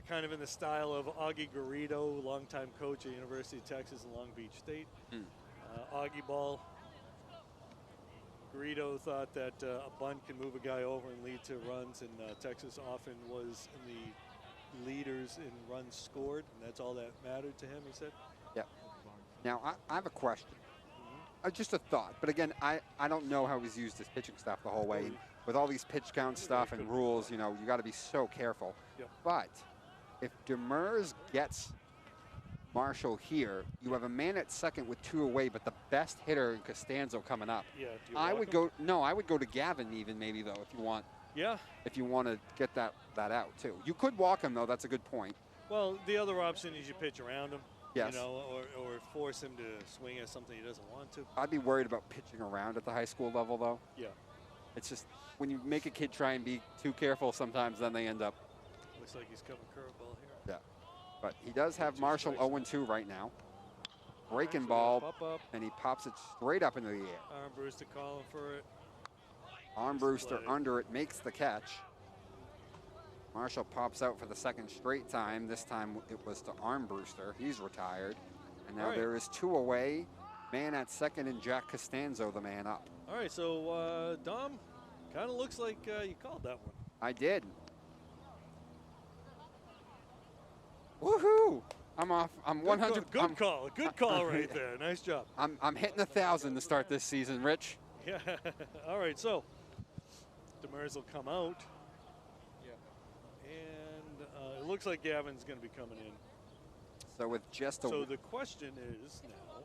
Kind of in the style of Augie Garrido, longtime coach at University of Texas and Long Beach State. Augie ball. Garrido thought that a bunt can move a guy over and lead to runs, and Texas often was in the leaders in runs scored, and that's all that mattered to him, he said. Yep. Now, I have a question. Just a thought. But again, I don't know how he's used his pitching staff the whole way. And with all these pitch count stuff and rules, you know, you got to be so careful. Yep. But if Demers gets Marshall here, you have a man at second with 2 away, but the best hitter in Costanzo coming up. Yeah. Do you I walk would him? go. No, I would go to Gavin even maybe though if you want. Yeah. If you want to get that out too, you could walk him though. That's a good point. Well, the other option is you pitch around him. Yes. You know, or force him to swing at something he doesn't want to. I'd be worried about pitching around at the high school level though. Yeah. It's just when you make a kid try and be too careful, sometimes then they end up. Looks like he's coming curveball here. Yeah. But he does have 2 Marshall strikes. 0-2 right now. Breaking So ball, pop up. and he pops it straight up into the air. Armbruster calling for it. Armbruster play. under it makes the catch. Marshall pops out for the second straight time. This time it was to Armbruster. He's retired. And now All right. there is 2 away. Man at second and Jack Costanzo, the man up. All right, so Dom, kind of looks like you called that one. I did. Woohoo! I'm off. I'm 100. Good call. Good call right there. Nice job. I'm hitting 1,000 to start this season, Rich. Yeah. All right, so Demers will come out. Yeah. And it looks like Gavin's going to be coming in. So with just a So the question is now,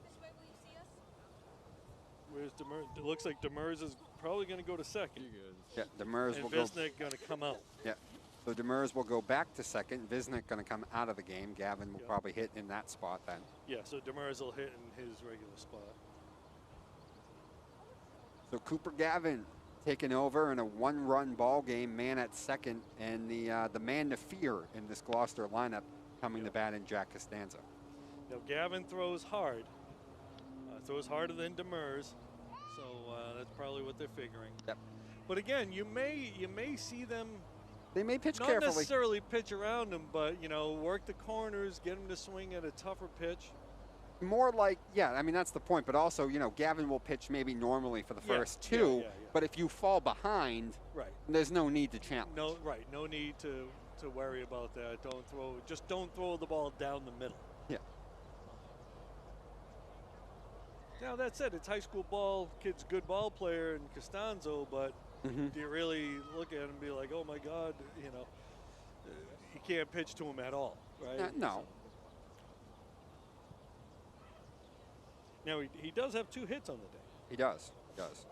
where's Demers? It looks like Demers is probably going to go to second. You good? yeah, Demers And will go. Visnick going to come out. Yeah. So Demers will go back to second. Visnick going to come out of the game. Gavin will Yeah. probably hit in that spot then. Yeah, so Demers will hit in his regular spot. So Cooper Gavin taking over in a 1-run ball game, man at second, and the man to fear in this Gloucester lineup coming to bat in Jack Costanzo. Now Gavin throws hard. Throws harder than Demers. So that's probably what they're figuring. Yep. But again, you may see them They may pitch not carefully. necessarily pitch around him, but you know, work the corners, get him to swing at a tougher pitch. More like, yeah, I mean, that's the point. But also, you know, Gavin will pitch maybe normally for the Yeah, first yeah, 2. yeah. But if you fall behind, Right. there's no need to challenge. No. Right. No need to worry about that. Don't throw the ball down the middle. Yeah. Now that said, it's high school ball. Kid's a good ball player in Costanzo, but Mm-hmm. do you really look at him and be like, oh my God, you know, you can't pitch to him at all, right? No. Now he does have 2 hits on the day. He does. He does.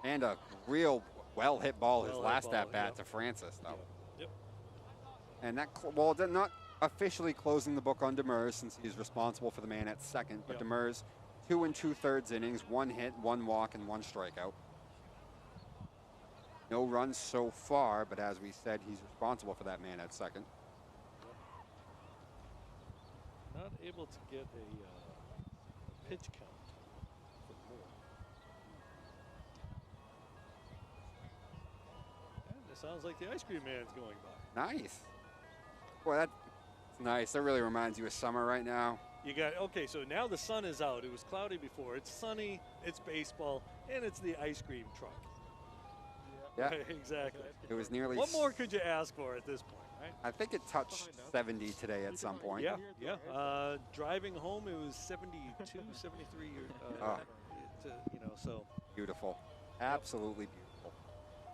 And a real well-hit ball his Well-hit last ball, at-bat yep. to Francis, though. Yep. And that, well, they're not officially closing the book on Demers since he's responsible for the man at second. But Yep. Demers, 2 2/3 innings, 1 hit, 1 walk, and 1 strikeout. No runs so far, but as we said, he's responsible for that man at second. Not able to get a pitch count for Moore. And it sounds like the ice cream man's going by. Nice. Boy, that's nice. That really reminds you of summer right now. You got, okay, so now the sun is out. It was cloudy before. It's sunny, it's baseball, and it's the ice cream truck. Yeah. Right, exactly. It was nearly. What more could you ask for at this point, right? I think it touched 70 today at some point. Yeah, yeah. Driving home, it was 72, 73. You know, so. Beautiful. Absolutely beautiful.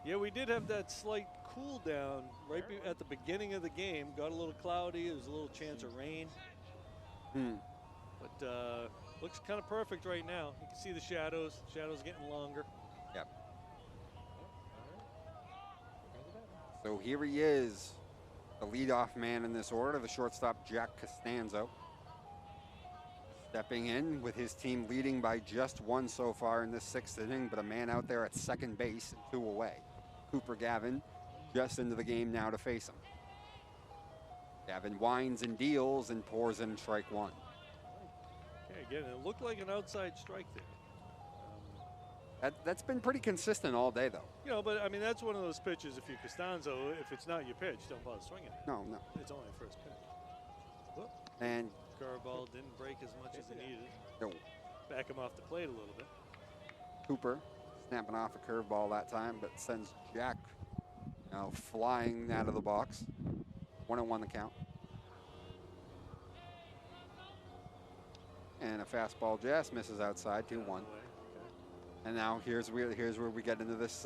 Yeah, we did have that slight cool down right at the beginning of the game. Got a little cloudy. There was a little chance of rain. But looks kind of perfect right now. You can see the shadows. Shadows getting longer. Yep. So here he is, the leadoff man in this order, the shortstop Jack Costanzo. Stepping in with his team leading by just 1 so far in this 6th inning, but a man out there at second base and 2 away. Cooper Gavin just into the game now to face him. Gavin winds and deals and pours in strike 1. Okay, again, it looked like an outside strike there. That's been pretty consistent all day, though. You know, but I mean, that's one of those pitches. If you're Costanzo, if it's not your pitch, don't bother swinging it. No. It's only the first pitch. Whoop. And Curveball didn't break as much as it needed. no, Back him off the plate a little bit. Cooper snapping off a curveball that time, but sends Jack flying out of the box. 1-1 the count. And a fastball just misses outside, 2-1. And now here's where we get into this,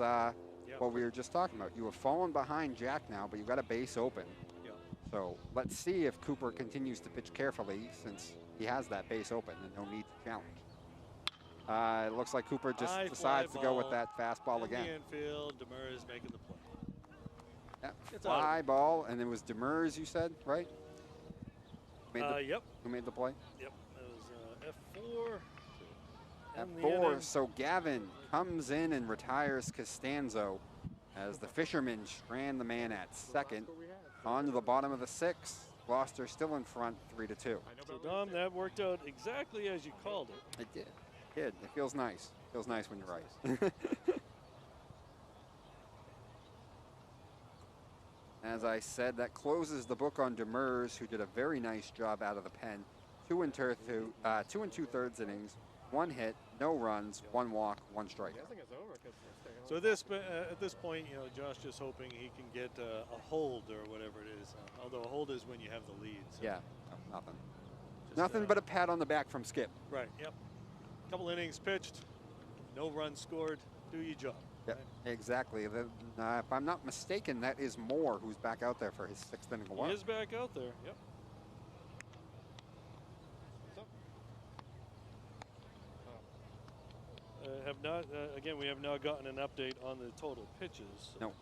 what we were just talking about. You have fallen behind Jack now, but you've got a base open. Yeah. So let's see if Cooper continues to pitch carefully since he has that base open and no need to challenge. It looks like Cooper just decides to go with that fastball again. The infield, Demers making the play. Yeah, fly ball, and it was Demers, you said, right? Yep. Who made the play? Yep. It was F4. F4. So Gavin comes in and retires Costanzo as the fishermen strand the man at second. On to the bottom of the sixth. Gloucester still in front, 3-2. So Dom, that worked out exactly as you called it. It did. It feels nice. Feels nice when you're right. As I said, that closes the book on Demers, who did a very nice job out of the pen. 2 and 2/3 innings, 1 hit, no runs, 1 walk, 1 strikeout. So at this point, Josh just hoping he can get a hold or whatever it is. Although a hold is when you have the lead. So yeah, nothing. Nothing but a pat on the back from Skip. Right. Yep. Couple innings pitched, no runs scored. Do your job. Yep, right? Exactly. If I'm not mistaken, that is Moore who's back out there for his 6th inning of work. He is back out there. Yep. Again, we have not gotten an update on the total pitches. So no.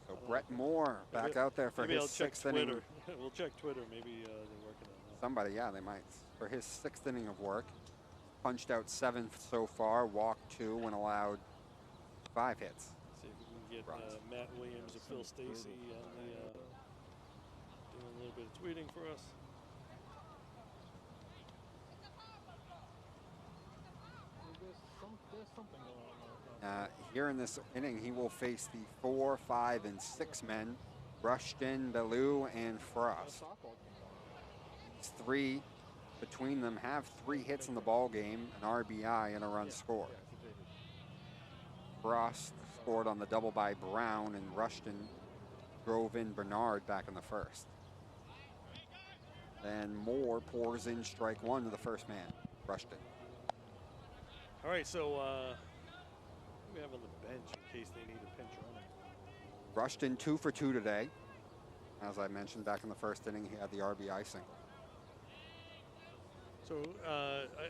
So Brett Moore back out there for his 6th inning. We'll check Twitter. Maybe they're working on that. Somebody, yeah, they might. For his 6th inning of work. Punched out 7 so far, walked 2, and allowed 5 hits. See if we can get Matt Williams or Phil Stacy on the, doing a little bit of tweeting for us. Here in this inning, he will face the 4, 5, and 6 men, Rushton, Bellew, and Frost. These 3 between them have 3 hits in the ball game, an RBI, and a run scored. Frost scored on the double by Brown, and Rushton drove in Bernard back in the 1st. Then Moore pours in strike 1 to the first man, Rushton. All right, so we have on the bench in case they need a pinch runner. Rushton 2 for 2 today. As I mentioned, back in the 1st inning, he had the RBI single. So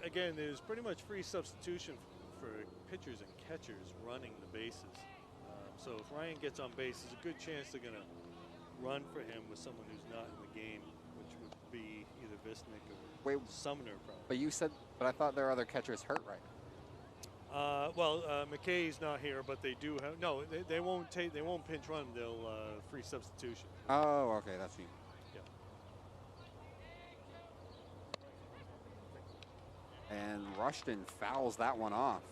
again, there's pretty much free substitution for pitchers and catchers running the bases. So if Ryan gets on base, there's a good chance they're going to run for him with someone who's not in the game, which would be either Visnick or Sumner probably. But I thought there are other catchers hurt right now. McKay's not here, but they do have. No, they won't pinch run. They'll free substitution. Oh, okay, that's you. Yeah. And Rushton fouls that one off.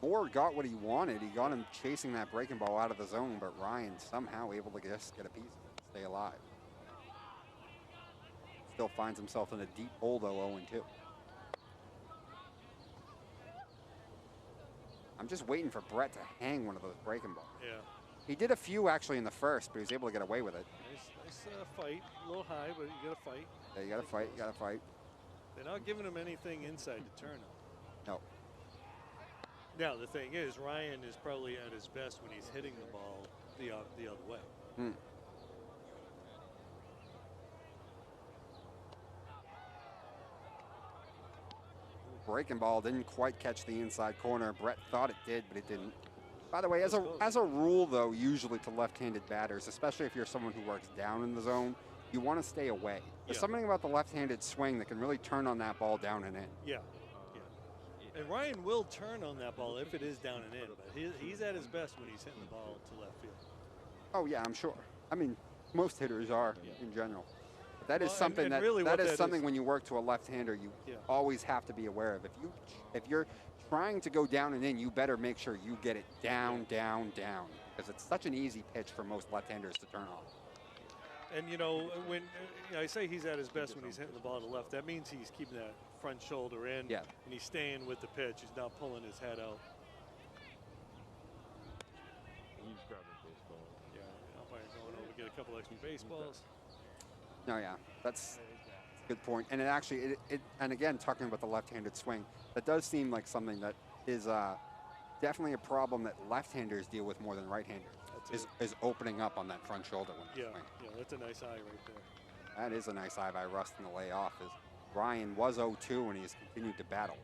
Moore got what he wanted. He got him chasing that breaking ball out of the zone, but Ryan somehow able to just get a piece of it, stay alive. Still finds himself in a deep hole though, 0-2. I'm just waiting for Brett to hang one of those breaking balls. Yeah. He did a few actually in the 1st, but he was able to get away with it. Nice fight. A little high, but you got to fight. Yeah, you got to fight. You got to fight. They're not giving him anything inside to turn on. No. Now, the thing is, Ryan is probably at his best when he's hitting the ball the other way. Hmm. Breaking ball didn't quite catch the inside corner. Brett thought it did, but it didn't. By the way, as a rule, though, usually to left-handed batters, especially if you're someone who works down in the zone, you want to stay away. There's something about the left-handed swing that can really turn on that ball down and in. Yeah. And Ryan will turn on that ball if it is down and in, but he's at his best when he's hitting the ball to left field. Oh, yeah, I'm sure. I mean, most hitters are in general. That is something really that is something when you work to a left-hander you always have to be aware of. If you're trying to go down and in, you better make sure you get it down, down, down, because it's such an easy pitch for most left-handers to turn on. And when I say he's at his best when he's hitting the ball to left, that means he's keeping that front shoulder in, Yeah. and he's staying with the pitch. He's not pulling his head out. He's grabbing baseball. Yeah, umpire going over to get a couple extra baseballs. No, yeah, that's a good point. And it actually, and again, talking about the left-handed swing, that does seem like something that is definitely a problem that left-handers deal with more than right-handers. Is opening up on that front shoulder when they swing. Yeah, that's a nice eye right there. That is a nice eye by Rustin to lay off. As Ryan was 0-2 and he's continued to battle.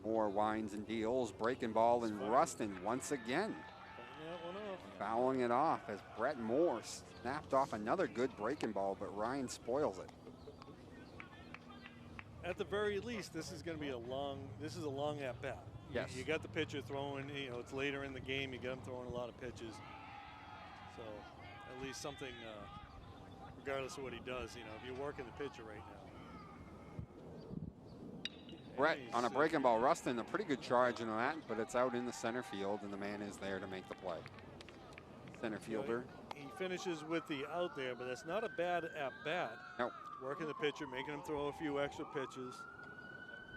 More winds and deals. Breaking ball, and Rustin once again That one off. fouling it off as Brett Moore snapped off another good breaking ball, but Ryan spoils it. At the very least, this is going to be a long at bat. Yes. You got the pitcher throwing, it's later in the game. You got him throwing a lot of pitches. So at least something, regardless of what he does, if you're working the pitcher right now. Brett on a breaking ball. Rustin, a pretty good charge in that, but it's out in the center field, and the man is there to make the play. Center fielder. He finishes with the out there, but that's not a bad at bat. Nope. Working the pitcher, making him throw a few extra pitches.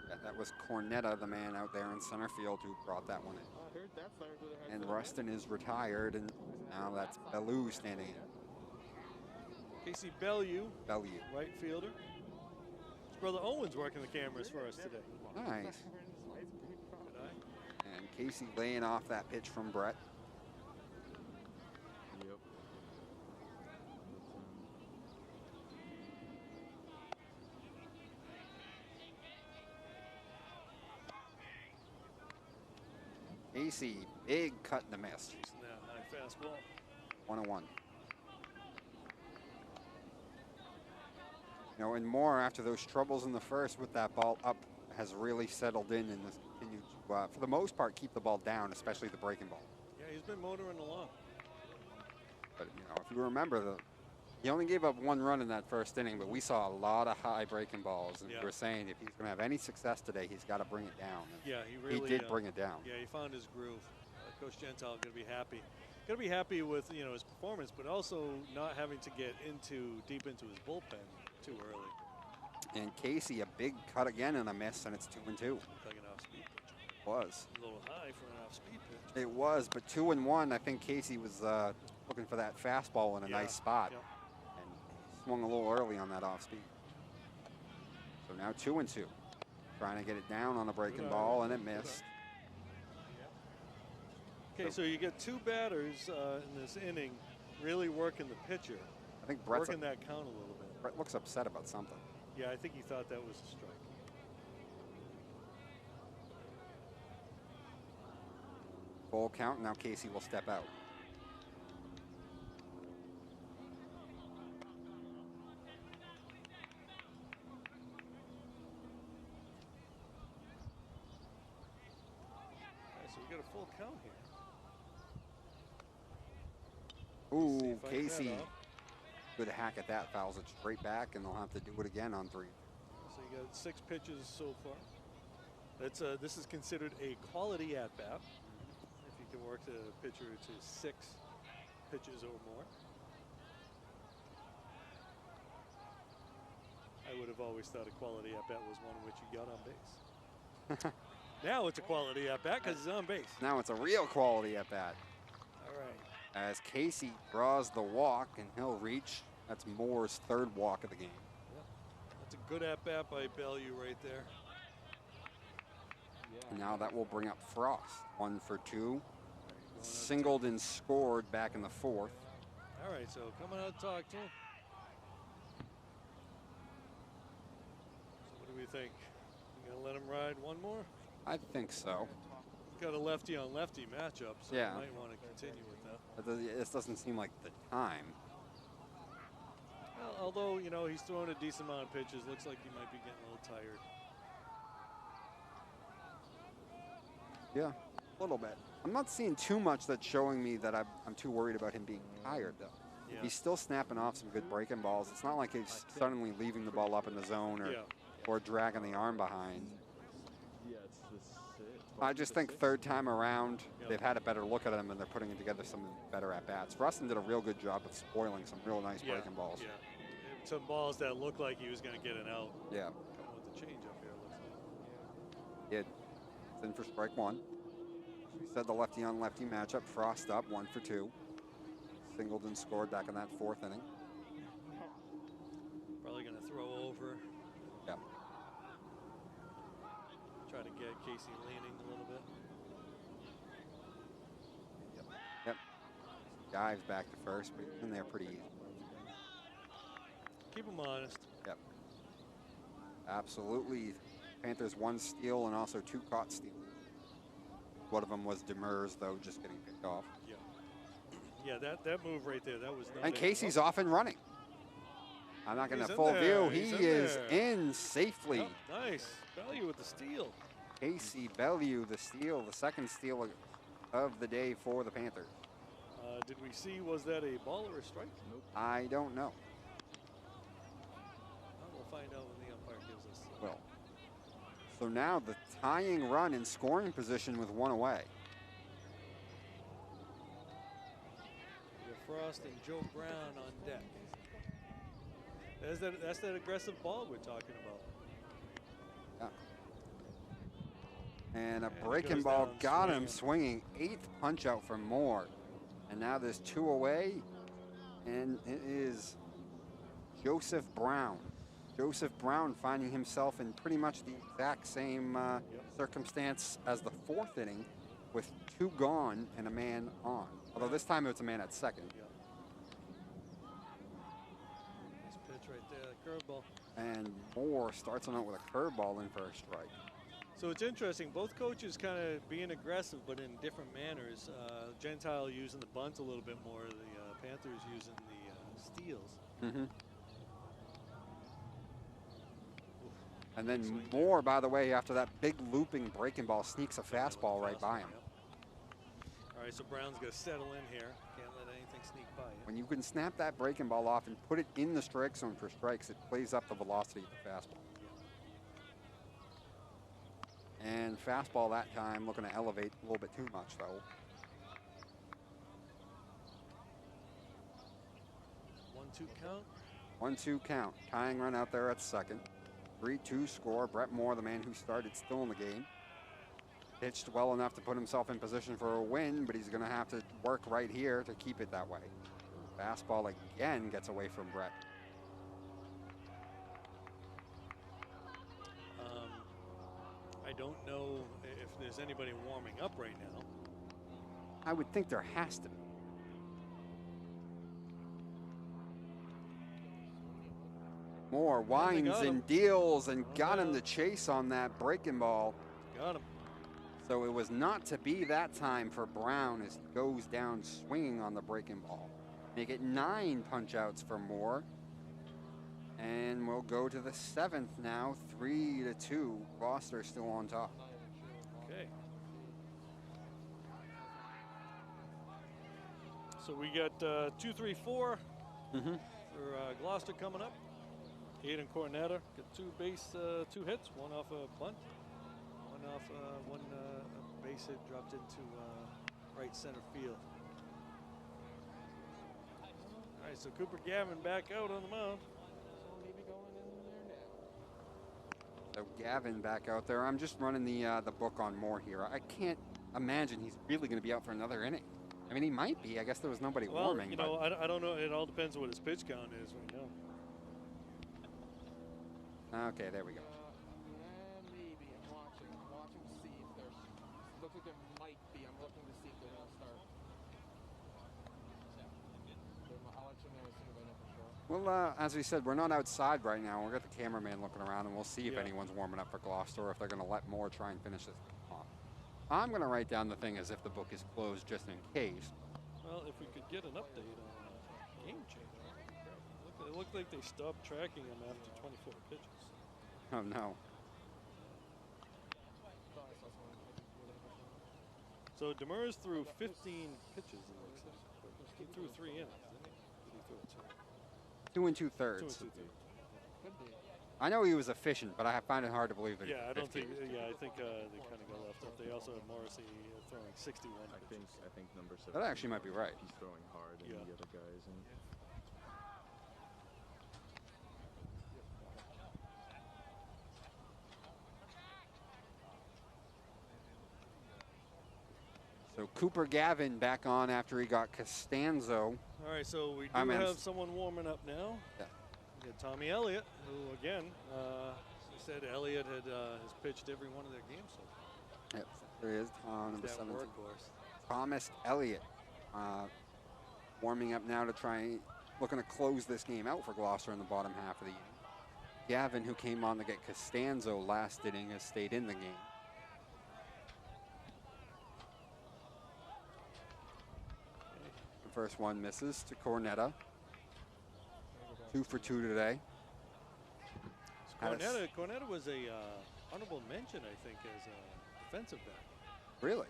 Yeah, that was Cornetta, the man out there in center field, who brought that one in. And Rustin is retired, and now that's Bellew standing in. Casey Bellew, Bellew. right fielder. His brother Owen's working the cameras for us today. Nice. Good eye. And Casey laying off that pitch from Brett. Yep. Casey, big cut and a miss. Chasing that high fastball. 1-1. And Moore, after those troubles in the first with that ball up, has really settled in and has continued to, for the most part, keep the ball down, especially the breaking ball. Yeah, he's been motoring along. But, if you remember, he only gave up 1 run in that first inning, but we saw a lot of high breaking balls. And Yeah. we're saying if he's going to have any success today, he's got to bring it down. And Yeah, he really he did bring it down. Yeah, he found his groove. Coach Gentile going to be happy. Going to be happy with his performance, but also not having to get deep into his bullpen too early. And Casey, a big cut again and a miss, and it's 2-2. Like an off-speed pitch. Was. A little high for an off-speed pitch. It was, but 2-1. I think Casey was looking for that fastball in a nice spot. Yep. And swung a little early on that off-speed. So now 2-2. Trying to get it down on the breaking ball, and it missed. Okay, so you get 2 batters in this inning really working the pitcher. I think Brett's working that count a little bit. Brett looks upset about something. Yeah, I think he thought that was a strike. Full count. Now Casey will step out. Okay, so we got a full count here. Ooh, Fight that Casey. up. Good hack at that. Fouls it straight back, and they'll have to do it again on 3. So you got 6 pitches so far. This is considered a quality at bat. If you can work the pitcher to 6 pitches or more. I would have always thought a quality at bat was one in which you got on base. Now it's a quality at bat because it's on base. Now it's a real quality at bat. All right. As Casey draws the walk, and he'll reach. That's Moore's 3rd walk of the game. Yep. That's a good at bat by Bellew right there. And now that will bring up Frost. 1 for 2. Singled and scored back in the 4th. All right, so coming out to talk to him. So what do we think? You gonna let him ride one more? I think so. Got a lefty on lefty matchup, so Yeah. you might want to continue with that. This doesn't seem like the time. Well, although, he's throwing a decent amount of pitches, looks like he might be getting a little tired. Yeah, a little bit. I'm not seeing too much that's showing me that I'm too worried about him being tired, though. Yeah. He's still snapping off some good breaking balls. It's not like he's suddenly leaving the ball up in the zone or dragging the arm behind. Yeah, it's I just think third time around, Yep. they've had a better look at them and they're putting together some better at-bats. Rustin did a real good job of spoiling some real nice breaking balls. Yeah. Some balls that looked like he was going to get an out. Yeah. Coming with the change up here, it looks like. It's in for strike one. We said the lefty on lefty matchup. Frost up, 1 for 2. Singleton scored back in that 4th inning. Probably going to throw over. Yeah. Try to get Casey leaning a little bit. Yep. Dives back to first, but he's in there pretty easy. Keep him honest. Yep. Absolutely. Panthers 1 steal and also 2 caught steals. One of them was Demers, though, just getting picked off. Yeah. Yeah, that move right there, that was not And a- Casey's off and running. I'm not getting He's a in full there. view. He He's in is there. in safely. Yep, nice. Value with the steal. Casey Bellew, the steal, the second steal of the day for the Panthers. Did we see, was that a ball or a strike? Nope. I don't know. Well, we'll find out when the umpire gives us. Well, so now the tying run in scoring position with 1 away. We got Frost and Joe Brown on deck. That's that aggressive ball we're talking about. And a And he breaking goes ball down got him swinging. swinging. 8th punch out for Moore. And now there's 2 away. And it is Joseph Brown. Joseph Brown finding himself in pretty much the exact same circumstance as the 4th inning with 2 gone and a man on. Although this time it was a man at second. Yeah. Nice pitch right there, curveball. And Moore starts on out with a curveball in for a strike. So it's interesting, both coaches kind of being aggressive, but in different manners. Gentile using the bunt a little bit more, the Panthers using the steals. Mm-hmm. And then Moore, by the way, after that big looping breaking ball, sneaks a fastball right by him. Yep. All right, so Brown's going to settle in here. Can't let anything sneak by you. When you can snap that breaking ball off and put it in the strike zone for strikes, it plays up the velocity of the fastball. And fastball that time looking to elevate a little bit too much, though. 1-2 count. 1-2 count. Tying run out there at second. 3-2 score. Brett Moore, the man who started, still in the game. Pitched well enough to put himself in position for a win, but he's going to have to work right here to keep it that way. Fastball again gets away from Brett. I don't know if there's anybody warming up right now. I would think there has to be. Moore winds and deals and got him to chase on that breaking ball. Got him. So it was not to be that time for Brown as he goes down swinging on the breaking ball. Make it 9 punch outs for Moore. And we'll go to the 7th now, 3-2. Gloucester still on top. Okay. So we got 2, 3, 4 for Gloucester coming up. Aiden Cornetta got 2 hits, 1 off a bunt, 1 off one base hit dropped into right center field. All right, so Cooper Gavin back out on the mound. So Gavin back out there. I'm just running the book on Moore here. I can't imagine he's really going to be out for another inning. I mean, he might be. I guess there was nobody warming. You know, I don't know. It all depends on what his pitch count is right now. Okay, there we go. Maybe I'm watching to see if there's. Looks like there might be. I'm looking to see if they're gonna start. I'll let you know as soon as I know for sure. Well, as we said, we're not outside right now. We've got the cameraman looking around, and we'll see if Yeah. anyone's warming up for Gloucester or if they're going to let Moore try and finish this off. I'm going to write down the thing as if the book is closed just in case. Well, if we could get an update on game changer. It looked like they stopped tracking him after 24 pitches. Oh, no. So Demers threw 15 pitches, it looks like. He threw 3 innings, didn't he? Did he throw 2? 2 2 2/3. 2/3. Could be. I know he was efficient, but I find it hard to believe that. Yeah, I don't 50. think. Yeah, I think they kind of got left off. They also have Morrissey throwing 61. I think number 7. That actually might be right. He's throwing hard, and Yeah. the other guys. And So Cooper Gavin back on after he got Costanzo. All right, so we do I'm in. have someone warming up now. Yeah. We got Tommy Elliott, who again, he said Elliott has pitched every one of their games. So Yep, there he is, number that 17. workhorse. Thomas Elliott warming up now to try, looking to close this game out for Gloucester in the bottom half of the inning. Gavin, who came on to get Costanzo last inning, has stayed in the game. The first one misses to Cornetta. 2 for 2 today. So Cornetta was a honorable mention, I think, as a defensive back Really?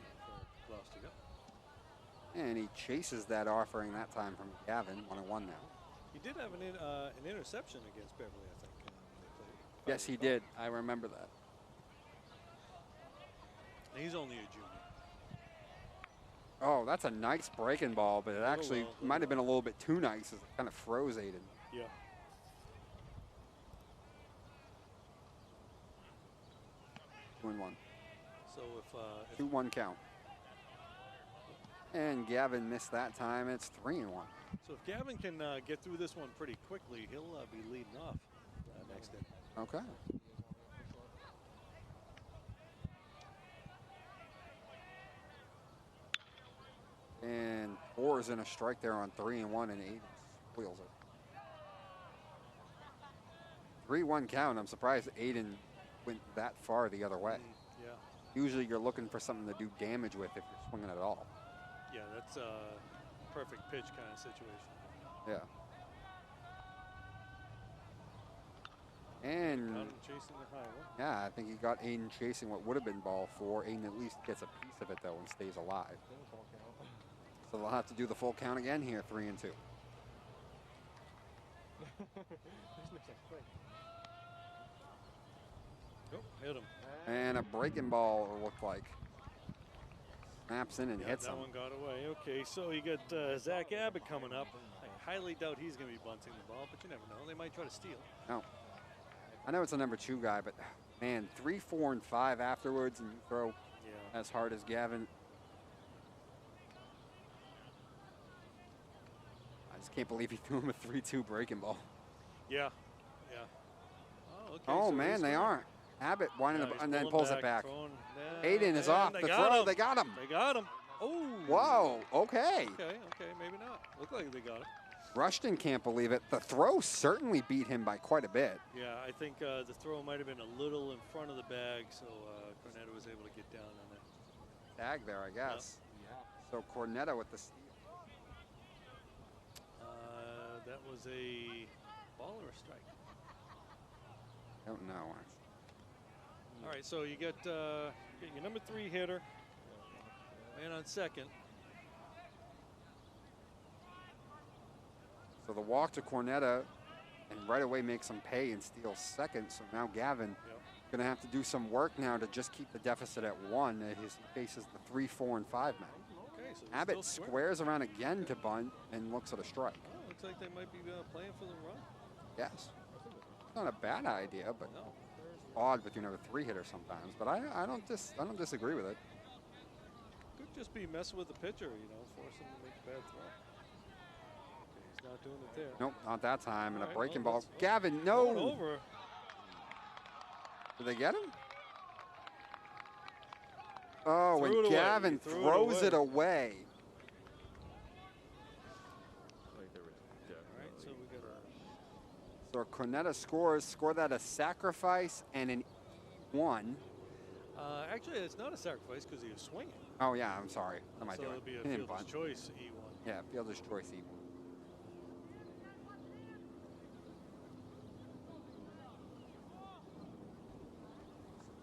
for Gloucester. Yep. And he chases that offering that time from Gavin, 1-1 now. He did have an interception against Beverly, I think. When they played. Yes, he did. I remember that. He's only a junior. Oh, that's a nice breaking ball, but it actually might have been a little bit too nice as it kind of froze Aiden. Yeah. Two and one. So if 2-1 count. And Gavin missed that time. It's 3-1. so if Gavin can get through this one pretty quickly, he'll be leading off next inning. Okay. And 4 is in a strike there on 3-1, and 8 wheels it. 3-1 count. I'm surprised Aiden went that far the other way. Yeah. Usually you're looking for something to do damage with if you're swinging at all. Yeah, that's a perfect pitch kind of situation. Yeah. And Got him chasing the high one. yeah, I think he got Aiden chasing what would have been ball 4. Aiden at least gets a piece of it though and stays alive. So they'll have to do the full count again here, 3-2. Oh, hit him. And a breaking ball, it looked like. Snaps in and hits that him. one got away. Okay, so you got Zach Abbott coming up. I highly doubt he's going to be bunting the ball, but you never know. They might try to steal. No. I know it's a number 2 guy, but man, 3, 4, and 5 afterwards, and you throw as hard as Gavin. I just can't believe he threw him a 3-2 breaking ball. Yeah. Yeah. Oh, okay. Oh so man, he's they gonna- are. Abbott winding Yeah, up he's and then pulling pulls it back. throwing- Aiden is and off they the got throw. him. They got him. They got him. Oh. Whoa. Okay. Okay, maybe not. Looked like they got him. Rushton can't believe it. The throw certainly beat him by quite a bit. Yeah, I think the throw might have been a little in front of the bag, so Cornetta was able to get down on it. Tag there, I guess. So Cornetta with the steal. That was a ball or a strike? Don't know. All right, so you get your number 3 hitter, man on second. So the walk to Cornetta, and right away makes him pay and steal second. So now Gavin going to have to do some work now to just keep the deficit at 1 as he faces the 3, 4, and 5 men. Okay, so Abbott still squares around again to bunt and looks at a strike. Oh, looks like they might be playing for the run. Yes. It's not a bad idea, but No. odd with your number 3 hitter sometimes. But I don't disagree with it. Could just be messing with the pitcher, force him to make a bad throw. Okay, he's not doing it there. Nope, not that time. And All a right, breaking well, ball. that's- Gavin, Going no. over. Did they get him? Oh, Threw and it away. Gavin He threw it throws away. it away. like they were All right, so we got So Cornetta score that a sacrifice and an 1. actually, it's not a sacrifice because he was swinging. Oh yeah, I'm sorry. What am I So doing? it'll be a He didn't fielder's bunt. choice E1. Yeah, fielder's choice even.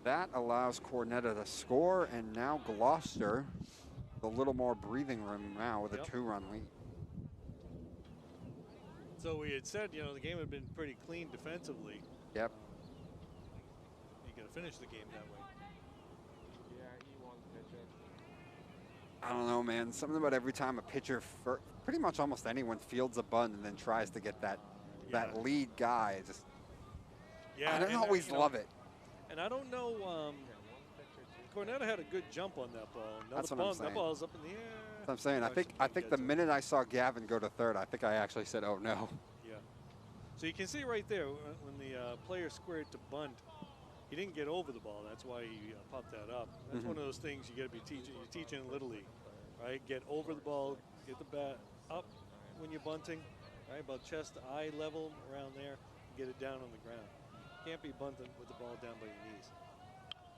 That allows Cornetta to score, and now Gloucester, with a little more breathing room now with a 2-run lead. So we had said, the game had been pretty clean defensively. Yep. finish the game that way. Yeah, E1 pitcher. I don't know, man. Something about every time a pitcher, pretty much almost anyone, fields a bunt and then tries to get that Yeah. lead guy. Just Yeah, I don't and, always you know, love it. And I don't know. Yeah, one pitcher, two. Cornetta had a good jump on that ball. Now That's the what I'm ball, saying. that ball's up in the air. That's what I'm saying. I think the minute I saw Gavin go to third, I think I actually said, "Oh no." Yeah. So you can see right there when the player squared to bunt, he didn't get over the ball. That's why he popped that up. That's one of those things you got to be teaching. You're teaching in Little League, right? Get over the ball, get the bat up when you're bunting, right? About chest to eye level around there. Get it down on the ground. Can't be bunting with the ball down by your knees.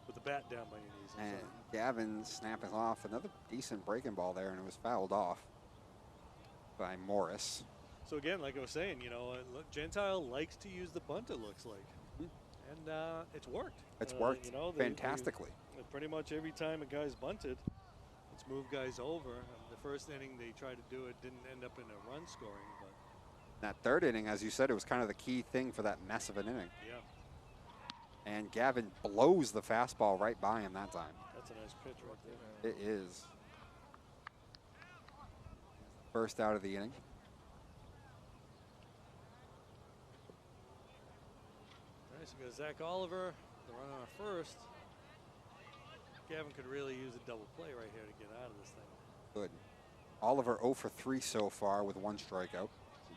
With the bat down by your knees. I'm And sorry. Gavin snapping off another decent breaking ball there, and it was fouled off by Morris. So again, like I was saying, you know, look, Gentile likes to use the bunt. It looks like, and it's worked. It's worked you know, fantastically. Pretty much every time a guy's bunted, it's moved guys over. The first inning they tried to do it, didn't end up in a run scoring, but That third inning, as you said, it was kind of the key thing for that mess of an inning. yeah, And Gavin blows the fastball right by him that time. that's a nice pitch right there. It is. First out of the inning. All right, so we got Zach Oliver, the runner on first. Gavin could really use a double play right here to get out of this thing. Good. Oliver 0 for 3 so far with 1 strikeout.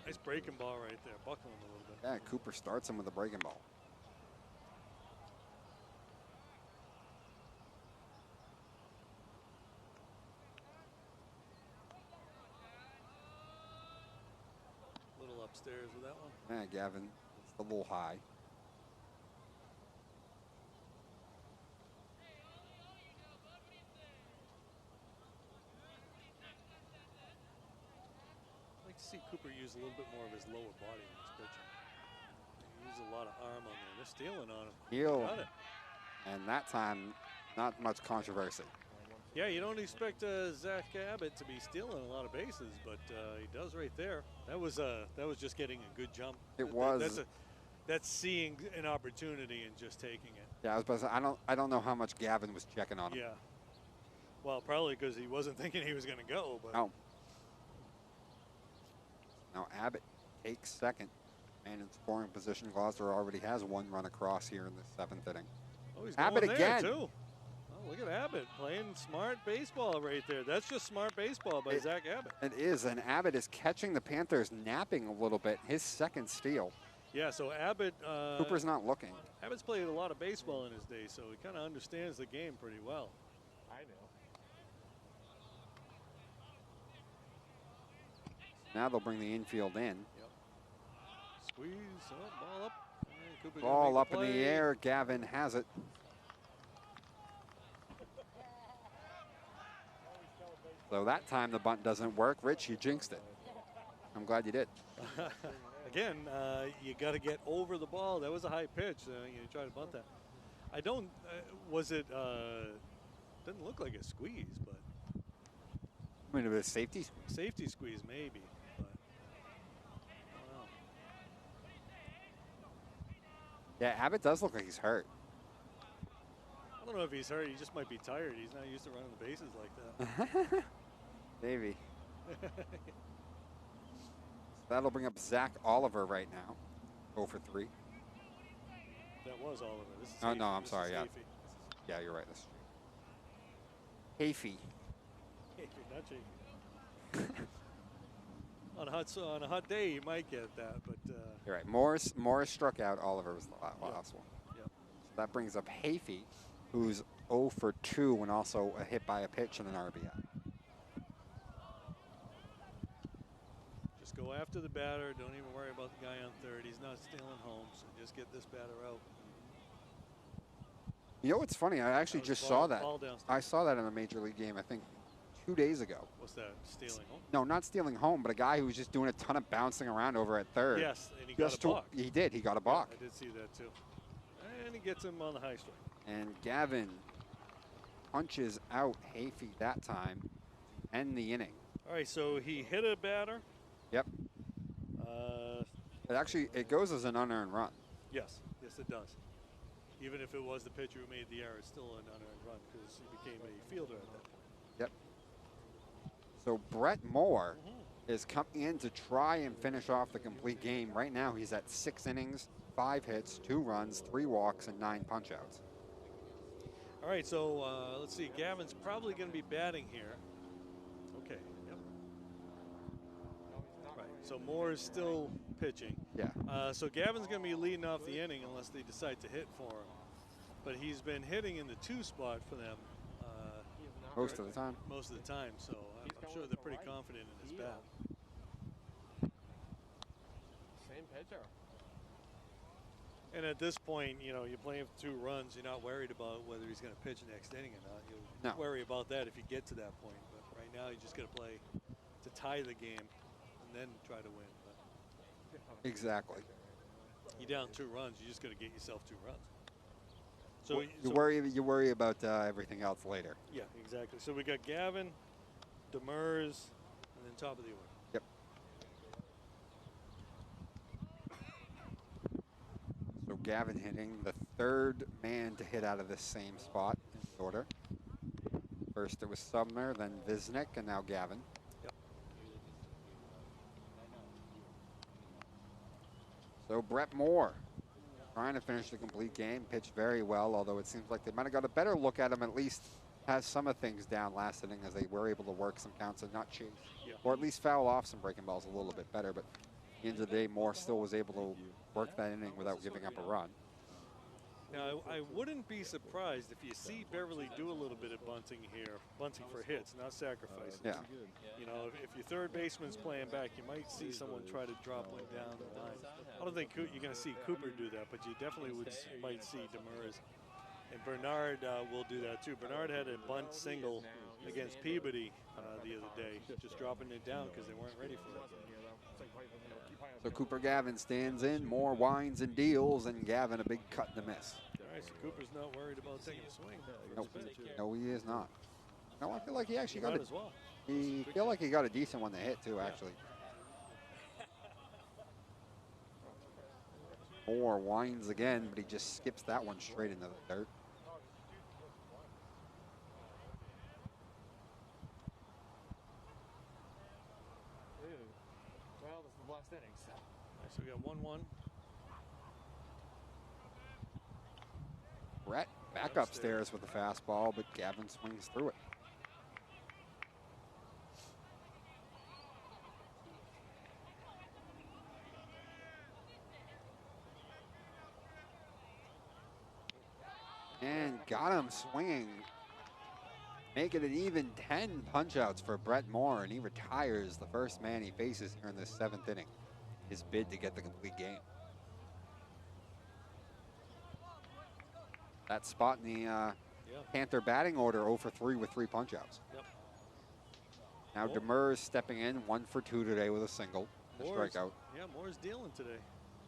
Nice breaking ball right there, buckling a little bit. Yeah, Cooper starts him with a breaking ball. Little upstairs with that one. Yeah, Gavin, it's a little high. I'd like to see Cooper use a little bit more of his lower body when he's pitching. He uses a lot of arm on there. They're stealing on him. Heel. Got it. And that time, not much controversy. Yeah, you don't expect Zach Abbott to be stealing a lot of bases, but he does right there. That was just getting a good jump. It was. That's seeing an opportunity and just taking it. Yeah, I was about to say, I don't know how much Gavin was checking on him. Yeah. Well, probably because he wasn't thinking he was going to go. But No. Now Abbott takes second. And in scoring position, Gloucester already has 1 run across here in the 7th inning. Oh, he's Abbott going there again. too. Oh, look at Abbott playing smart baseball right there. That's just smart baseball by Zach Abbott. It is, and Abbott is catching the Panthers napping a little bit. His second steal. Yeah, so Abbott. Cooper's not looking. Abbott's played a lot of baseball in his day, so he kind of understands the game pretty well. I know. Now they'll bring the infield in. Squeeze, ball up. And Cooper gonna Ball make up in the play. air. Gavin has it. So that time the bunt doesn't work. Rich, you jinxed it. I'm glad you did. Again, you got to get over the ball. That was a high pitch. You try to bunt that. I don't. Was it? Didn't look like a squeeze, but I mean, it was a safety squeeze. safety squeeze maybe. But I don't know. Yeah, Abbott does look like he's hurt. I don't know if he's hurt. He just might be tired. He's not used to running the bases like that. Maybe. That'll bring up Zach Oliver right now. 0 for 3. That was Oliver. This is Oh, Hafey. no, I'm This sorry, is yeah. Hafey. Yeah, you're right. That's Hafey. Hafey, not Hafey. On a hot day, you might get that, but You're right. Morris struck out. Oliver was the last one. Yep. So that brings up Hafey, who's 0 for 2 and also a hit by a pitch and an RBI. just go after the batter. Don't even worry about the guy on third. He's not stealing home, so just get this batter out. You know what's funny? I actually That was just ball- saw that. ball downstairs. I saw that in a major league game, I think 2 days ago. What's that? Stealing home? No, not stealing home, but a guy who was just doing a ton of bouncing around over at third. Yes, and he got a balk. He did. He got a balk. I did see that too. And he gets him on the high strike. And Gavin punches out Hafey that time to end the inning. All right, so he hit a batter. Yep. It goes as an unearned run. Yes, it does. even if it was the pitcher who made the error, it's still an unearned run because he became a fielder at that point. Yep. So Brett Moore is coming in to try and finish off the complete game. Right now he's at 6 innings, 5 hits, 2 runs, 3 walks, and 9 punch-outs. All right, so let's see. Gavin's probably going to be batting here. Okay, yep. Right, so Moore is still pitching. Yeah. So Gavin's going to be leading off the inning unless they decide to hit for him. But he's been hitting in the 2 spot for them. Most of the time. Most of the time, so I'm sure they're pretty confident in his bat. Same pitcher. And at this point, you know, you're playing for 2 runs. You're not worried about whether he's going to pitch next inning or not. You'll worry about that if you get to that point. But right now, you just got to play to tie the game and then try to win. But exactly. you're down 2 runs. You just got to get yourself 2 runs. So Well, you worry about everything else later. Yeah, exactly. So we got Gavin, Demers, and then top of the order. Yep. So Gavin hitting the 3rd man to hit out of this same spot in the order. First it was Sumner, then Visnick, and now Gavin. Yep. So Brett Moore trying to finish the complete game, pitched very well, although it seems like they might have got a better look at him, at least has some of things down last inning as they were able to work some counts and not chase, or at least foul off some breaking balls a little bit better. But at the end of the day, Moore still was able to work that inning without giving up a run. Now, I wouldn't be surprised if you see Beverly do a little bit of bunting here, bunting for hits, not sacrificing. Yeah. You know, if your third baseman's playing back, you might see someone try to drop one down the line. I don't think you're going to see Cooper do that, but you definitely might see Demers. And Bernard will do that too. Bernard had a bunt single against Peabody the other day, just dropping it down because they weren't ready for it. So Cooper Gavin stands in, Moore winds and deals, and Gavin a big cut and a miss. All right, so Cooper's not worried about taking a swing. Nope. No, he is not. No, I feel like he actually got Might it. as well. He feel like he got a decent one to hit too, actually. Moore winds again, but he just skips that one straight into the dirt. Well, this is the last inning, so. All right, so we got 1-1. Brett back upstairs with the fastball, but Gavin swings through it. And got him swinging, making it even 10 punch-outs for Brett Moore, and he retires the first man he faces here in this 7th inning. His bid to get the complete game. That spot in the Panther batting order 0 for 3 with 3 punch-outs. Yep. Now Demers stepping in, 1 for 2 today with a single, a strikeout. Yeah, Moore's dealing today.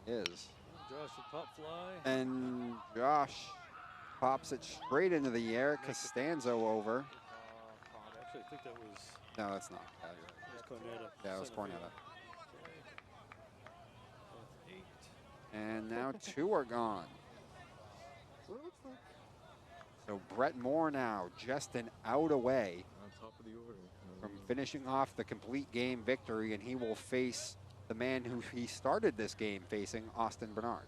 Is. Josh with pop fly. And Josh pops it straight into the air. Costanzo over. Actually, I think that was. No, that's not. Cornetta. Yeah, it was Cornetta. That's 8. And now 2 are gone. So Brett Moore now just an out away On top of the order. from finishing off the complete game victory, and he will face the man who he started this game facing, Austin Bernard.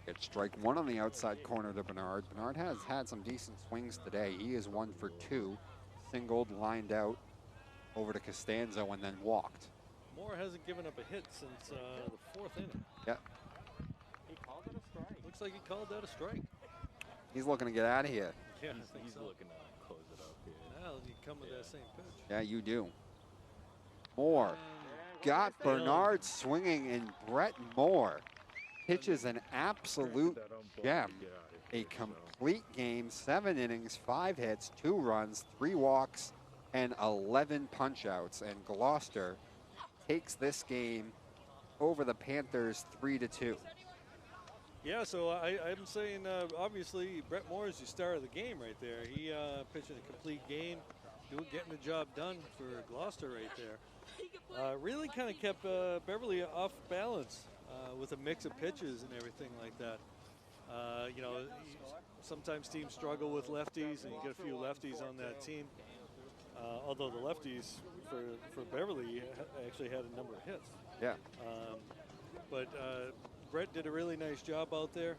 Get strike 1 on the outside corner to Bernard. Bernard has had some decent swings today. He is 1 for 2, singled, lined out over to Costanzo, and then walked. Moore hasn't given up a hit since the 4th inning. Yep. He called it a strike. Looks like he called that a strike. He's looking to get out of here. Yeah, I think He's so. looking to close it up here. Now you come with that same pitch. Yeah, you do. Moore got Bernard swinging, and Brett Moore pitches an absolute gem. A complete game, 7 innings, 5 hits, 2 runs, 3 walks, and 11 punch-outs. And Gloucester takes this game over the Panthers 3-2. Yeah, so I'm saying, obviously, Brett Moore is your star of the game right there. He pitching a complete game, getting the job done for Gloucester right there. Really kind of kept Beverly off balance with a mix of pitches and everything like that. You know, sometimes teams struggle with lefties, and you get a few lefties on that team. Although the lefties for Beverly actually had a number of hits. Yeah. But Brett did a really nice job out there.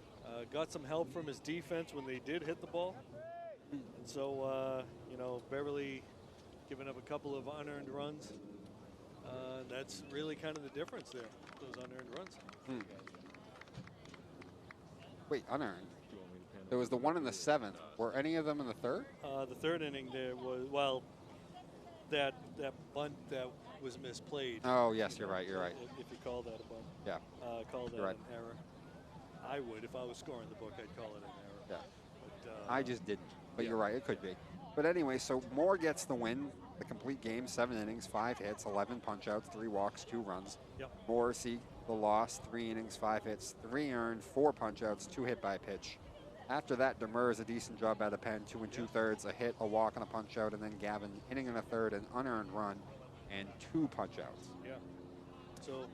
Got some help from his defense when they did hit the ball. And so, you know, Beverly giving up a couple of unearned runs. That's really kind of the difference there, those unearned runs. Wait, unearned? There was the one in the 7th. Were any of them in the 3rd? The 3rd inning there was, well, that bunt that was misplayed. Oh, yes, you're right, you're right. If you call that a bunt. Yeah. Call that right. an error. I would. If I was scoring the book, I'd call it an error. Yeah. But, I just didn't, but yeah. you're right, it could be. But anyway, so Moore gets the win, the complete game, 7 innings, 5 hits, 11 punch-outs, 3 walks, 2 runs. Yep. Morrissey, the loss, 3 innings, 5 hits, 3 earned, 4 punch-outs, 2 hit by pitch. After that, Demers a decent job out of pen, 2 2/3, a hit, a walk, and a punch-out, and then Gavin, inning and a third, an unearned run, and 2 punch-outs. Yeah. So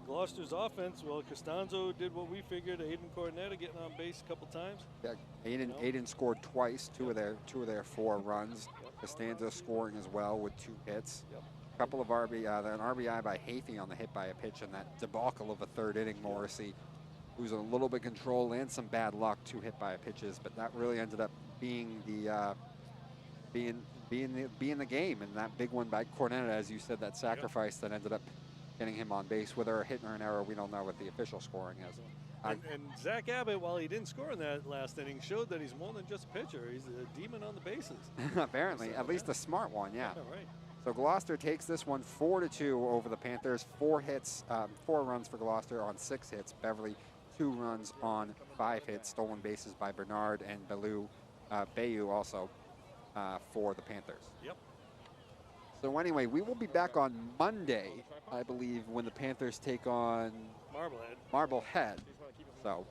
Gloucester's offense, well, Costanzo did what we figured. Aiden Cornetta getting on base a couple times. Yeah, Aiden scored twice, two of their 4 runs. Costanzo scoring as well with 2 hits. A couple of an RBI by Hafey on the hit by a pitch, and that debacle of a 3rd inning. Morrissey, who's a little bit control and some bad luck, 2 hit by pitches, but that really ended up being the being the game, and that big one by Cornetta, as you said, that sacrifice that ended up getting him on base. Whether a hit or an error, we don't know what the official scoring is. And Zach Abbott, while he didn't score in that last inning, showed that he's more than just a pitcher. He's a demon on the bases. Apparently, So, at least a smart one, yeah. Right. So Gloucester takes this one 4-2 over the Panthers. 4 hits, 4 runs for Gloucester on 6 hits. Beverly, 2 runs on 5 hits. Stolen bases by Bernard and Bayou also for the Panthers. Yep. So anyway, we will be back on Monday, I believe, when the Panthers take on Marblehead. So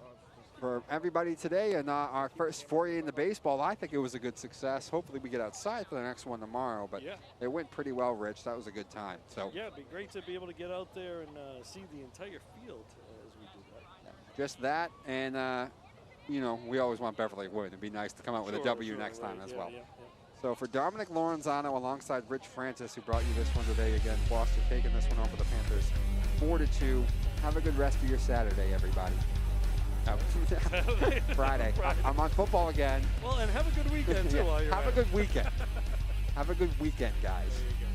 for everybody today and our first foray into baseball, I think it was a good success. Hopefully we get outside for the next one tomorrow, but it went pretty well, Rich. That was a good time. So yeah, it'd be great to be able to get out there and see the entire field as we do that. Yeah, just that, and you know, we always want Beverly to win. It'd be nice to come out with a W next time as well. So for Dominic Lorenzano alongside Rich Francis, who brought you this one today, again, Gloucester taking this one over the Panthers 4-2. Have a good rest of your Saturday, everybody. Friday. I'm on football again. Well, and have a good weekend, too, while you're Have a good weekend. Have a good weekend, guys. There you go.